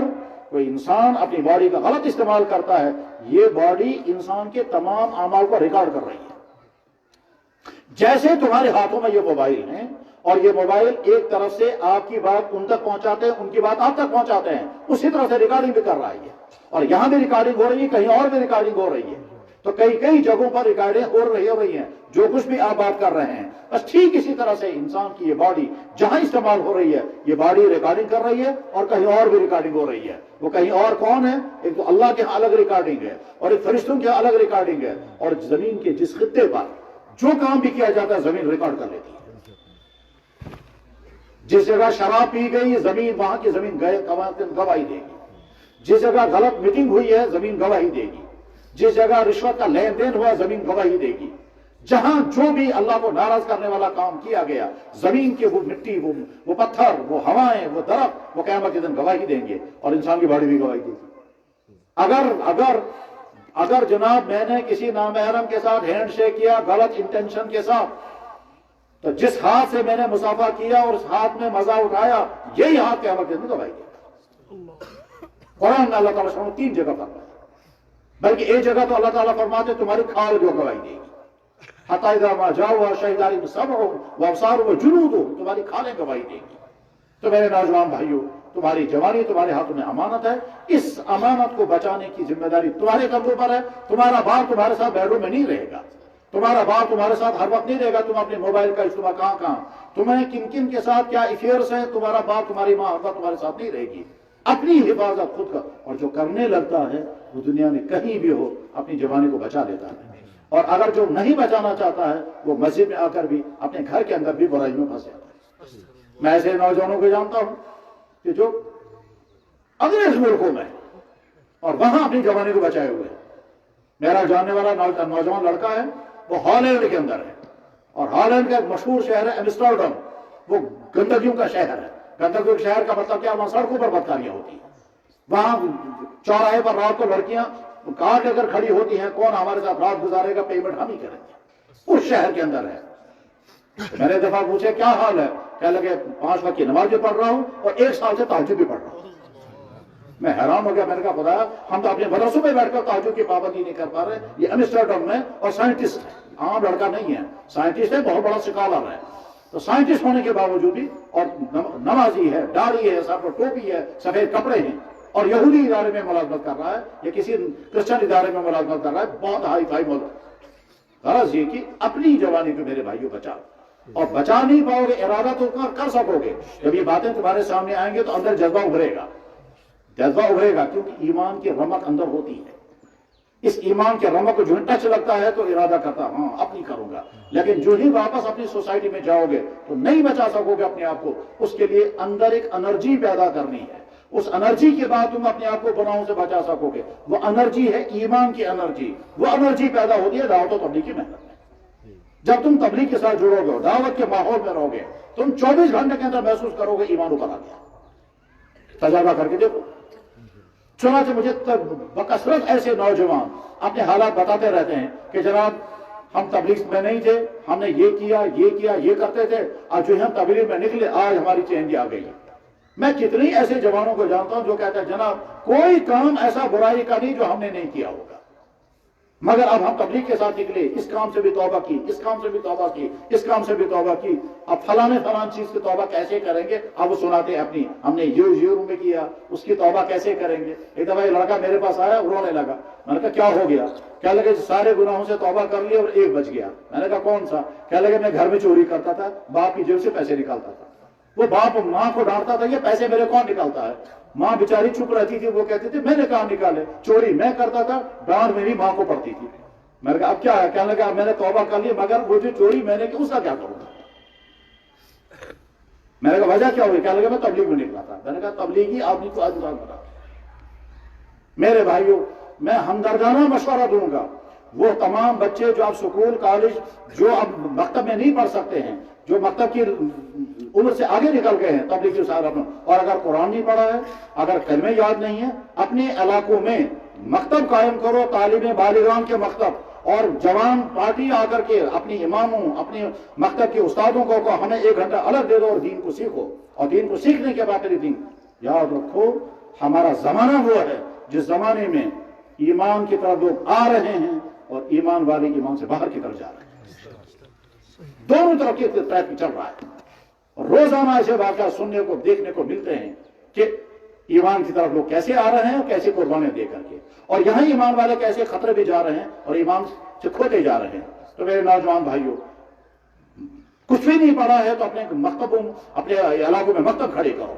کوئی انسان اپنی باڈی کا غلط استعمال کرتا ہے، یہ باڈی انسان کے تمام اعمال کو ریکارڈ کر رہی ہے۔ جیسے تمہارے ہاتھوں میں یہ موبائل ہیں اور یہ موبائل ایک طرف سے آپ کی بات ان تک پہنچاتے ہیں، ان کی بات آپ تک پہنچاتے ہیں، اسی طرح سے ریکارڈنگ بھی کر رہا ہے اور یہاں بھی ریکارڈنگ ہو رہی ہے، کہیں اور بھی ریکارڈنگ ہو رہی ہے، تو کئی جگہوں پر ریکارڈنگ ہو رہی ہیں جو کچھ بھی آپ بات کر رہے ہیں۔ بس ٹھیک اسی طرح سے انسان کی یہ باڈی جہاں استعمال ہو رہی ہے، یہ باڈی ریکارڈنگ کر رہی ہے اور کہیں اور بھی ریکارڈنگ ہو رہی ہے۔ وہ کہیں اور کون ہے؟ ایک تو اللہ کے الگ ریکارڈنگ ہے اور ایک فرشتوں کے الگ ریکارڈنگ ہے، اور زمین کے جس خطے پر جو کام بھی کیا جاتا ہے زمین ریکارڈ کر لیتی ہے۔ جس جگہ شراب پی گئی زمین، وہاں کی زمین گواہی دے گی۔ جس جگہ غلط میٹنگ ہوئی ہے زمین گواہی دے گی۔ جس جگہ رشوت کا لین دین ہوا زمین گواہی دے گی۔ جہاں جو بھی اللہ کو ناراض کرنے والا کام کیا گیا، زمین کے وہ مٹی، وہ پتھر، وہ ہوائیں، وہ درخت، وہ قیامت کے دن گواہی دیں گے، اور انسان کی باڈی بھی گواہی دے گی۔ اگر جناب میں نے کسی نامحرم کے ساتھ ہینڈ شیک کیا غلط انٹینشن کے ساتھ، تو جس ہاتھ سے میں نے مصافحہ کیا اور اس ہاتھ میں مزہ اٹھایا، یہی ہاتھ قیامت کے دن گواہی دے گا۔ قرآن میں اللہ تعالیٰ نے 3 جگہ فرمایا، بلکہ ایک جگہ تو اللہ تعالیٰ فرماتے تمہاری کھال جو گواہی دے گی، حتی اذا ما جاؤوا شہد علیہم سمعہم وابصارہم وجلودہم، تمہاری کھالیں گواہی دے گی۔ تو میرے نوجوان بھائیوں، تمہاری جوانی تمہارے ہاتھوں میں امانت ہے، اس امانت کو بچانے کی ذمہ داری تمہارے کندھوں پر ہے۔ تمہارا باپ تمہارے ساتھ بیڈ روم میں نہیں رہے گا، تمہارا باپ تمہارے ساتھ ہر وقت نہیں رہے گا، تم اپنے موبائل کا استعمال کہاں تمہیں کن کے ساتھ کیا افیئرس ہیں، تمہارا باپ تمہاری ماں ہر وقت تمہارے ساتھ نہیں رہے گی۔ اپنی حفاظت خود کا، اور جو کرنے لگتا ہے وہ دنیا میں کہیں بھی ہو اپنی جوانی کو بچا لیتا ہے، اور اگر جو نہیں بچانا چاہتا ہے وہ مسجد میں آ کر بھی اپنے گھر کے اندر بھی برائی میں پھنس جاتا ہے۔ میں ایسے نوجوانوں کو جانتا ہوں کہ جو انگریز ملکوں میں اور وہاں اپنی جوانی کو بچائے ہوئے ہیں۔ میرا جاننے والا نوجوان لڑکا ہے، وہ ہالینڈ کے اندر ہے، اور ہالینڈ کا ایک مشہور شہر ہے ایمسٹرڈم، وہ گندگیوں کا شہر ہے۔ گندگیوں کے شہر کا مطلب کیا؟ وہاں سڑکوں پر بدکاریاں ہوتی ہیں، وہاں چوراہے پر رات کو لڑکیاں کار لے کر کھڑی ہوتی ہیں، کون ہمارے ساتھ رات گزارے گا، پیمنٹ ہم ہی کریں گے۔ اس شہر کے اندر ہے۔ میں نے دفعہ پوچھے کیا حال ہے، کہنے لگے 5 وقت کی نماز بھی پڑھ رہا ہوں اور 1 سال سے تہجد بھی پڑھ رہا ہوں۔ میں حیران ہو گیا، میں نے کہا خدا ہم تو اپنے مدرسوں میں بیٹھ کر تہجد کی پابندی نہیں کر پا رہے۔ یہ ایمسٹرڈم میں، اور سائنٹسٹ ہے، عام لڑکا نہیں ہے، سائنٹسٹ ہے، بہت بڑا سکالر ہے۔ تو سائنٹسٹ ہونے کے باوجود بھی، اور نمازی ہے، داڑھی ہے، سر پر ٹوپی ہے، سفید کپڑے ہیں، اور یہودی ادارے میں ملازمت کر رہا ہے یا کسی کرسچن ادارے میں ملازمت کر رہا ہے، بہت ہائی فائی ملک۔ غرض یہ کہ اپنی جوانی کو میرے بھائیوں بچا، اور بچا نہیں پاؤ گے، ارادہ تو کر سکو گے، جب یہ باتیں تمہارے سامنے آئیں گے تو اندر جذبہ ابھرے گا، کیونکہ ایمان کی رمق اندر ہوتی ہے۔ اس ایمان کے رمق کو جو ٹچ لگتا ہے تو ارادہ کرتا ہاں اب نہیں کروں گا، لیکن جو ہی واپس اپنی سوسائٹی میں جاؤ گے تو نہیں بچا سکو گے اپنے آپ کو۔ اس کے لیے اندر ایک انرجی پیدا کرنی ہے، اس انرجی کے بعد تم اپنے آپ کو گناہوں سے بچا سکو گے۔ وہ انرجی ہے ایمان کی انرجی، وہ انرجی پیدا ہوتی ہے دعوت و تبلیغ کی محنت میں۔ جب تم تبلیغ کے ساتھ جڑو گے، دعوت کے ماحول میں رہو گے، تم 24 گھنٹے کے اندر محسوس کرو گے ایمان اوپر آ گیا۔ تجربہ کر کے دیکھو۔ چنانچہ مجھے بکثرت ایسے نوجوان اپنے حالات بتاتے رہتے ہیں کہ جناب ہم تبلیغ میں نہیں تھے، ہم نے یہ کیا یہ کرتے تھے، آج جو ہم تبلیغ میں نکلے آج ہماری چینج آ گئی۔ میں کتنی ایسے جوانوں کو جانتا ہوں جو کہتے ہیں جناب کوئی کام ایسا برائی کا نہیں جو ہم نے نہیں کیا ہوگا، مگر اب ہم تبلیغ کے ساتھ نکلے، اس کام سے بھی توبہ کی، اس کام سے بھی توبہ کی، اس کام سے بھی توبہ کی، اب فلاں چیز کی توبہ کیسے کریں گے؟ اب وہ سناتے ہیں اپنی، ہم نے یہ روم میں کیا، اس کی توبہ کیسے کریں گے؟ ایک دفعہ یہ لڑکا میرے پاس آیا، رونے لگا۔ میں نے کہا کیا ہو گیا؟ کہنے لگے سارے گناہوں سے توبہ کر لی اور ایک بچ گیا۔ میں نے کہا کون سا؟ کہنے لگے میں گھر میں چوری کرتا تھا، باپ کی جیب سے پیسے نکالتا تھا۔ وہ باپ ماں کو ڈانٹتا تھا، یہ پیسے میرے کون نکالتا ہے؟ ماں بیچاری چپ رہتی تھی، وہ کہتی تھی میں نے کہاں نکالے، چوری میں کرتا تھا، ڈانٹ میری ماں کو پڑتی تھی۔ میں نے کہا اب کیا ہے؟ کہنے لگا میں نے توبہ کر لی، مگر وہ جو چوری میں نے کی اس کا کیا کروں گا؟ میں نے کہا وجہ کیا ہوئی؟ کہنے لگا میں تبلیغ میں نکلا تھا۔ میں نے کہا تبلیغی آدمی کو آج بات بتا۔ میرے بھائیوں، میں ہمدردانہ مشورہ دوں گا، وہ تمام بچے جو اب سکول کالج جو اب مکتب میں نہیں پڑھ سکتے ہیں، جو مکتب کی عمر سے آگے نکل گئے ہیں تبلیغ کے ساتھ، اور اگر قرآن نہیں پڑھا ہے، اگر کلمے یاد نہیں ہے، اپنے علاقوں میں مکتب قائم کرو، تعلیم بالغان کے مکتب، اور جوان پارٹی آ کر کے اپنی اماموں، اپنے مکتب کے استادوں کو ہمیں 1 گھنٹہ الگ دے دو اور دین کو سیکھو، اور دین کو سیکھنے کے بعد دین یاد رکھو۔ ہمارا زمانہ وہ ہے جس زمانے میں ایمان کی طرف لوگ آ رہے ہیں اور ایمان والے ایمان سے باہر کی طرف جا رہے ہیں، دونوں طرف کے ٹریک چل رہا ہے۔ روزانہ ایسے واقعات سننے کو دیکھنے کو ملتے ہیں کہ ایمان کی طرف لوگ کیسے آ رہے ہیں اور کیسے قربانیاں دے کر کے، اور یہاں ایمان والے کیسے خطرے بھی جا رہے ہیں اور ایمان سے کھوتے جا رہے ہیں۔ تو میرے نوجوان بھائیوں، کچھ بھی نہیں پڑھا ہے تو اپنے مکتبوں، اپنے علاقوں میں مکتب کھڑے کرو،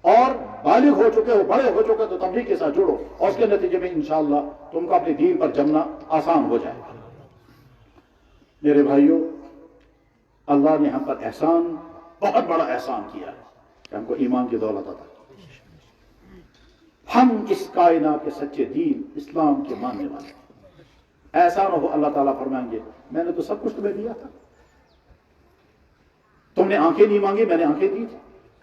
اور بالغ ہو چکے ہو، بڑے ہو چکے تو تبلیغ کے ساتھ جڑو، اور اس کے نتیجے میں انشاءاللہ تم کو اپنے دین پر جمنا آسان ہو جائے گا۔ میرے بھائیوں، اللہ نے ہم پر احسان، بہت بڑا احسان کیا ہے کہ ہم کو ایمان کی دولت عطا کی۔ ہم اس کائنات کے سچے دین اسلام کے ماننے والے ہیں۔ ایسا نہ ہو اللہ تعالیٰ فرمائیں گے میں نے تو سب کچھ تمہیں دیا تھا، تم نے آنکھیں نہیں مانگی میں نے آنکھیں دی تھی،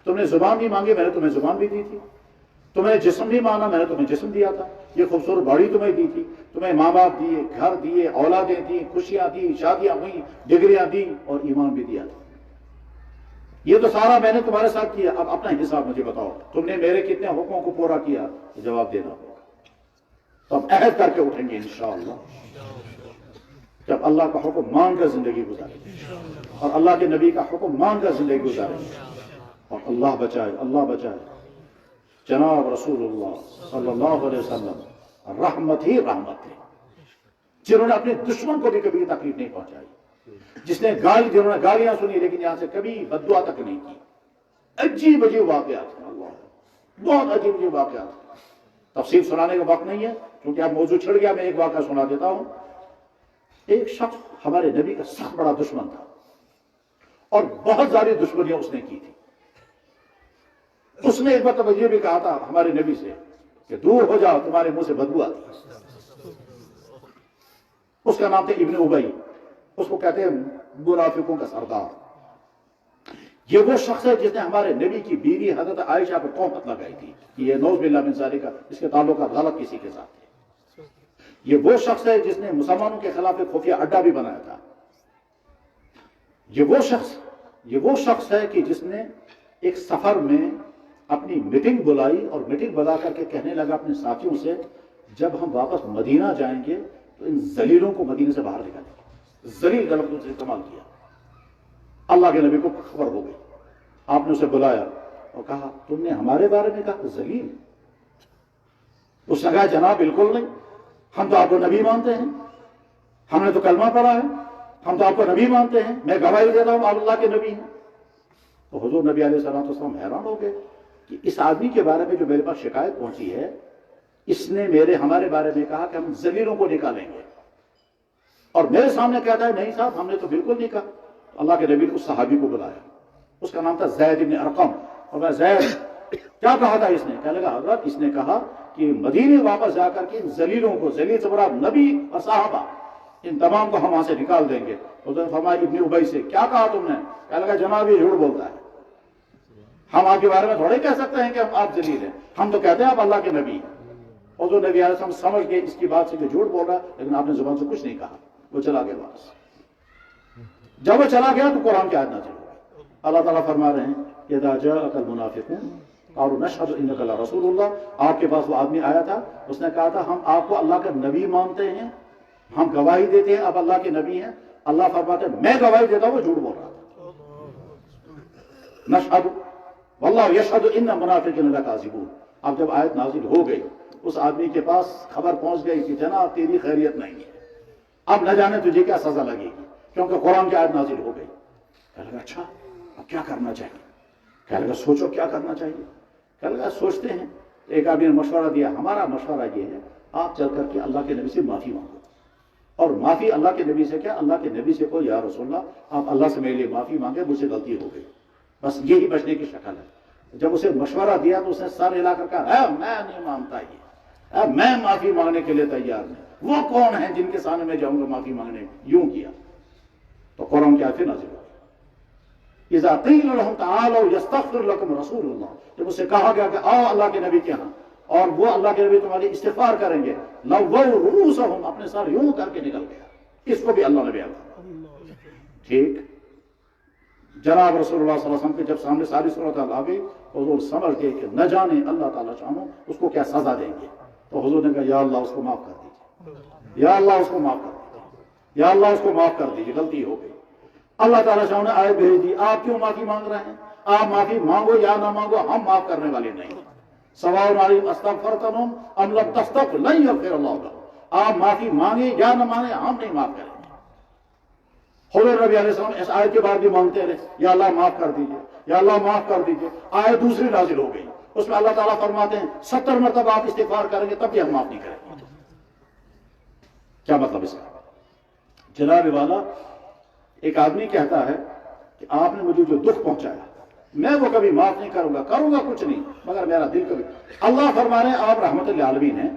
تم نے زبان نہیں مانگی میں نے تمہیں زبان بھی دی تھی، تم نے جسم نہیں مانگا میں نے تمہیں جسم دیا تھا، یہ خوبصورت باڑی تمہیں دی تھی، تمہیں ماں باپ دیے، گھر دیے، اولادیں دی، خوشیاں دی، شادیاں ہوئی، ڈگریاں دی، اور ایمان بھی دیا تھا۔ یہ تو سارا میں نے تمہارے ساتھ کیا، اب اپنا حساب مجھے بتاؤ تم نے میرے کتنے حکموں کو پورا کیا؟ جواب دینا ہوگا۔ تو ہم عہد کر کے اٹھیں گے انشاءاللہ، جب اللہ کا حکم مان کر زندگی گزاریں گے اور اللہ کے نبی کا حکم مان کر زندگی گزاریں گے، اور اللہ بچائے، اللہ بچائے، جناب رسول اللہ صلی اللہ علیہ وسلم رحمت ہی رحمت ہے، جنہوں نے اپنے دشمن کو بھی کبھی تکلیف نہیں پہنچائی، جنہوں نے گالیاں سنی لیکن یہاں سے کبھی بد دعا تک نہیں کی۔ عجیب عجیب واقعات ہیں، اللہ بہت عجیب عجیب واقعات ہیں، تفصیل سنانے کا وقت نہیں ہے کیونکہ اب موضوع چھڑ گیا۔ میں ایک واقعہ سنا دیتا ہوں۔ ایک شخص ہمارے نبی کا سخت بڑا دشمن تھا اور بہت ساری دشمنیاں اس نے کی تھی۔ اس نے ایک مرتبہ یہ بھی کہا تھا ہمارے نبی سے کہ دور ہو جاؤ تمہارے منہ سے بدبو آتی۔ اس کا نام تھا ابن ابی، اس کو کہتے ہیں منافقوں کا سردار۔ یہ وہ شخص ہے جس نے ہمارے نبی کی بیوی حضرت عائشہ پر تہمت لگائی تھی کہ یہ نعوذ باللہ من ذالک کا اس کے تعلقات غلط کسی کے ساتھ تھے۔ یہ وہ شخص ہے جس نے مسلمانوں کے خلاف ایک خفیہ اڈا بھی بنایا تھا۔ یہ وہ شخص ہے کہ جس نے ایک سفر میں اپنی میٹنگ بلائی اور میٹنگ بلا کر کے کہنے لگا اپنے ساتھیوں سے جب ہم واپس مدینہ جائیں گے تو ان ذلیلوں کو مدینہ سے باہر نکالیں گے۔ ذلیل کا لفظ استعمال کیا۔ اللہ کے نبی کو خبر ہو گئی، آپ نے اسے بلایا اور کہا تم نے ہمارے بارے میں کہا ذلیل؟ اس نے کہا جناب بالکل نہیں، ہم تو آپ کو نبی مانتے ہیں، ہم نے تو کلمہ پڑھا ہے، ہم تو آپ کو نبی مانتے ہیں، میں گواہی دیتا ہوں آپ اللہ کے نبی ہیں۔ تو حضور نبی علیہ السلام حیران ہو گئے کہ اس آدمی کے بارے میں جو میرے پاس شکایت پہنچی ہے، اس نے ہمارے بارے میں کہا کہ ہم ذلیلوں کو نکالیں گے، اور میرے سامنے کہتا ہے نہیں صاحب ہم نے تو بالکل نہیں کہا۔ اللہ کے نبی نے اس صحابی کو بلایا، اس کا نام تھا زید بن ارقم، اور میں زید کیا کہا تھا اس نے؟ کہنے لگا حضرت اس نے کہا کہ مدینے واپس جا کر کے ان ذلیلوں کو، ذلیل سے مراد نبی اور صحابہ، ان تمام کو ہم وہاں سے نکال دیں گے۔ حضور نے فرمایا ابن ابی سے کیا کہا تم نے؟ کہنے لگا جناب یہ جھوٹ بولتا ہے، ہم آپ کے بارے میں تھوڑے کہہ سکتے ہیں کہ آپ ذلیل ہیں، ہم تو کہتے ہیں آپ اللہ کے نبی ہیں۔ حضور نبی علیہ السلام سمجھ گئے اس کی بات سے کہ جھوٹ بول رہا، لیکن آپ نے زبان سے کچھ نہیں کہا، وہ چلا گیا واپس۔ جب وہ چلا گیا تو قرآن کی آیت نازل ہوئی۔ اللہ تعالیٰ فرما رہے ہیں اذا جاءک المنافقون قالوا نشهد انک لرسول اللہ، آپ کے پاس وہ آدمی آیا تھا، اس نے کہا تھا ہم آپ کو اللہ کا نبی مانتے ہیں، ہم گواہی دیتے ہیں آپ اللہ کے نبی ہیں۔ اللہ فرماتے ہیں میں گواہی دیتا ہوں وہ جھوٹ بول رہا تھا۔ نشهد واللہ یشهد ان المنافقین لکاذبون۔ اب جب آیت نازل ہو گئی اس آدمی کے پاس خبر پہنچ گئی کہ جناب تیری خیریت نہیں ہے، اب نہ جانے تجھے کیا سزا لگے گی، کیونکہ قرآن کی آیت نازل ہو گئی۔ کہنے لگا اچھا اب کیا کرنا چاہیے؟ کہنے لگا سوچو کیا کرنا چاہیے؟ کہنے لگا سوچتے ہیں۔ ایک آدمی نے مشورہ دیا، ہمارا مشورہ یہ ہے آپ چل کر کے اللہ کے نبی سے معافی مانگو، اور معافی اللہ کے نبی سے کیا، اللہ کے نبی سے کو یا رسول اللہ آپ اللہ سے میرے لیے معافی مانگے، مجھ سے غلطی ہو گئی، بس یہی بچنے کی شکل ہے۔ جب اسے مشورہ دیا تو اس نے سر ہلا کر کہا میں نہیں مانتا یہ، میں معافی مانگنے کے لیے تیار نہیں، وہ کون ہیں جن کے سامنے میں جاؤں گا معافی مانگنے؟ یوں کیا تو قرآن کی آیت نازل ہوئی اذا قیل لهم تعالوا یستغفر لکم رسول اللہ، جب اسے کہا گیا کہ آؤ اللہ کے نبی کے ہاں اور وہ اللہ کے نبی تمہاری استغفار کریں گے، لووا رؤوسہم، اپنے سر یوں کر کے نکل گیا۔ اس کو بھی اللہ نے بیان کیا۔ ٹھیک، جناب رسول اللہ صلی اللہ علیہ وسلم کے جب سامنے ساری صورتحال آ گئی، حضور سمجھ گئے کہ نہ جانے اللہ تعالیٰ شانو اس کو کیا سزا دیں گے، تو حضور نے کہا یا اللہ اس کو معاف کر دیجیے، یا اللہ اس کو معاف کر دیجیے، یا اللہ اس کو معاف کر دیجیے، غلطی ہو گئی۔ اللہ تعالیٰ شاہ نے آیت بھیج دی، آپ کیوں معافی مانگ رہے ہیں؟ آپ معافی مانگو یا نہ مانگو، ہم معاف کرنے والے نہیں۔ سواء علیہم استغفرتم ام لم تستغفر لن یغفر اللہ لہم، آپ معافی مانگے یا نہ مانگے ہم نہیں معاف کریں گے۔ حضور نبی علیہ السلام اس آیت کے بعد بھی مانگتے رہے، یا اللہ معاف کر دیجئے، یا اللہ معاف کر دیجئے۔ آیت دوسری نازل ہو گئی، اس میں اللہ تعالیٰ فرماتے ہیں 70 مرتبہ آپ استغفار کریں گے تب بھی ہم معاف نہیں کریں گے۔ کیا مطلب اس کا؟ جناب والا، ایک آدمی کہتا ہے کہ آپ نے مجھے جو دکھ پہنچایا میں وہ کبھی معاف نہیں کروں گا کچھ نہیں، مگر میرا دل کبھی۔ اللہ فرما رہے ہیں آپ رحمت للعالمین ہیں،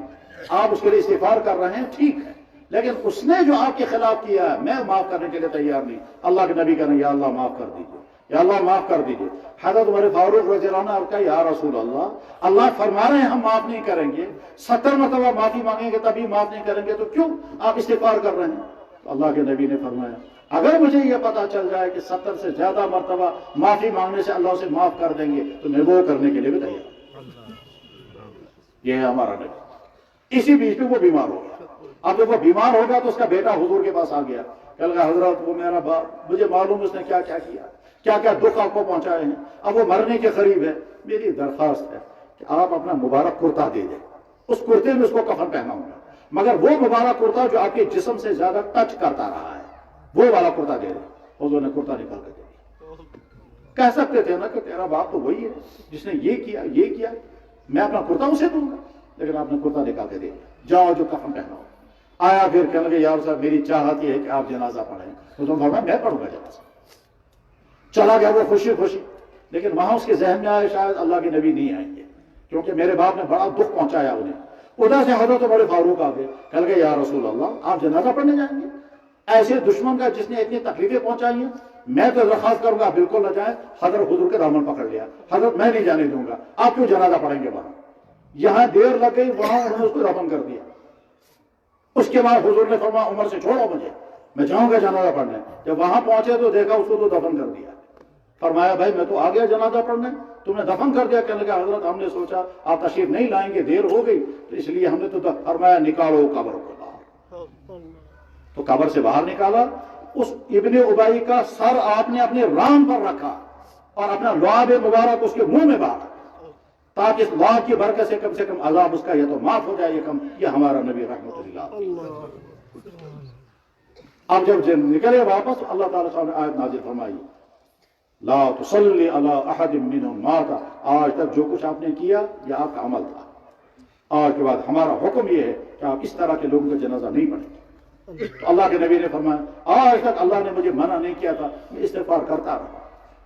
آپ اس کے لیے استغفار کر رہے ہیں، ٹھیک ہے، لیکن اس نے جو آپ کے خلاف کیا ہے میں معاف کرنے کے لیے تیار نہیں۔ اللہ کے نبی کہنے یا اللہ معاف کر دیجیے، یا اللہ معاف کر دیجیے۔ حضرت عمر فاروق رضی اللہ عنہ کہا یا رسول اللہ فرما رہے ہیں ہم معاف نہیں کریں گے، 70 مرتبہ معافی مانگیں گے تبھی معاف نہیں کریں گے، تو کیوں آپ استغفار کر رہے ہیں؟ تو اللہ کے نبی نے فرمایا اگر مجھے یہ پتا چل جائے کہ 70 سے زیادہ مرتبہ معافی مانگنے سے اللہ سے معاف کر دیں گے تو میں وہ کرنے کے لیے بھی تیار۔ یہ ہے ہمارا نبی۔ اسی بیچ میں وہ بیمار ہو گیا۔ اب جب وہ بیمار ہوگا تو اس کا بیٹا حضور کے پاس آ گیا، کہ حضرت وہ میرا باپ، مجھے معلوم اس نے کیا کیا کیا، کیا کیا دکھ آپ کو پہنچائے ہیں، اب وہ مرنے کے قریب ہے، میری درخواست ہے کہ آپ اپنا مبارک کرتا دے دیں، اس کرتے میں اس کو کفن پہناؤں گا، مگر وہ مبارک کرتا جو آپ کے جسم سے زیادہ ٹچ کرتا رہا ہے وہ والا کرتا دے دیں۔ حضور نے کرتا نکال کے دے دیا۔ کہہ سکتے تھے نا کہ تیرا باپ تو وہی ہے جس نے یہ کیا، میں اپنا کرتا اسے دوں گا، لیکن آپ نے کرتا نکال کے دے دیا، جاؤ جو کفن پہناؤ۔ آیا پھر کہنے لگے یا رسول اللہ میری چاہت یہ ہے کہ آپ جنازہ پڑھیں، حضور نے فرمایا میں پڑھوں گا جنازہ۔ چلا گیا وہ خوشی خوشی، لیکن وہاں اس کے ذہن میں آیا شاید اللہ کے نبی نہیں آئیں گے کیونکہ میرے باپ نے بڑا دکھ پہنچایا انہیں۔ ادھر سے حضرت عمر فاروق آ گئے، کہنے لگے یا رسول اللہ آپ جنازہ پڑھنے جائیں گے؟ ایسے دشمن کا جس نے اتنی تکلیفیں پہنچائی ہیں، میں تو درخواست کروں گا بالکل نہ جائیں۔ حضرت حضور کے دامن پکڑ لیا، حضرت میں نہیں جانے دوں گا، آپ کیوں جنازہ پڑھیں گے وہاں؟ یہاں دیر لگ گئی، وہاں انہوں نے اس کو دفن کر دیا۔ اس کے بعد حضور نے فرمایا عمر سے چھوڑو مجھے، میں جاؤں گا جنازہ پڑھنے۔ جب وہاں پہنچے تو دیکھا اس کو تو دفن کر دیا۔ فرمایا بھائی میں تو آ گیا جنازہ پڑھنے، تم نے دفن کر دیا۔ کہنے لگا حضرت ہم نے سوچا آپ تشریف نہیں لائیں گے، دیر ہو گئی تو اس لیے ہم نے تو فرمایا نکالو قبر کو باہر۔ تو قبر سے باہر نکالا، اس ابن ابی کا سر آپ نے اپنے ران پر رکھا اور اپنا لعاب مبارک اس کے منہ میں باندھا تاکہ اس لعاب کی برکت سے کم عذاب اس کا یہ تو معاف ہو جائے، یہ ہمارا نبی رحمت اللہ۔ اب جب نکلے واپس اللہ تعالیٰ صاحب نے آیت نازل فرمائی لا تصلی علی احد منہم مات، آج تک جو کچھ آپ نے کیا یہ آپ کا عمل تھا، آج کے بعد ہمارا حکم یہ ہے کہ آپ اس طرح کے لوگوں کا جنازہ نہیں پڑھیں گے۔ تو اللہ کے نبی نے فرمایا آج تک اللہ نے مجھے منع نہیں کیا تھا، میں استغفار کرتا رہا،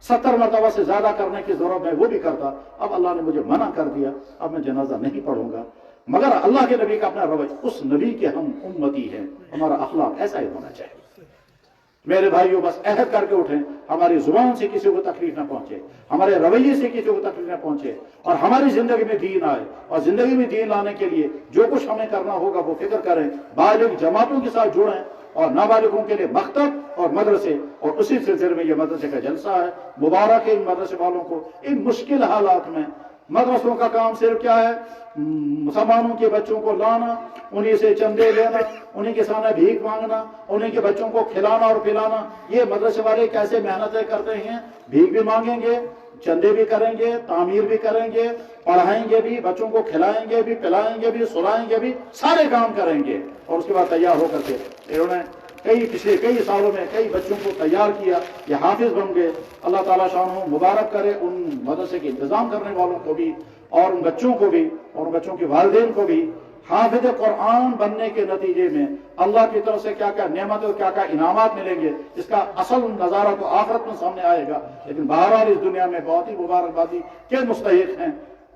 70 مرتبہ سے زیادہ کرنے کی ضرورت میں وہ بھی کرتا، اب اللہ نے مجھے منع کر دیا، اب میں جنازہ نہیں پڑھوں گا۔ مگر اللہ کے نبی کا اپنا رویہ، اس نبی کے ہم امتی ہیں، ہمارا اخلاق ایسا ہی ہونا چاہیے۔ میرے بھائیوں بس عہد کر کے اٹھیں، ہماری زبان سے کسی کو تکلیف نہ پہنچے، ہمارے رویے سے کسی کو تکلیف نہ پہنچے، اور ہماری زندگی میں دین آئے، اور زندگی میں دین لانے کے لیے جو کچھ ہمیں کرنا ہوگا وہ فکر کریں، بالغ جماعتوں کے ساتھ جڑیں، اور نابالغوں کے لیے مکتب اور مدرسے، اور اسی سلسلے میں یہ مدرسے کا جلسہ ہے، مبارک ہے ان مدرسے والوں کو ان مشکل حالات میں۔ مدرسوں کا کام صرف کیا ہے؟ مسلمانوں کے بچوں کو لانا، انہی سے چندے لینا، انہی کے سامنے بھیک مانگنا، انہی کے بچوں کو کھلانا اور پلانا۔ یہ مدرسے والے کیسے محنتیں کرتے ہیں، بھیک بھی مانگیں گے، چندے بھی کریں گے، تعمیر بھی کریں گے، پڑھائیں گے بھی، بچوں کو کھلائیں گے بھی، پلائیں گے بھی، سلائیں گے بھی، سارے کام کریں گے، اور اس کے بعد تیار ہو کر کے انہوں نے پچھلے کئی سالوں میں کئی بچوں کو تیار کیا، یہ حافظ بن گئے۔ اللہ تعالیٰ شانہ مبارک کرے ان مدرسے کے انتظام کرنے والوں کو بھی، اور ان بچوں کو بھی، اور ان بچوں کے والدین کو بھی۔ حافظ قرآن بننے کے نتیجے میں اللہ کی طرف سے کیا کیا نعمت اور کیا کیا انعامات ملیں گے، اس کا اصل نظارہ تو آخرت میں سامنے آئے گا، لیکن بہرحال اس دنیا میں بہت ہی مبارکبادی کے مستحق ہیں،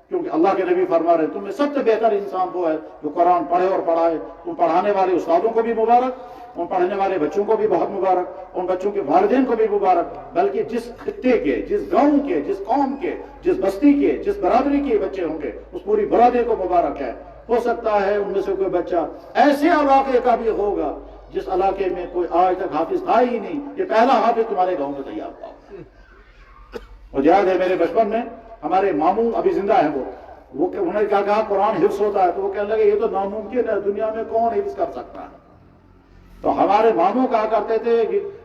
کیونکہ اللہ کے نبی فرما رہے ہیں تم میں سب سے بہتر انسان وہ ہے جو قرآن پڑھے اور پڑھائے۔ ان پڑھانے والے استادوں کو بھی مبارک، ان پڑھنے والے بچوں کو بھی بہت مبارک، ان بچوں کے والدین کو بھی مبارک، بلکہ جس خطے کے، جس گاؤں کے، جس قوم کے، جس بستی کے، جس برادری کے بچے ہوں گے اس پوری برادری کو مبارک ہے۔ ہو سکتا ہے ان میں سے کوئی بچہ ایسے علاقے کا بھی ہوگا جس علاقے میں کوئی آج تک حافظ تھا ہی نہیں، یہ پہلا حافظ تمہارے گاؤں میں تیار ہوا۔ اور یاد ہے میرے بچپن میں ہمارے ماموں ابھی زندہ ہیں، وہ انہوں نے کیا کہا قرآن حفظ ہوتا ہے، تو وہ کہنے لگے یہ تو ناممکن ہے، دنیا میں کون حفظ کر سکتا ہے؟ تو ہمارے ماموں کہا کرتے تھے کہ